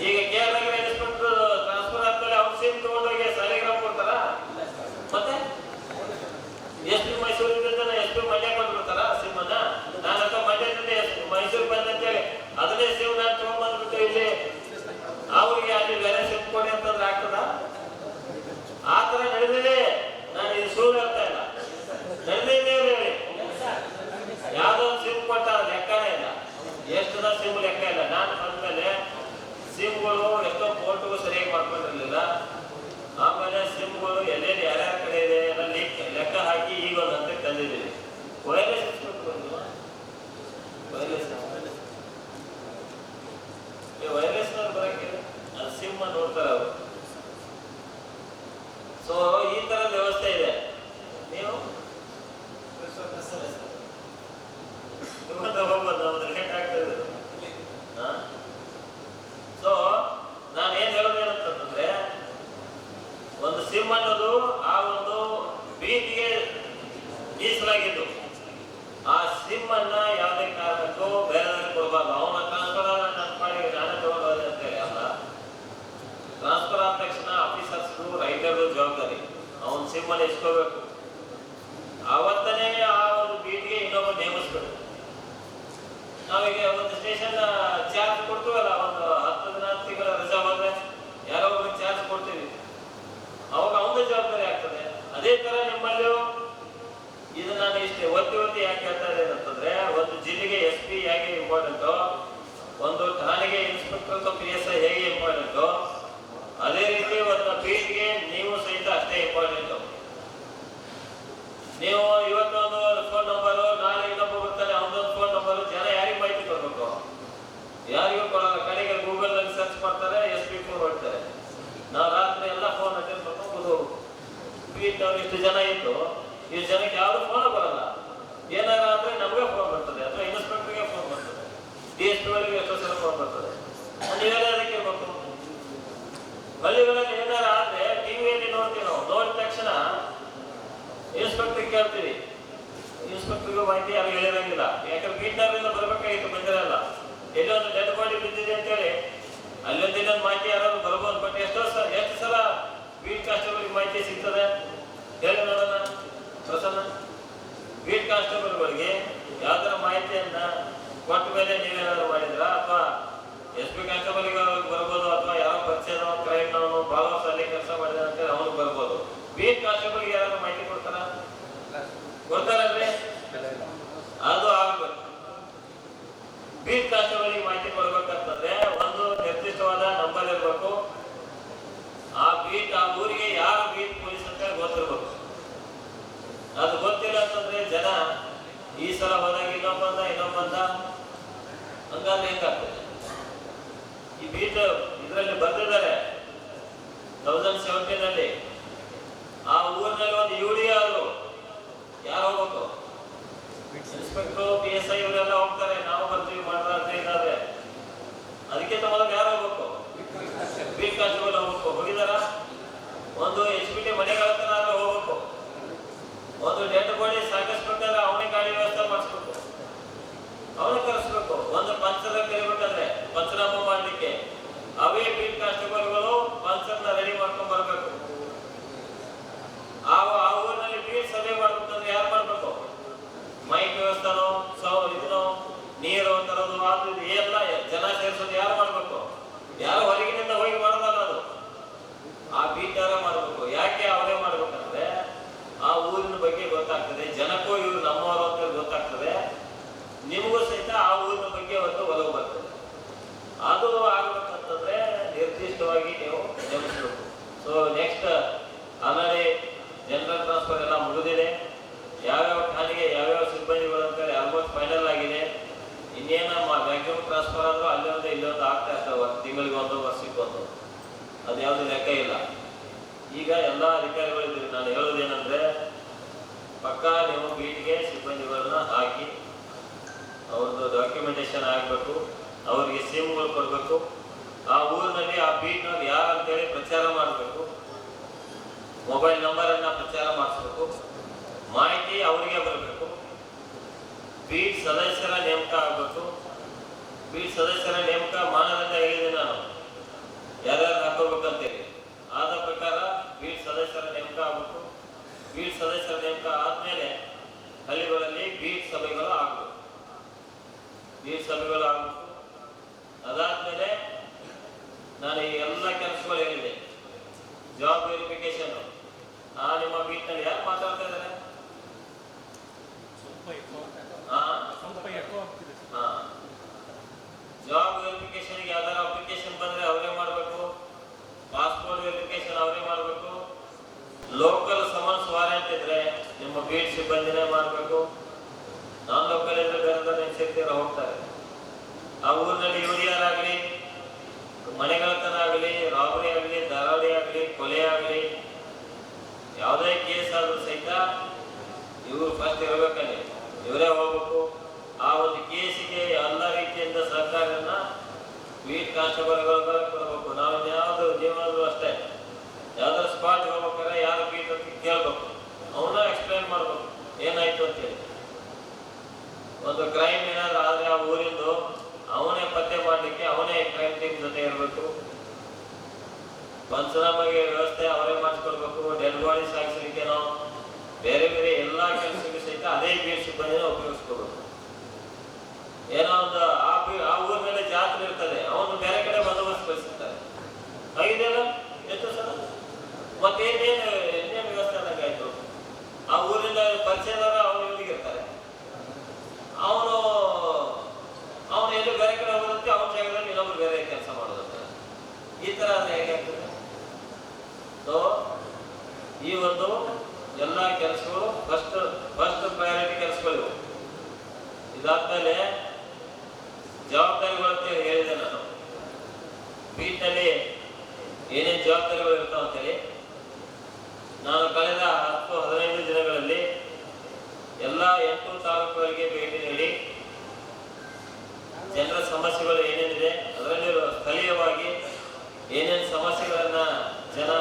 ಈಗ ಕೇರಳ ಇನ್ಸ್ಪೆಕ್ಟರ್ ಟ್ರಾನ್ಸ್ಫರ್ ಆದ್ಮೇಲೆ ಅವ್ನು ಸಿಮ್ ತಗೊಂಡೋಗಿ ಸಾಲಿಗ್ರಾಮ್ ಕೊಡ್ತಾರ? ಮತ್ತೆ ಎಷ್ಟು ಮೈಸೂರಿಂದ ಎಷ್ಟು ಮಂಡ್ಯ ಕೊಟ್ಬಿಡ್ತಾರ ಸಿಮ್ ಅನ್ನ? ನಾನು ಅಥವಾ ಮಂಡ್ಯದಿಂದ ಮೈಸೂರು ಬಂದಂತೇಳಿ ಅದನ್ನೇ ಸಿಮ್ ನಾನು ತಗೊಂಡ್ಬಂದ್ಬಿಟ್ಟು ಇಲ್ಲಿ ಅವ್ರಿಗೆ ಅಲ್ಲಿ ಬೇರೆ ಸಿಮ್ ಕೊಡಿ ಅಂತಂದ್ರೆ ಆಗ್ತದ? ಆ ತರ ನಡೆದಿದೆ. ನಾನು ಇದು ಸುಳ್ಳು ಹೇಳ್ತಾ ಇಲ್ಲ, ನಡೆದಿದೆ. ಹೇಳಿ ಯಾವ್ದೋ ಸಿಮ್ ಕೊಟ್ಟ ಲೆಕ್ಕನೇ ಇಲ್ಲ, ಎಷ್ಟು ಜನ ಸಿಮ್ ಲೆಕ್ಕ ಇಲ್ಲ. ನಾನು ಬಂದ್ಮೇಲೆ ಸಿಮ್ಗಳು ಎಷ್ಟೋ ಫೋಟೋ ಸರಿಯಾಗಿ ಮಾಡ್ಕೊಂಡಿರ್ಲಿಲ್ಲ. ಆಮೇಲೆ ಸಿಮ್ಗಳು ಎಲ್ಲೆಲ್ಲಿ ಯಾರ್ಯಾರ ಕಡೆ ಇದೆ ಎಲ್ಲ ಲೆಕ್ಕ ಹಾಕಿ ಈಗ ಒಂದು ಹಂತಕ್ಕೆ ತಂದಿದ್ದೀವಿ. ವೈರ್ಲೆಸ್ ವೈರ್ಲೆಸ್ ಬರೋಕ್ಕಿಲ್ಲ, ಅದು ಸಿಮ್ ನೋಡ್ತಾರೆ ಅವರು. ಸೊ ಈ ತರ ವ್ಯವಸ್ಥೆ ಇದೆ. ನೀವು ಸೊ ನಾನು ಏನ್ ಹೇಳೋದೇನಂತಂದ್ರೆ, ಒಂದು ಸಿಮ್ ಅನ್ನೋದು ಆ ಒಂದು ಬೀಟ್ಗೆ ಮೀಸಲಾಗಿದ್ದು. ಆ ಸಿಮ್ ಅನ್ನ ಯಾವುದೇ ಕಾರಣಕ್ಕೂ ಬೇರೆದವ್ರಿಗೆ ಕೊಡಬಾರ್ದು. ಅವನ ಟ್ರಾನ್ಸ್ಫರ್ ಮಾಡಿ ನಾನೇ ತಗೊಂಡೋದೆ ಅಂತ ಹೇಳಿ ಅಲ್ಲ. ಟ್ರಾನ್ಸ್ಫರ್ ಆದ ತಕ್ಷಣ ಆಫೀಸರ್ಸ್ಗೂ ರೈಟರ್ಗೂ ಜವಾಬ್ದಾರಿ. ಅವನ ಸಿಮ್ ಅನ್ನು ಇಸ್ಕೋಬೇಕು. ಅವತ್ತನೇ ಆ ಒಂದು ಬೀಟ್ಗೆ ಇನ್ನೊಬ್ಬ ನೇಮಿಸ್ಬೇಕು. ನಾವೀಗ ಒಂದು ಸ್ಟೇಷನ್ ಚಾರ್ಜ್ ಕೊಡ್ತೀವಲ್ಲ, ಒಂದು 10 ದಿನ ತಿಂಗಳ ರಜಾ ಹೋದ್ರೆ ಯಾರೋ ಒಬ್ಬರಿಗೆ ಚಾರ್ಜ್ ಕೊಡ್ತೀವಿ, ಅವಾಗ ಅವನ ಜವಾಬ್ದಾರಿ ಆಗ್ತದೆ. ಅದೇ ತರ ನಿಮ್ಮಲ್ಲೂ ಇದು ನಾನು ಇಷ್ಟೇ ಒತ್ತಿ ಯಾಕೆ ಹೇಳ್ತಾ ಇದ್ದೇನೆ ಅಂತಂದ್ರೆ, ಒಂದು ಜಿಲ್ಲೆಗೆ SP ಹೇಗೆ ಇಂಪಾರ್ಟೆಂಟು, ಒಂದು ಠಾಣೆಗೆ ಇನ್ಸ್ಪೆಕ್ಟರ್ ಅಥವಾ PSI ಹೇಗೆ ಇಂಪಾರ್ಟೆಂಟು, ಅದೇ ರೀತಿ ಒಂದು ಬೀಟ್ಗೆ ನೀವು ಸಹಿತ ಅಷ್ಟೇ ಇಂಪಾರ್ಟೆಂಟು. ನೀವು ಇವತ್ತೊಂದು ಫೋನ್ ನಂಬರು, ನಾಳೆ ಇನ್ನೊಬ್ಬ ಬರ್ತಾನೆ ಅವನೊಂದು ಫೋನ್ ನಂಬರು, ಜನ ಯಾರಿಗೆ ಮಾಹಿತಿ ಕೊಡ್ಬೇಕು? ಯಾರಿಗೂ ಕೊಡಲ್ಲ. ಕಡೆಗೆ ಗೂಗಲ್ ನಲ್ಲಿ ಸರ್ಚ್ ಮಾಡ್ತಾರೆ, SP ಫೋನ್ ಮಾಡ್ತಾರೆ. ನಾವು ರಾತ್ರಿ ಎಲ್ಲ ಫೋನ್ ಅಟೆಂಡ್ ಮಾಡ್ಕೊಂಡು ಬೀಟ್ ಅವ್ರು ಇಷ್ಟು ಜನ ಇತ್ತು, ಈ ಜನಕ್ಕೆ ಯಾವ್ದು ಫೋನ್ ಬರಲ್ಲ. ಏನಾರ ಆದ್ರೆ ನಮಗೆ ಫೋನ್ ಬರ್ತದೆ, ಅಥವಾ ಇನ್ಸ್ಪೆಕ್ಟರ್ಗೆ ಫೋನ್ ಬರ್ತದೆ, DSP ಅವರಿಗೆ ಎಷ್ಟೋ ಸಲ ಫೋನ್ ಬರ್ತದೆ. ನೀವೆಲ್ಲ ಅದಕ್ಕೆ ಇರ್ಬೇಕು. ಹಳ್ಳಿಗಳಲ್ಲಿ ಏನಾರ ಆದ್ರೆ ಟಿವಿಯಲ್ಲಿ ನೋಡ್ತೀವಿ ನಾವು. ನೋಡಿದ ತಕ್ಷಣ ಇನ್ಸ್ಪೆಕ್ಟರ್ ಕೇಳ್ತೀವಿ, ಇನ್ಸ್ಪೆಕ್ಟರ್ಗೂ ಮಾಹಿತಿ ಯಾರು ಹೇಳಿರಂಗಿಲ್ಲ. ಯಾಕಂದ್ರೆ ಬೀಟ್ನವರಿಂದ ಬರ್ಬೇಕಾಗಿತ್ತು, ಬಂದಿರಲ್ಲ. ಎಲ್ಲಿ ಒಂದು ಡೆಡ್ ಬಾಡಿ ಬಿದ್ದಿದೆ ಅಂತೇಳಿ ಅಲ್ಲೊಂದು ಇನ್ನೊಂದು ಮಾಹಿತಿ ಯಾರಾದ್ರು ಬರ್ಬೋದು. ಬಟ್ ಎಷ್ಟು ಸಲ ಬೀಟ್ ಕಾನ್ಸ್ಟೇಬಲ್ಗೆ ಮಾಹಿತಿ ಸಿಗ್ತದೆ ಹೇಳಿ ನೋಡೋಣ ಪ್ರಸನ್ನ. ಬೀಟ್ ಕಾನ್ಸ್ಟೇಬಲ್ಗಳಿಗೆ ಯಾವ್ದಾರ ಮಾಹಿತಿಯನ್ನ ಕೊಟ್ಟ ಮೇಲೆ ನೀವೇನಾದ್ರು ಮಾಡಿದ್ರ, ಅಥವಾ SP ಕಾನ್ಸ್ಟೇಬಲ್ಗೆ ಬರ್ಬೋದು, ಅಥವಾ ಯಾರೋ ಪರಿಚಯನೋ ಕ್ರೈಮ್ನವನು ಬಾಲೋಸ್ ಅಲ್ಲಿ ಕೆಲಸ ಮಾಡಿದ ಅಂತ ಅವನಿಗೆ ಬರ್ಬೋದು. ಬೀಟ್ ಕಾನ್ಸ್ಟೇಬಲ್ಗೆ ಯಾರಾದ್ರೂ ಮಾಹಿತಿ ಕೊಡ್ತಾರಲ್ರಿ? ಅದು ಆಗ್ಬೇಕು. ಬೀಟ್ ಕಾನ್ಸ್ಟೇಬಲ್ಗೆ ಮಾಹಿತಿ ಕೊಡ್ಬೇಕಂತಂದ್ರೆ ಒಂದು ನಿರ್ದಿಷ್ಟವಾದ ನಂಬರ್ ಇರ್ಬೇಕು. ಆ ಬೀಟ್ ಆ ಊರಿಗೆ ಯಾರು ಬೀಟ್ ಪೊಲೀಸ್ ಅಂತ ಗೊತ್ತಿರ್ಬೇಕು. ಅದು ಗೊತ್ತಿಲ್ಲ ಅಂತಂದ್ರೆ ಜನ ಈ ಸಲ ಹೋದಾಗ ಇನ್ನೊಬ್ಬಂದ ಹಂಗಾದ್ರೆ ಹೆಂಗಾಗ್ತದೆ? ಈ ಬೀಟ್ ಇದರಲ್ಲಿ ಬರ್ದಿದ್ದಾರೆ 2017 ಆ ಊರಿನಲ್ಲಿ ಒಂದು UD ಆದ್ರು ಯಾರು ಹೋಗ್ಬೇಕು? ಇನ್ಸ್ಪೆಕ್ಟರ್ PSI ಇವರೆಲ್ಲ ಹೋಗ್ತಾರೆ, ನಾವು ಬರ್ತೀವಿ ಮಾಡ್ತಾರೆ. ಹೀಗಾದ್ರೆ ಅದಕ್ಕೆ ಮೊದಲು ಯಾರು ಹೋಗ್ಬೇಕು? ಬೀಟ್ ಕಾನ್ಸ್ಟೇಬಲ್ ಹೋಗ್ಬೇಕು. ಹೋಗಿದಾರ? ಒಂದು HPT ಮನೆಗಳ ತನ ಹೋಗ್ಬೇಕು. ಒಂದು ಡೆಡ್ ಬಾಡಿ ಸಾಗಿಸ್ಬೇಕಾದ್ರೆ ಅವನೇ ಗಾಡಿ ವ್ಯವಸ್ಥೆ ಮಾಡಿಸ್ಬೇಕು, ಅವನೇ ಕರೆಸ್ಬೇಕು. ಒಂದು ಪಂಚರ ಕರಿಬೇಕಂದ್ರೆ ಪಂಚನಾಮ ಮಾಡ್ಲಿಕ್ಕೆ ಅವೇ ಬೀಟ್ ಕಾನ್ಸ್ಟೇಬಲ್ಗಳು ಪಂಚರ್ನ ರೆಡಿ ಮಾಡ್ಕೊಂಡ್ ಬರ್ಬೇಕು. ಆ ಊರಿನಲ್ಲಿ ಬೀಟ್ ಸಭೆ ಮಾಡ್ಬೇಕಂದ್ರೆ ಯಾರು ಮಾಡ್ಬೇಕು? ಮೈಕ್ ವ್ಯವಸ್ಥೆನೋ ಇದನ್ನೋ ನೀರು ತರೋದು ಅದು ಎಲ್ಲ ಜನ ಸೇರಿಸೋದು ಯಾರು ಮಾಡ್ಬೇಕು? ಯಾರು ಹೊರಗಿನಿಂದ ಹೋಗಿ ಮಾಡೋದಲ್ಲ, ಅದು ಆ ಬೀಟ್ ಯಾರ ಮಾಡ್ಬೇಕು. ಯಾಕೆ ಅವರೇ ಮಾಡ್ಬೇಕಂದ್ರೆ ಆ ಊರಿನ ಬಗ್ಗೆ ಗೊತ್ತಾಗ್ತದೆ, ಜನಕ್ಕೂ ಇವ್ರು ನಮ್ಮವರು ಅಂತ ಗೊತ್ತಾಗ್ತದೆ, ನಿಮಗೂ ಸಹಿತ ಆ ಊರಿನ ಬಗ್ಗೆ ಒಂದು ಒಲವು ಬರ್ತದೆ. ಅದು ಆಗ್ಬೇಕಂತಂದ್ರೆ ನಿರ್ದಿಷ್ಟವಾಗಿ ನೀವು ನೇಮಿಸಬೇಕು. ಸೊ ನೆಕ್ಸ್ಟ್ ಆಮೇಲೆ ಜನರಲ್ ಟ್ರಾನ್ಸ್ಫರ್ ಎಲ್ಲ ಮುಗಿದಿದೆ. ಯಾವ್ಯಾವ ಠಾಣೆಗೆ ಯಾವ್ಯಾವ ಸಿಬ್ಬಂದಿಗಳು ಅಂತೇಳಿ ಆಲ್ಮೋಸ್ಟ್ ಫೈನಲ್ ಆಗಿದೆ. ಇನ್ನೇನ ಮ್ಯಾಕ್ಸಿಮಮ್ ಟ್ರಾನ್ಸ್ಫರ್ ಆದ್ರೂ ಅಲ್ಲೊಂದು ಇಲ್ಲೊಂದು ಆಗ್ತಾ ಇರ್ತಾವೆ, ತಿಂಗಳಿಗೆ ಒಂದು ವರ್ಷಕ್ಕೆ ಒಂದು, ಅದು ಯಾವುದು ಲೆಕ್ಕ ಇಲ್ಲ. ಈಗ ಎಲ್ಲ ಅಧಿಕಾರಿಗಳಿದ್ದೀವಿ. ನಾನು ಹೇಳೋದೇನೆಂದ್ರೆ, ಪಕ್ಕಾ ನೀವು ಬೀಟ್ಗೆ ಸಿಬ್ಬಂದಿಗಳನ್ನ ಹಾಕಿ ಅವ್ರದ್ದು ಡಾಕ್ಯುಮೆಂಟೇಶನ್ ಆಗಬೇಕು, ಅವರಿಗೆ ಸಿಮ್ಗಳು ಕೊಡಬೇಕು. ಆ ಊರಿನಲ್ಲಿ ಆ ಬೀಟ್ನವ್ರು ಯಾರು ಅಂತೇಳಿ ಪ್ರಚಾರ ಮಾಡಬೇಕು, ಮೊಬೈಲ್ ನಂಬರನ್ನು ಪ್ರಚಾರ ಮಾಡಿಸ್ಬೇಕು, ಮಾಹಿತಿ ಅವರಿಗೆ ಬರಬೇಕು, ಬೀಟ್ ಸದಸ್ಯರ ನೇಮಕ ಆಗಬೇಕು. ಬೀಟ್ ಸದಸ್ಯರ ನೇಮಕ ಮಾನದಂಡ ಹೇಳಿದೆ ನಾನು, ಯಾರ್ಯಾರು ಹಾಕೋಬೇಕಂತೇಳಿ. ಆದ ಪ್ರಕಾರ ಬೀಟ್ ಸದಸ್ಯರ ನೇಮಕ ಆಗಬೇಕು. ಬೀಟ್ ಸದಸ್ಯರ ನೇಮಕ ಆದಮೇಲೆ ಹಳ್ಳಿಗಳಲ್ಲಿ ಬೀಟ್ ಸಭೆಗಳು ಆಗಬೇಕು. ಬೀಟ್ ಸಭೆಗಳು ಆಗಬೇಕು. ಅದಾದ್ಮೇಲೆ ನಾನು ಈ ಎಲ್ಲ ಕೆಲಸಗಳು ಹೇಳಿದೆ. ಜಾಬ್ ವೆರಿಫಿಕೇಶನ್ ನಿಮ್ಮ ಬೀಟ್ನಲ್ಲಿ ಯಾರು ಮಾತಾಡ್ತಾ ಇದ್ದಾರೆ? ಜಾಬ್ ವೆರಿಫಿಕೇಶನ್ಗೆ ಯಾವ್ದಾರ ಅಪ್ಲಿಕೇಶನ್ ಬಂದ್ರೆ ಅವರೇ ಮಾಡಬೇಕು. ಪಾಸ್ಪೋರ್ಟ್ ವೆರಿಫಿಕೇಶನ್ ಅವರೇ ಮಾಡಬೇಕು. ಲೋಕಲ್ ಸಮನ್ಸ್ ವಾರೆಂಟ್ ಇದ್ರೆ ನಿಮ್ಮ ಬೀಟ್ ಸಿಬ್ಬಂದಿನೇ ಮಾಡಬೇಕು. ನಾನ್ ಲೋಕಲ್ ಇದ್ರೆ ಬೇರೆ ಸೇರ್ತೀರ ಹೋಗ್ತಾರೆ. ಆ ಊರಿನಲ್ಲಿ ಯೂರಿಯರ್ ಆಗಲಿ, ಮನೆಗಳತನ ಆಗಲಿ, ರಾಬರಿ ಆಗಲಿ, ದರೋಡೆ ಆಗಲಿ, ಕೊಲೆ ಆಗಲಿ, ಯಾವುದೇ ಕೇಸ್ ಆದ್ರೂ ಸಹಿತ ಇವರು ಫಸ್ಟ್ ಇರಬೇಕಲ್ಲಿ, ಇವರೇ ಹೋಗ್ಬೇಕು. ಆ ಒಂದು ಕೇಸಿಗೆ ಎಲ್ಲ ರೀತಿಯಿಂದ ಸರ್ಕಾರನ ಬೀಟ್ ಕಾನ್ಸ್ಟೇಬಲ್ಗಳು ಕೊಡಬೇಕು. ನಾವು ಯಾವ್ದು ಜೀವನದಲ್ಲೂ ಅಷ್ಟೇ, ಯಾವ್ದಾದ್ರು ಸ್ಪಾಟ್ ಹೋಗ್ಬೇಕಾದ್ರೆ ಯಾರು ಬೀಟ್ ಅಂತ ಕೇಳ್ಬೇಕು, ಅವನ್ನ ಎಕ್ಸ್ಪ್ಲೈನ್ ಮಾಡ್ಬೇಕು ಏನಾಯ್ತು ಅಂತೇಳಿ. ಒಂದು ಕ್ರೈಮ್ ಏನಾದ್ರು ಆದ್ರೆ ಆ ಊರಿಂದು ಅವನೇ ಪತ್ತೆ ಮಾಡಲಿಕ್ಕೆ ಅವನೇ ಕ್ರೈಮ್ ಟೀಮ್ ಜೊತೆ ಇರಬೇಕು. ಪಂಚನಾಮಗೆ ವ್ಯವಸ್ಥೆ ಅವರೇ ಮಾಡಿಸ್ಕೊಡ್ಬೇಕು. ಡೆಡ್ ಬಾಡಿ ಸಾಗಿಸಲಿಕ್ಕೆ ನಾವು ಬೇರೆ ಬೇರೆ ಎಲ್ಲಾ ಕೆಲಸಕ್ಕೆ ಸಹಿತ ಅದೇ ಬೀಟ್ ಸಿಬ್ಬಂದಿನ ಉಪಯೋಗಿಸ್ಕೋಬೇಕು. ಏನೋ ಒಂದು ಆ ಊರಿನಲ್ಲಿ ಜಾತ್ರೆ ಇರ್ತದೆ, ಅವನು ಬೇರೆ ಕಡೆ ಬಂದೋಬಸ್ತ್ ಕಳಿಸಿರ್ತಾರೆ. ಆಗಿದೆಯಲ್ಲ ಎಷ್ಟು ಸಲ ಮತ್ತೇನೇನು ವ್ಯವಸ್ಥೆ ಆದಂಗಾಯ್ತು. ಆ ಊರಿಂದ ಪರಿಚಯದವರ ಅವನು ಇವ್ರಿಗೆ ಇರ್ತಾರೆ. ಅವನು ಎಲ್ಲೂ ಬೇರೆ ಕಡೆ ಹೋದಂತೆ ಅವನ ಜಾಗದಲ್ಲಿ ಇನ್ನೊಬ್ರು ಬೇರೆ ಕೆಲಸ ಮಾಡೋದಂತೆ. ಈ ತರ ಹೇಗೆ ಆಗ್ತದೆ? ಸೊ ಈ ಒಂದು ಎಲ್ಲ ಕೆಲಸಗಳು ಫಸ್ಟ್ ಪ್ರಯಾರಿಟಿ ಕೆಲಸಗಳು. ಇದಾದ್ಮೇಲೆ ಜವಾಬ್ದಾರಿಗಳು ಅಂತ ಹೇಳಿದೆ ನಾನು. ಬೀಟ್ನಲ್ಲಿ ಏನೇನು ಜವಾಬ್ದಾರಿಗಳು ಇರ್ತಾವ ಅಂತೇಳಿ ನಾನು ಕಳೆದ 10-15 ದಿನಗಳಲ್ಲಿ ಎಲ್ಲ 8 ತಾಲೂಕುಗಳಿಗೆ ಭೇಟಿ ನೀಡಿ ಜನರ ಸಮಸ್ಯೆಗಳು ಏನೇನಿದೆ, ಅದರಲ್ಲಿ ಸ್ಥಳೀಯವಾಗಿ ಏನೇನು ಸಮಸ್ಯೆಗಳನ್ನ ಜನ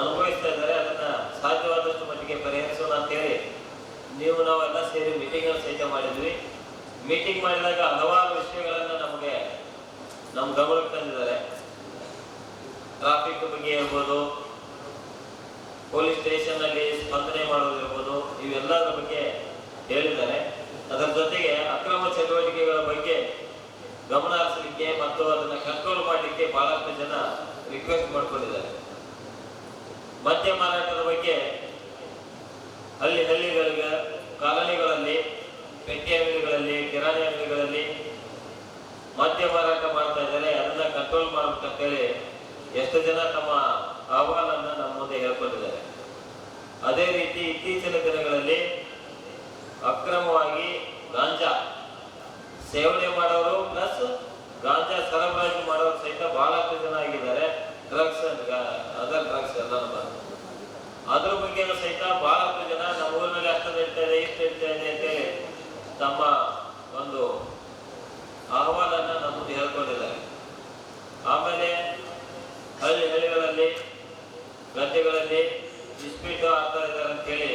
ಅನುಭವಿಸ್ತಾ ಇದ್ದಾರೆ ಅದನ್ನ ಸಾಧ್ಯವಾದಷ್ಟು ಮಟ್ಟಿಗೆ ಪರಿಹರಿಸೋಣ ಅಂತೇಳಿ ನಾವೆಲ್ಲ ಸೇರಿ ಮೀಟಿಂಗ್ ಅನ್ನು ಸಹಿತ ಮಾಡಿದ್ವಿ. ಮೀಟಿಂಗ್ ಮಾಡಿದಾಗ ಹಲವಾರು ವಿಷಯಗಳನ್ನ ನಮ್ಮ ಗಮನಕ್ಕೆ ತಂದಿದ್ದಾರೆ. ಟ್ರಾಫಿಕ್ ಬಗ್ಗೆ ಇರ್ಬೋದು, ಪೊಲೀಸ್ ಸ್ಟೇಷನ್ ಅಲ್ಲಿ ಸ್ಪಂದನೆ ಮಾಡೋದಿರ್ಬೋದು, ಇವೆಲ್ಲದರ ಬಗ್ಗೆ ಹೇಳಿದ್ದಾರೆ. ಅದರ ಜೊತೆಗೆ ಅಕ್ರಮ ಚಟುವಟಿಕೆಗಳ ಬಗ್ಗೆ ಗಮನ ಹರಿಸಲಿಕ್ಕೆ ಮತ್ತು ಅದನ್ನ ಕಂಟ್ರೋಲ್ ಮಾಡಲಿಕ್ಕೆ ಬಹಳಷ್ಟು ಜನ ರಿಕ್ವೆಸ್ಟ್ ಮಾಡ್ಕೊಂಡಿದ್ದಾರೆ. ಮದ್ಯ ಮಾರಾಟದ ಬಗ್ಗೆ ಹಳ್ಳಿಗಳಿಗೆ, ಕಾಲೋನಿಗಳಲ್ಲಿ, ಪೆಟ್ಟಿ ಅಂಗಡಿಗಳಲ್ಲಿ, ಕಿರಾಣಿ ಅಂಗಡಿಗಳಲ್ಲಿ ಮದ್ಯ ಮಾರಾಟ ಮಾಡ್ತಾ ಇದ್ದಾರೆ. ಅದನ್ನ ಕಂಟ್ರೋಲ್ ಮಾಡ್ಬೇಕಂತೇಳಿ ಎಷ್ಟು ಜನ ತಮ್ಮ ಅಹವಾಲನ್ನ ನಮ್ಮ ಮುಂದೆ ಹೇಳ್ಕೊಂಡಿದ್ದಾರೆ. ಅದೇ ರೀತಿ ಇತ್ತೀಚಿನ ದಿನಗಳಲ್ಲಿ ಅಕ್ರಮವಾಗಿ ಗಾಂಜಾ ಸೇವನೆ ಮಾಡೋರು ಪ್ಲಸ್ ಗಾಂಜಾ ಸರಬರಾಜು ಮಾಡೋರು ಸಹಿತ ಬಹಳಷ್ಟು ಜನ ಆಗಿದ್ದಾರೆ. ಡ್ರಗ್ಸ್ ಅದರ್ ಡ್ರಗ್ಸ್ ಎಲ್ಲ ಅದ್ರ ಬಗ್ಗೆ ಸಹಿತ ಬಹಳಷ್ಟು ಜನ ನಮ್ಮ ಊರಿನಲ್ಲಿ ಅಷ್ಟು ಇರ್ತಾ ಇದೆ, ಇಷ್ಟು ಇರ್ತಾ ಇದೆ ಅಂತೇಳಿ ತಮ್ಮ ಒಂದು ಅಹವಾಲನ್ನ ನಮ್ಮ ಮುಂದೆ ಹೇಳ್ಕೊಂಡಿದ್ದಾರೆ. ಆಮೇಲೆ ಹಳ್ಳಿಗಳಲ್ಲಿ, ಗದ್ದೆಗಳಲ್ಲಿ ಡಿಸ್ಪ್ಯೂಟ್ ಆಗ್ತಾ ಇದ್ದಾರೆ ಅಂತೇಳಿ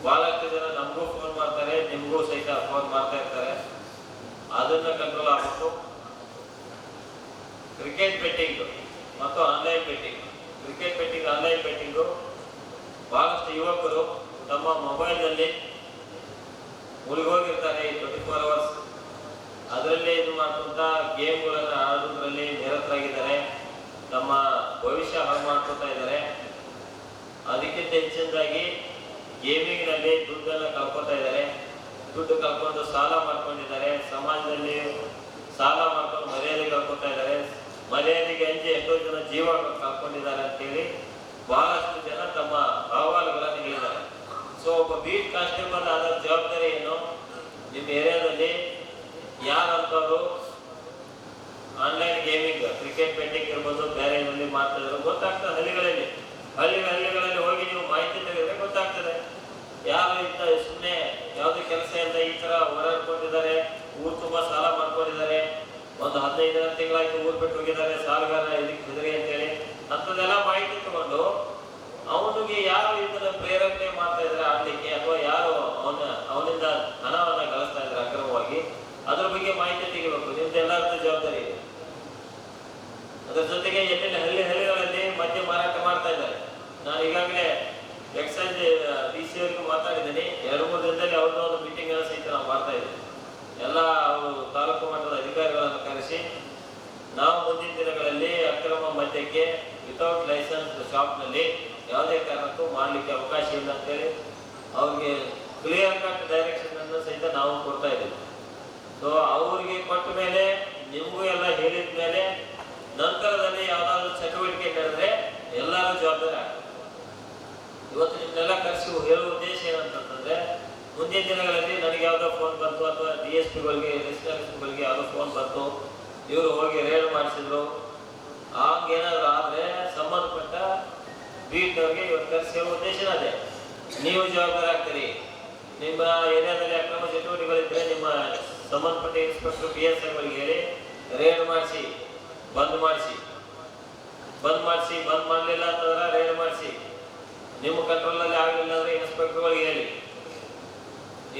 ಬಹಳಷ್ಟು ಜನ ನಮಗೂ ಫೋನ್ ಮಾಡ್ತಾರೆ, ನಿಮಗೂ ಸಹಿತ ಫೋನ್ ಮಾಡ್ತಾ ಇರ್ತಾರೆ. ಅದನ್ನ ಕಂಟ್ರೋಲ್ ಆಗಬೇಕು. ಕ್ರಿಕೆಟ್ ಬೆಟ್ಟಿಂಗ್ ಮತ್ತು online betting, cricket betting, online betting ಬಹಳಷ್ಟು ಯುವಕರು ತಮ್ಮ ಮೊಬೈಲ್ನಲ್ಲಿ ಮುಳುಗೋಗಿರ್ತಾರೆ 24 hours. ಅದರಲ್ಲೇ ಇದು ಮಾಡ್ಕೊಂತ ಗೇಮ್ಗಳನ್ನು ಆಡೋದ್ರಲ್ಲಿ ನಿರತರಾಗಿದ್ದಾರೆ. ತಮ್ಮ ಭವಿಷ್ಯ ಹಾಳು ಮಾಡ್ಕೊತಾ ಇದ್ದಾರೆ. ಅದಕ್ಕಿಂತ ಹೆಚ್ಚಿನದಾಗಿ ಗೇಮಿಂಗ್ನಲ್ಲಿ ದುಡ್ಡನ್ನು ಕಳ್ಕೊತಾ ಇದ್ದಾರೆ. ದುಡ್ಡು ಕಳ್ಕೊಂಡು ಸಾಲ ಮಾಡ್ಕೊಂಡಿದ್ದಾರೆ. ಸಮಾಜದಲ್ಲಿ ಸಾಲ ಮಾಡ್ಕೊಂಡು ಮರ್ಯಾದೆ ಕಳ್ಕೊತಾ ಇದ್ದಾರೆ. ಮರ್ಯಾದೆಗೆ ಅಂಜಿ ಎಷ್ಟೋ ಜನ ಜೀವ ಕಳ್ಕೊಂಡಿದ್ದಾರೆ ಅಂತೇಳಿ ಬಹಳಷ್ಟು ಜನ ತಮ್ಮ ಅಹವಾಲುಗಳನ್ನು ಹೇಳಿದ್ದಾರೆ. ಸೊ ಒಬ್ಬ ಬೀಟ್ ಕಾನ್ಸ್ಟೇಬಲ್ ಆದ ಜವಾಬ್ದಾರಿ ಏನು? ನಿಮ್ಮ ಏರಿಯಾದಲ್ಲಿ ಯಾರಂತವರು ಆನ್ಲೈನ್ ಗೇಮಿಂಗ್, ಕ್ರಿಕೆಟ್ ಬೆಟ್ಟಿಂಗ್ ಇರ್ಬೋದು, ಬೇರೆ ಮಾಡ್ತಾ ಇದ್ರು ಗೊತ್ತಾಗ್ತದೆ. ಹಳ್ಳಿಗಳಲ್ಲಿ ಹೋಗಿ ನೀವು ಮಾಹಿತಿ ತೆಗೆದ್ರೆ ಗೊತ್ತಾಗ್ತದೆ. ಯಾರು ಇಂತ ಸುಮ್ಮನೆ ಯಾವುದೇ ಕೆಲಸ ಇಲ್ಲ ಈ ತರ ಓಡಾಡ್ಕೊಂಡಿದ್ದಾರೆ, ಊರು ತುಂಬಾ ಸಾಲ ಮಾಡ್ಕೊಂಡಿದ್ದಾರೆ, ಒಂದು 15 ತಿಂಗಳಾಯ್ತು ಊರ್ ಬಿಟ್ಟು ಹೋಗಿದ್ದಾರೆ, ಸಾಲಗಾರ ಇದಕ್ಕೆ ಜೊತೆಗೆ ಎಲ್ಲೆಲ್ಲಿ ಹಳ್ಳಿಗಳಲ್ಲಿ ಮದ್ಯ ಮಾರಾಟ ಮಾಡ್ತಾ ಇದ್ದಾರೆ. ನಾನು ಈಗಾಗಲೇ ಎಕ್ಸೈಸ್ DC ಅವರಿಗೂ ಮಾತಾಡಿದ್ದೀನಿ. 2-3 ದಿನದಲ್ಲಿ ಅವ್ರದ್ದು ಒಂದು ಮೀಟಿಂಗ್ ಸಹಿತ ನಾವು ಮಾಡ್ತಾ ಇದ್ದೀವಿ. ಎಲ್ಲ ಅವರು ತಾಲೂಕು ಮಟ್ಟದ ಅಧಿಕಾರಿಗಳನ್ನು ಕರೆಸಿ ನಾವು ಮುಂದಿನ ದಿನಗಳಲ್ಲಿ ಅಕ್ರಮ ಮದ್ಯಕ್ಕೆ ವಿತೌಟ್ ಲೈಸೆನ್ಸ್ ಶಾಪ್ನಲ್ಲಿ ಯಾವುದೇ ಕಾರಣಕ್ಕೂ ಮಾಡಲಿಕ್ಕೆ ಅವಕಾಶ ಇಲ್ಲ ಅಂತೇಳಿ ಅವ್ರಿಗೆ ಕ್ಲಿಯರ್ ಕಟ್ ಡೈರೆಕ್ಷನ್ ಅನ್ನು ಸಹಿತ ನಾವು ಕೊಡ್ತಾ ಇದ್ದೀವಿ. ಸೊ ಅವ್ರಿಗೆ ಕೊಟ್ಟ ಮೇಲೆ ನಿಮಗೂ ಎಲ್ಲ ಹೇಳಿದ ಮೇಲೆ ನಂತರದಲ್ಲಿ ಯಾವುದಾದ್ರು ಚಟುವಟಿಕೆ ನಡೆದ್ರೆ ಎಲ್ಲರೂ ಜವಾಬ್ದಾರಿ ಆಗ್ತದೆ. ಇವತ್ತು ನಿಮ್ಮನ್ನೆಲ್ಲ ಕರೆಸಿ ಹೇಳುವ ಉದ್ದೇಶ ಏನಂತಂದ್ರೆ ಮುಂದಿನ ದಿನಗಳಲ್ಲಿ ನನಗೆ ಯಾವುದೋ ಫೋನ್ ಬಂತು ಅಥವಾ DSPಗಳಿಗೆ ರೆಸಿಡೆನ್ಸ್ಗಳಿಗೆ ಯಾವುದೋ ಫೋನ್ ಬಂತು, ಇವರು ಹೋಗಿ ರೇಡ್ ಮಾಡಿಸಿದ್ರು, ಆಗೇನಾದ್ರು ಆದರೆ ಸಂಬಂಧಪಟ್ಟ ಬೀಟ್ನವ್ರಿಗೆ ಇವತ್ತು ಕರೆಸಿ ಹೇಳುವ ಉದ್ದೇಶ ಅದೇ. ನೀವು ಜವಾಬ್ದಾರಿ ಆಗ್ತೀರಿ. ನಿಮ್ಮ ಏರಿಯಾದಲ್ಲಿ ಅಕ್ರಮ ಚಟುವಟಿಕೆಗಳಿದ್ದರೆ ನಿಮ್ಮ ಸಂಬಂಧಪಟ್ಟ ಇನ್ಸ್ಪೆಕ್ಟರ್ PSIಗಳಿಗೆ ಹೇಳಿ ರೇಡ್ ಮಾಡಿಸಿ, ಬಂದ್ ಮಾಡಲಿಲ್ಲ ಅಂತಂದ್ರೆ ರೇಡ್ ಮಾಡಿಸಿ. ನಿಮ್ಮ ಕಂಟ್ರೋಲಲ್ಲಿ ಆಗಲಿಲ್ಲ ಅಂದರೆ ಇನ್ಸ್ಪೆಕ್ಟರ್ಗಳಿಗೆ ಹೇಳಿ,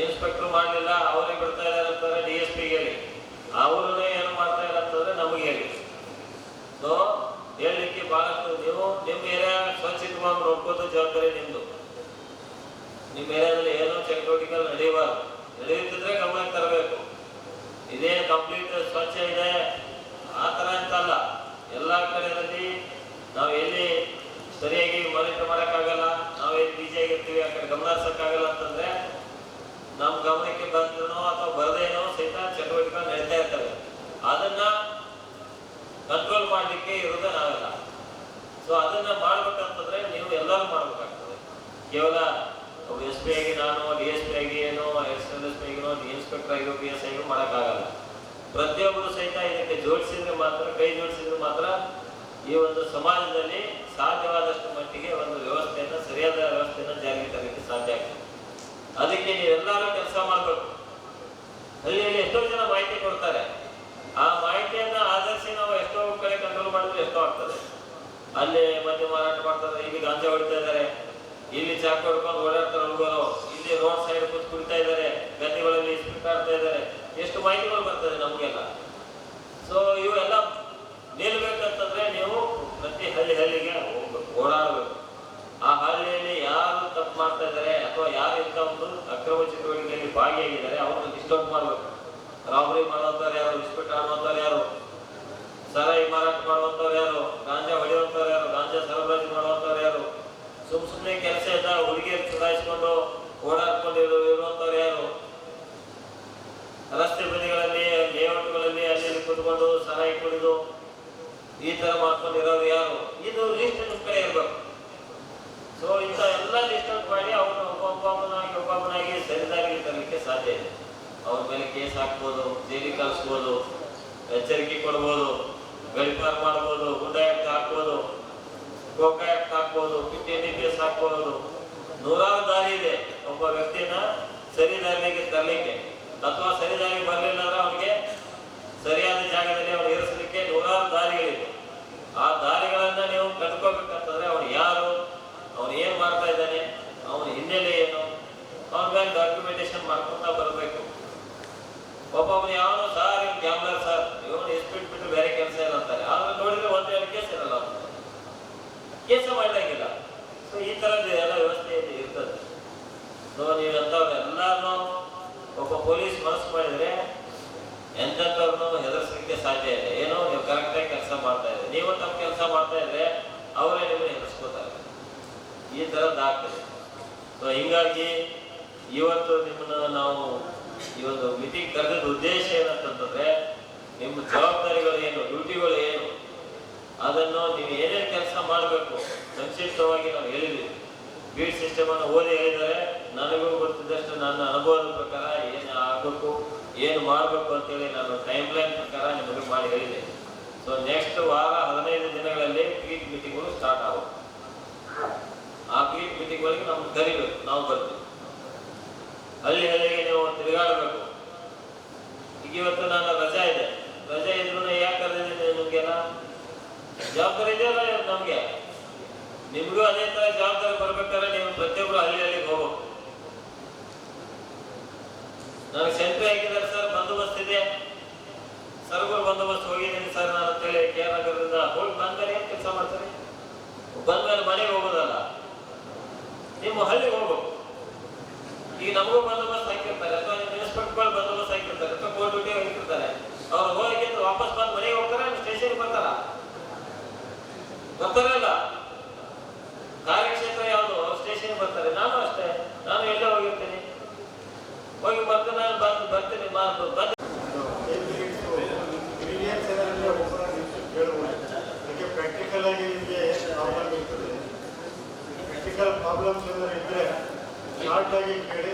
ಇನ್ಸ್ಪೆಕ್ಟರ್ ಮಾಡಲಿಲ್ಲ ಅವರೇ ಬಿಡ್ತಾ ಇದ್ದಾರೆ ಅಂತಂದ್ರೆ DSPಗೆ ಹೇಳಿ, ಅವರು ಏನು ಮಾಡ್ತಾ ಇಲ್ಲ ಅಂತಂದ್ರೆ ನಮಗೆ ಹೇಳಿ. ಸೊ ಹೇಳಲಿಕ್ಕೆ ಬಹಳಷ್ಟು ನೀವು ನಿಮ್ಮ ಏರಿಯಾ ಸ್ವಚ್ಛವಾಗಿ ನೋಡ್ಕೋದು ಜವಾಬ್ದಾರಿ ನಿಮ್ಮದು. ನಿಮ್ಮ ಏರಿಯಾದಲ್ಲಿ ಏನೋ ಚಟುವಟಿಕೆ ನಡೆಯುತ್ತಿದ್ರೆ ಗಮನಕ್ಕೆ ತರಬೇಕು. ಇದೇ ಕಂಪ್ಲೀಟ್ ಸ್ವಚ್ಛ ಇದೆ ಆ ಥರ ಅಂತಲ್ಲ. ಎಲ್ಲ ಕಡೆಯಲ್ಲಿ ನಾವು ಎಲ್ಲಿ ಸರಿಯಾಗಿ ಮಾನಿಟರ್ ಮಾಡೋಕ್ಕಾಗಲ್ಲ, ನಾವು ಎಲ್ಲಿ ಬಿಜಿ ಆಗಿರ್ತೀವಿ ಆ ಕಡೆ ಗಮನ ಹರಿಸೋಕ್ಕಾಗಲ್ಲ ಅಂತಂದ್ರೆ ನಮ್ಮ ಗಮನಕ್ಕೆ ಬಂದ್ರೂ ಅಥವಾ ಬರದೇನೋ ಸಹಿತ ಚಟುವಟಿಕೆ ನಡೀತಾ ಇರ್ತವೆ. ಅದನ್ನ ಕಂಟ್ರೋಲ್ ಮಾಡಲಿಕ್ಕೆ ಇರೋದೇ ನಾವೆಲ್ಲ. ಸೊ ಅದನ್ನ ಮಾಡ್ಬೇಕಂತಂದ್ರೆ ನೀವು ಎಲ್ಲರೂ ಮಾಡ್ಬೇಕಾಗ್ತದೆ. ಕೇವಲ SP ಆಗಿ ನಾನು DSP ಆಗಿ ಏನೋ SSP ಆಗಿನೋ ಇನ್ಸ್ಪೆಕ್ಟರ್ ಆಗಿರೋ PSI ಆಗಿರೋ ಮಾಡೋಕ್ಕಾಗಲ್ಲ. ಪ್ರತಿಯೊಬ್ಬರು ಸಹಿತ ಇದಕ್ಕೆ ಜೋಡಿಸಿದ್ರೆ ಮಾತ್ರ, ಕೈ ಜೋಡಿಸಿದ್ರೆ ಮಾತ್ರ ಈ ಒಂದು ಸಮಾಜದಲ್ಲಿ ಸಾಧ್ಯವಾದಷ್ಟು ಮಟ್ಟಿಗೆ ಒಂದು ವ್ಯವಸ್ಥೆಯನ್ನು, ಸರಿಯಾದ ವ್ಯವಸ್ಥೆಯನ್ನು ಜಾರಿಗೆ ತರಲಿಕ್ಕೆ ಸಾಧ್ಯ ಆಗ್ತದೆ. ಅದಕ್ಕೆ ನೀವೆಲ್ಲರೂ ಕೆಲಸ ಮಾಡಬೇಕು. ಹಳ್ಳಿಯಲ್ಲಿ ಎಷ್ಟೋ ಜನ ಮಾಹಿತಿ ಕೊಡ್ತಾರೆ, ಆ ಮಾಹಿತಿಯನ್ನ ಆಧರಿಸಿ ನಾವು ಎಷ್ಟೋ ಕಡೆ ಕಂಟ್ರೋಲ್ ಮಾಡಿದ್ರೆ ಎಷ್ಟೋ ಆಗ್ತದೆ. ಅಲ್ಲಿ ಮದ್ಯ ಮಾರಾಟ ಮಾಡ್ತಾರೆ, ಇಲ್ಲಿ ಗಾಂಜಾ ಹೊಡಿತಾ ಇದ್ದಾರೆ, ಇಲ್ಲಿ ಚಾಕು ಹೊಡ್ಕೊಂಡು ಓಡಾಡ್ತಾರೆ ಹುಡುಗರು, ಇಲ್ಲಿ ರೋಡ್ ಸೈಡ್ ಕೂತ್ ಕುಡಿತಾ ಇದ್ದಾರೆ, ಗದ್ದೆಗಳಲ್ಲಿ ಸ್ಪಿಟ್ ಆಡ್ತಾ ಇದ್ದಾರೆ, ಎಷ್ಟು ಮಾಹಿತಿಗಳು ಬರ್ತದೆ ನಮಗೆಲ್ಲ. ಸೊ ಇವೆಲ್ಲ ನಿಲ್ಬೇಕಂತಂದ್ರೆ ನೀವು ಪ್ರತಿ ಹಳ್ಳಿಗೆ ಹೋಗ್ಬೇಕು, ಓಡಾಡಬೇಕು. ಆ ಹಳ್ಳಿಯಲ್ಲಿ ಯಾರು ತಪ್ಪು ಮಾಡ್ತಾ ಇದ್ದಾರೆ ಅಥವಾ ಯಾರು ಇಂಥ ಒಂದು ಅಕ್ರಮ ಚಟುವಟಿಕೆಯಲ್ಲಿ ಭಾಗಿಯಾಗಿದ್ದಾರೆ ಅವ್ರನ್ನ ಲಿಸ್ಟ್ ಔಟ್ ಮಾಡ್ಬೇಕು. ರಾಬರಿ ಮಾಡುವಂಥವ್ರು ಯಾರು, ಇಸ್ಪಿಟ್ ಆಡುವಂಥವ್ರು ಯಾರು, ಸರಾಯಿ ಮಾರಾಟ ಮಾಡುವಂಥವ್ರು ಯಾರು, ಗಾಂಜಾ ಹೊಡೆಯುವಂಥವ್ರು ಯಾರು, ಗಾಂಜಾ ಸರಬರಾಜು ಮಾಡುವಂಥವ್ರು ಯಾರು, ಸುಮ್ಮನೆ ಕೆಲಸ ಇದ್ದ ಹುಡುಗಿಯರು ಚುಡಾಯಿಸ್ಕೊಂಡು ಓಡಾಡ್ಕೊಂಡು ಇರುವಂಥವ್ರು ಯಾರು, ರಸ್ತೆ ಬದಿಗಳಲ್ಲಿ ಲೇಔಟ್ಗಳಲ್ಲಿ ಅಲ್ಲಿ ಕೂತ್ಕೊಂಡು ಸರಾಯಿ ಕುಡಿದು ಈ ತರ ಮಾಡ್ಕೊಂಡಿರೋರು ಯಾರು, ಇದು ಲಿಸ್ಟ್ ನಿಮ್ಮ ಕಡೆ ಇರಬೇಕು. ಸೊ ಇಂಥ ಎಲ್ಲ ಲಿಸ್ಟ್ ಔಟ್ ಮಾಡಿ ಅವ್ರನ್ನ ಒಬ್ಬೊಬ್ಬನಾಗಿ ಸರಿದಾರಿಗೆ ತರಲಿಕ್ಕೆ ಸಾಧ್ಯ ಇದೆ. ಅವ್ರ ಮೇಲೆ ಕೇಸ್ ಹಾಕ್ಬೋದು, ಜೈಲಿಗೆ ಕಳಿಸ್ಬೋದು, ಎಚ್ಚರಿಕೆ ಕೊಡ್ಬೋದು, ಗಡಿಪಾರು ಮಾಡ್ಬೋದು, ಗುಂಡಾ ಆಕ್ಟ್ ಹಾಕ್ಬೋದು, ಕೋಕಾ ಆಕ್ಟ್ ಹಾಕ್ಬೋದು, PTNPS ಹಾಕ್ಬೋದು. ನೂರಾರು ದಾರಿ ಇದೆ ಒಬ್ಬ ವ್ಯಕ್ತಿನ ಸರಿ ದಾರಿಗೆ ತರಲಿಕ್ಕೆ. ಅಥವಾ ಸರಿ ದಾರಿಗೆ ಬರಲಿಲ್ಲ ಅಂದ್ರೆ ಅವನಿಗೆ ಸರಿಯಾದ ಜಾಗದಲ್ಲಿ ಅವನು ಇರಿಸಲಿಕ್ಕೆ ನೂರಾರು ದಾರಿಗಳಿವೆ. ಆ ದಾರಿಗಳನ್ನ ನೀವು ಕಂಡುಕೋಬೇಕಂತಂದ್ರೆ ಅವನು ಯಾರು, ಅವನು ಏನ್ ಮಾಡ್ತಾ ಇದ್ದಾನೆ, ಅವನ ಹಿನ್ನೆಲೆ ಏನು, ಅವನ ಮೇಲೆ ಡಾಕ್ಯುಮೆಂಟೇಶನ್ ಮಾಡ್ಕೊಂತ ಬರಬೇಕು. ಒಬ್ಬೊಬ್ಬನು ಯಾವನು ಸರ್ ಇವ್ ಗ್ಯಾಮ್ಲರ್ ಸರ್, ಇವನು ಎಸ್ಪಿಟ್ ಬಿಟ್ಟು ಬೇರೆ ಕೆಲಸ ಇಲ್ಲ ಅಂತಾರೆ. ಆದ್ರೆ ನೋಡಿದ್ರೆ 1-2 ಕೇಸ್ ಇರಲ್ಲ, ಕೇಸ ಮಾಡಲಾಗಿಲ್ಲ. ಸೊ ಈ ತರದ ಎಲ್ಲ ವ್ಯವಸ್ಥೆ ಇರ್ತದೆ. ಸೊ ನೀವೆಲ್ಲರೂ ಒಬ್ಬ ಪೊಲೀಸ್ ಮನಸ್ಸು ಮಾಡಿದ್ರೆ ಎಂಥವ್ರನ್ನೂ ಹೆದರ್ಸಲಿಕ್ಕೆ ಸಾಧ್ಯ ಇದೆ. ಏನೋ ನೀವು ಕರೆಕ್ಟಾಗಿ ಕೆಲಸ ಮಾಡ್ತಾ ಇದ್ರೆ, ನೀವು ತಮ್ಮ ಕೆಲಸ ಮಾಡ್ತಾ ಇದ್ರೆ ಅವರೇ ನಿಮ್ಮನ್ನು ಹೆದರ್ಸ್ಕೋತಾರೆ. ಈ ಥರದ್ದಾಗ್ತದೆ. ಸೊ ಹೀಗಾಗಿ ಇವತ್ತು ನಿಮ್ಮನ್ನ ನಾವು ಈ ಒಂದು ಮೀಟಿಂಗ್ ಕರೆದ ಉದ್ದೇಶ ಏನಂತಂದ್ರೆ ನಿಮ್ಮ ಜವಾಬ್ದಾರಿಗಳು ಏನು, ಡ್ಯೂಟಿಗಳು ಏನು, ಅದನ್ನು ನೀವು ಏನೇನು ಕೆಲಸ ಮಾಡಬೇಕು ಸಂಕ್ಷಿಪ್ತವಾಗಿ ನಾವು ಹೇಳಿದ್ವಿ. ಬೀಟ್ ಸಿಸ್ಟಮ್ ಅನ್ನು ಓದಿ ಹೇಳಿದರೆ ನನಗೂ ಗೊತ್ತಿದ್ದಷ್ಟು ನನ್ನ ಅನುಭವದ ಪ್ರಕಾರ ಏನು ಆಗಬೇಕು, ಏನು ಮಾಡಬೇಕು ಅಂತೇಳಿ ನಾನು ಟೈಮ್ ಲೈನ್ ಪ್ರಕಾರ ನಿಮಗೆ ಮಾಡಿ ಹೇಳಿದೆ. ಸೊ ನೆಕ್ಸ್ಟ್ ವಾರ 15 ದಿನಗಳಲ್ಲಿ ಬೀಟ್ ಮೀಟಿಂಗ್ಗಳು ಸ್ಟಾರ್ಟ್ ಆಗುತ್ತೆ. ಆ ಬೀಟ್ ಮೀಟಿಂಗ್ಗಳಿಗೆ ನಮ್ಗೆ ಕರಿಬೇಕು, ನಾವು ಬರ್ತೀವಿ. ಹಳ್ಳಿಗೆ ನೀವು ತಿರುಗಾಡಬೇಕು. ಈಗ ಇವತ್ತು ನನ್ನ ರಜಾ ಇದೆ, ರಜೆ ಇದ್ರೂ ಯಾಕೆ ಕರೆದಿದ್ದೀನಿ ನಿಮಗೆಲ್ಲ ಜವಾಬ್ದಾರಿ ಇದೆಯಲ್ಲ ನಮಗೆ. ನಿಮಗೂ ಅದೇ ತರ ಜವಾಬ್ದಾರಿ ಬರ್ಬೇಕಾದ್ರೆ ನೀವು ಪ್ರತಿಯೊಬ್ಬರು ಹಳ್ಳಿಗೆ ಹೋಗ್ಬೇಕು. ನನಗೆ ಸೆಂಟ್ರಿ ಹಾಕಿದ್ದಾರೆ ಸರ್, ಬಂದೋಬಸ್ತ್ ಇದೆ ಸರಗೂರು ಬಂದೋಬಸ್ತ್ ಹೋಗಿದ್ದೀನಿ ಸರ್ ನಾನು ಅಂತೇಳಿ ಕೆ ನಗರದಿಂದ ಹೋಗಿ ಬಂದ್ಮೇಲೆ ಏನು ಕೆಲಸ ಮಾಡ್ತಾರೆ? ಬಂದ್ಮೇಲೆ ಮನೆಗೆ ಹೋಗೋದಲ್ಲ, ನಿಮ್ಮ ಹಳ್ಳಿಗೆ ಹೋಗ್ಬೇಕು. ಈಗ ನಮಗೂ ಬಂದೋಬಸ್ತ್ ಹಾಕಿರ್ತಾರೆ, ಅಥವಾ ನಿಮ್ಮ ಇನ್ಸ್ಪೆಕ್ಟರ್ಗಳು ಬಂದೋಬಸ್ತ್ ಹಾಕಿರ್ತಾರೆ, ಅಥವಾ ಕೋರ್ಟ್ ಡ್ಯೂಟಿ ಹಾಕಿರ್ತಾರೆ. ಅವ್ರು ಹೋಗಿ ವಾಪಸ್ ಬಂದು ಮನೆಗೆ ಹೋಗ್ತಾರೆ, ಸ್ಟೇಷನ್ಗೆ ಬರ್ತಾರ? ಬರ್ತಾರಲ್ಲ. ಕಾರ್ಯಕ್ಷೇತ್ರ ಯಾವುದು? ಅವ್ರು ಸ್ಟೇಷನ್ಗೆ ಬರ್ತಾರೆ. ನಾನು ಅಷ್ಟೇ, ನಾನು ಎಲ್ಲೇ ಹೋಗಿರ್ತೀನಿ, ಹೋಗಿ ಮತ್ತೆ ನಾನು ಬರ್ತೀನಿ ಬಂದು ಪ್ರಾಕ್ಟಿಕಲ್ ಆಗಿ ನಿಮಗೆ ಪ್ರಾಬ್ಲಮ್ ಇರ್ತದೆ. ಪ್ರಾಕ್ಟಿಕಲ್ ಪ್ರಾಬ್ಲಮ್ಸ್ ಏನಾದ್ರು ಇದ್ದರೆ ಶಾರ್ಟ್ ಆಗಿ ಕೇಳಿ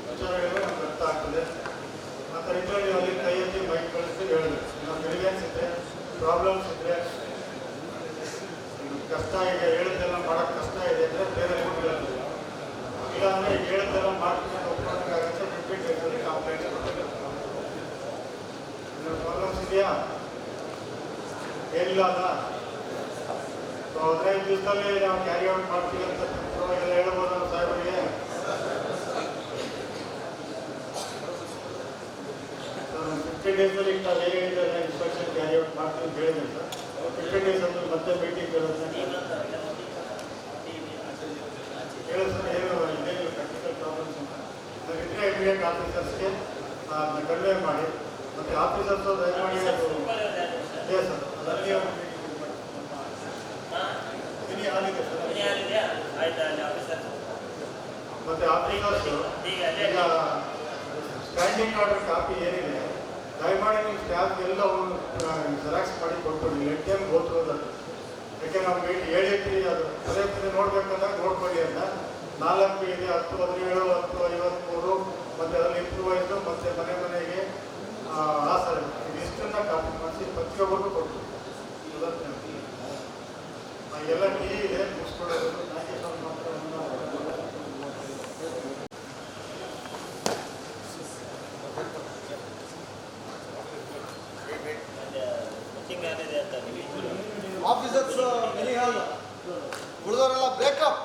ವಿಚಾರಗಳು ನಮ್ಗೆ ಅರ್ಥ ಆಗ್ತದೆ. ಆದ್ದರಿಂದ ನೀವು ಅಲ್ಲಿ ಕೈ ಎತ್ತಿ ಮೈಕ್ ಕಳಿಸಿ ಹೇಳಬೇಕು. ನಮ್ಮ ಗ್ರೀವಿಯನ್ಸ್ ಇದ್ದರೆ, ಪ್ರಾಬ್ಲಮ್ಸ್ ಇದ್ದರೆ, ಕಷ್ಟ ಇದೆ, ಹೇಳಿದ್ದೆಲ್ಲ ಮಾಡೋಕ್ಕೆ ಕಷ್ಟ ಇದೆ ಅಂದರೆ ಬೇರೆ ಹೇಳೋದು. ಇಲ್ಲಾಂದರೆ ಹೇಳಿದ್ದೆಲ್ಲ ಮಾಡ್ಕೊಂಡು ಒಪ್ಕೊಳ್ಳೋಕ್ಕಾಗತ್ತೆ. 15 ಡೇಸಲ್ಲಿ ಕಂಪ್ಲೇಂಟ್ ಕೊಡಬೇಕು. ಪ್ರಾಬ್ಲಮ್ಸ್ ಇದೆಯಾ? ಏನಿಲ್ಲ ಅಲ್ಲ. 15 ದಿವಸದಲ್ಲಿ ನಾವು ಕ್ಯಾರಿ ಔಟ್ ಮಾಡ್ತೀವಿ ಅಂತ ಎಲ್ಲ ಹೇಳ್ಬೋದು ನಮ್ಮ ಸಾಹೇಬರಿಗೆ. 15 ಡೇಸಲ್ಲಿ ಇಷ್ಟ ಬೇರೆ ಹೇಳಿದ್ದಾರೆ ಇನ್ಸ್ಪೆಕ್ಷನ್ ಕ್ಯಾರಿ ಔಟ್ ಮಾಡ್ತೀವಿ ಅಂತ ಹೇಳಿದೆ ಸರ್. 15 ಡೇಸ್ ಅಂದ್ರೆ ಮತ್ತೆ ಮೀಟಿಂಗ್ ಕೇಳುತ್ತೆ. ಹೇಳಿ ಸರ್, ಏನು ಇದೇನು ಪ್ರಾಕ್ಟಿಕಲ್ ಪ್ರಾಬ್ಲಮ್ಸ್ ಅಂತ ಅದಕ್ಕಿದ್ರೆ ಇಮಿಡಿಯೇಟ್ ಆಫೀಸರ್ಸ್ಗೆ ಅದನ್ನ ಕನ್ವೆ ಮಾಡಿ. ಮತ್ತು ಆಫೀಸರ್ಸ್ ದಯಮಾಡಿ ಅದು ಇದೆ ಸರ್, ಅದರಲ್ಲಿ ಮತ್ತೆ ಆಫೀಸರ್ಸ್ ಈಗ ಸ್ಟ್ಯಾಂಡಿಂಗ್ ಆರ್ಡರ್ ಕಾಪಿ ಏನಿದೆ ದಯಮಾಡಿ ನೀವು ಸ್ಟಾಫ್ ಎಲ್ಲ ಜೆರಾಕ್ಸ್ ಮಾಡಿ ಕೊಟ್ಬಿಡಿ. ಲೆಟ್ ಟೈಮ್ ಓದ್ರೋದು. ಯಾಕೆ ನಾವು ಹೇಳಿರ್ತೀವಿ, ಅದು ಪದೇ ಪದೇ ನೋಡ್ಬೇಕಂದಾಗ ನೋಡ್ಕೊಳ್ಳಿ ಅಂತ. 4 ಇದೆ, 10, 17, 10, 53 ಮತ್ತು ಅದರಲ್ಲಿ ಇಂಪ್ರೂವೈಸು ಮತ್ತು ಮನೆಗೆ ಸರ್ ಇಷ್ಟನ್ನ ಕಾಪಿ ಮಾಡಿಸಿ ಪ್ರತಿಯೊಬ್ಬರಿಗೂ ಕೊಟ್ಟು ಎಲ್ಲ ಟೀ ಇದೆ ಮುಗಿಸ್ಕೊಡೋದು. ಮಾತ್ರ ಆಫೀಸರ್ಸ್ ಮಿನಿ ಹಾಲ್ ಉಳಿದವರೆಲ್ಲ ಬ್ರೇಕಪ್.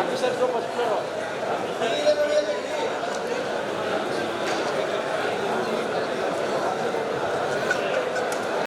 Officers first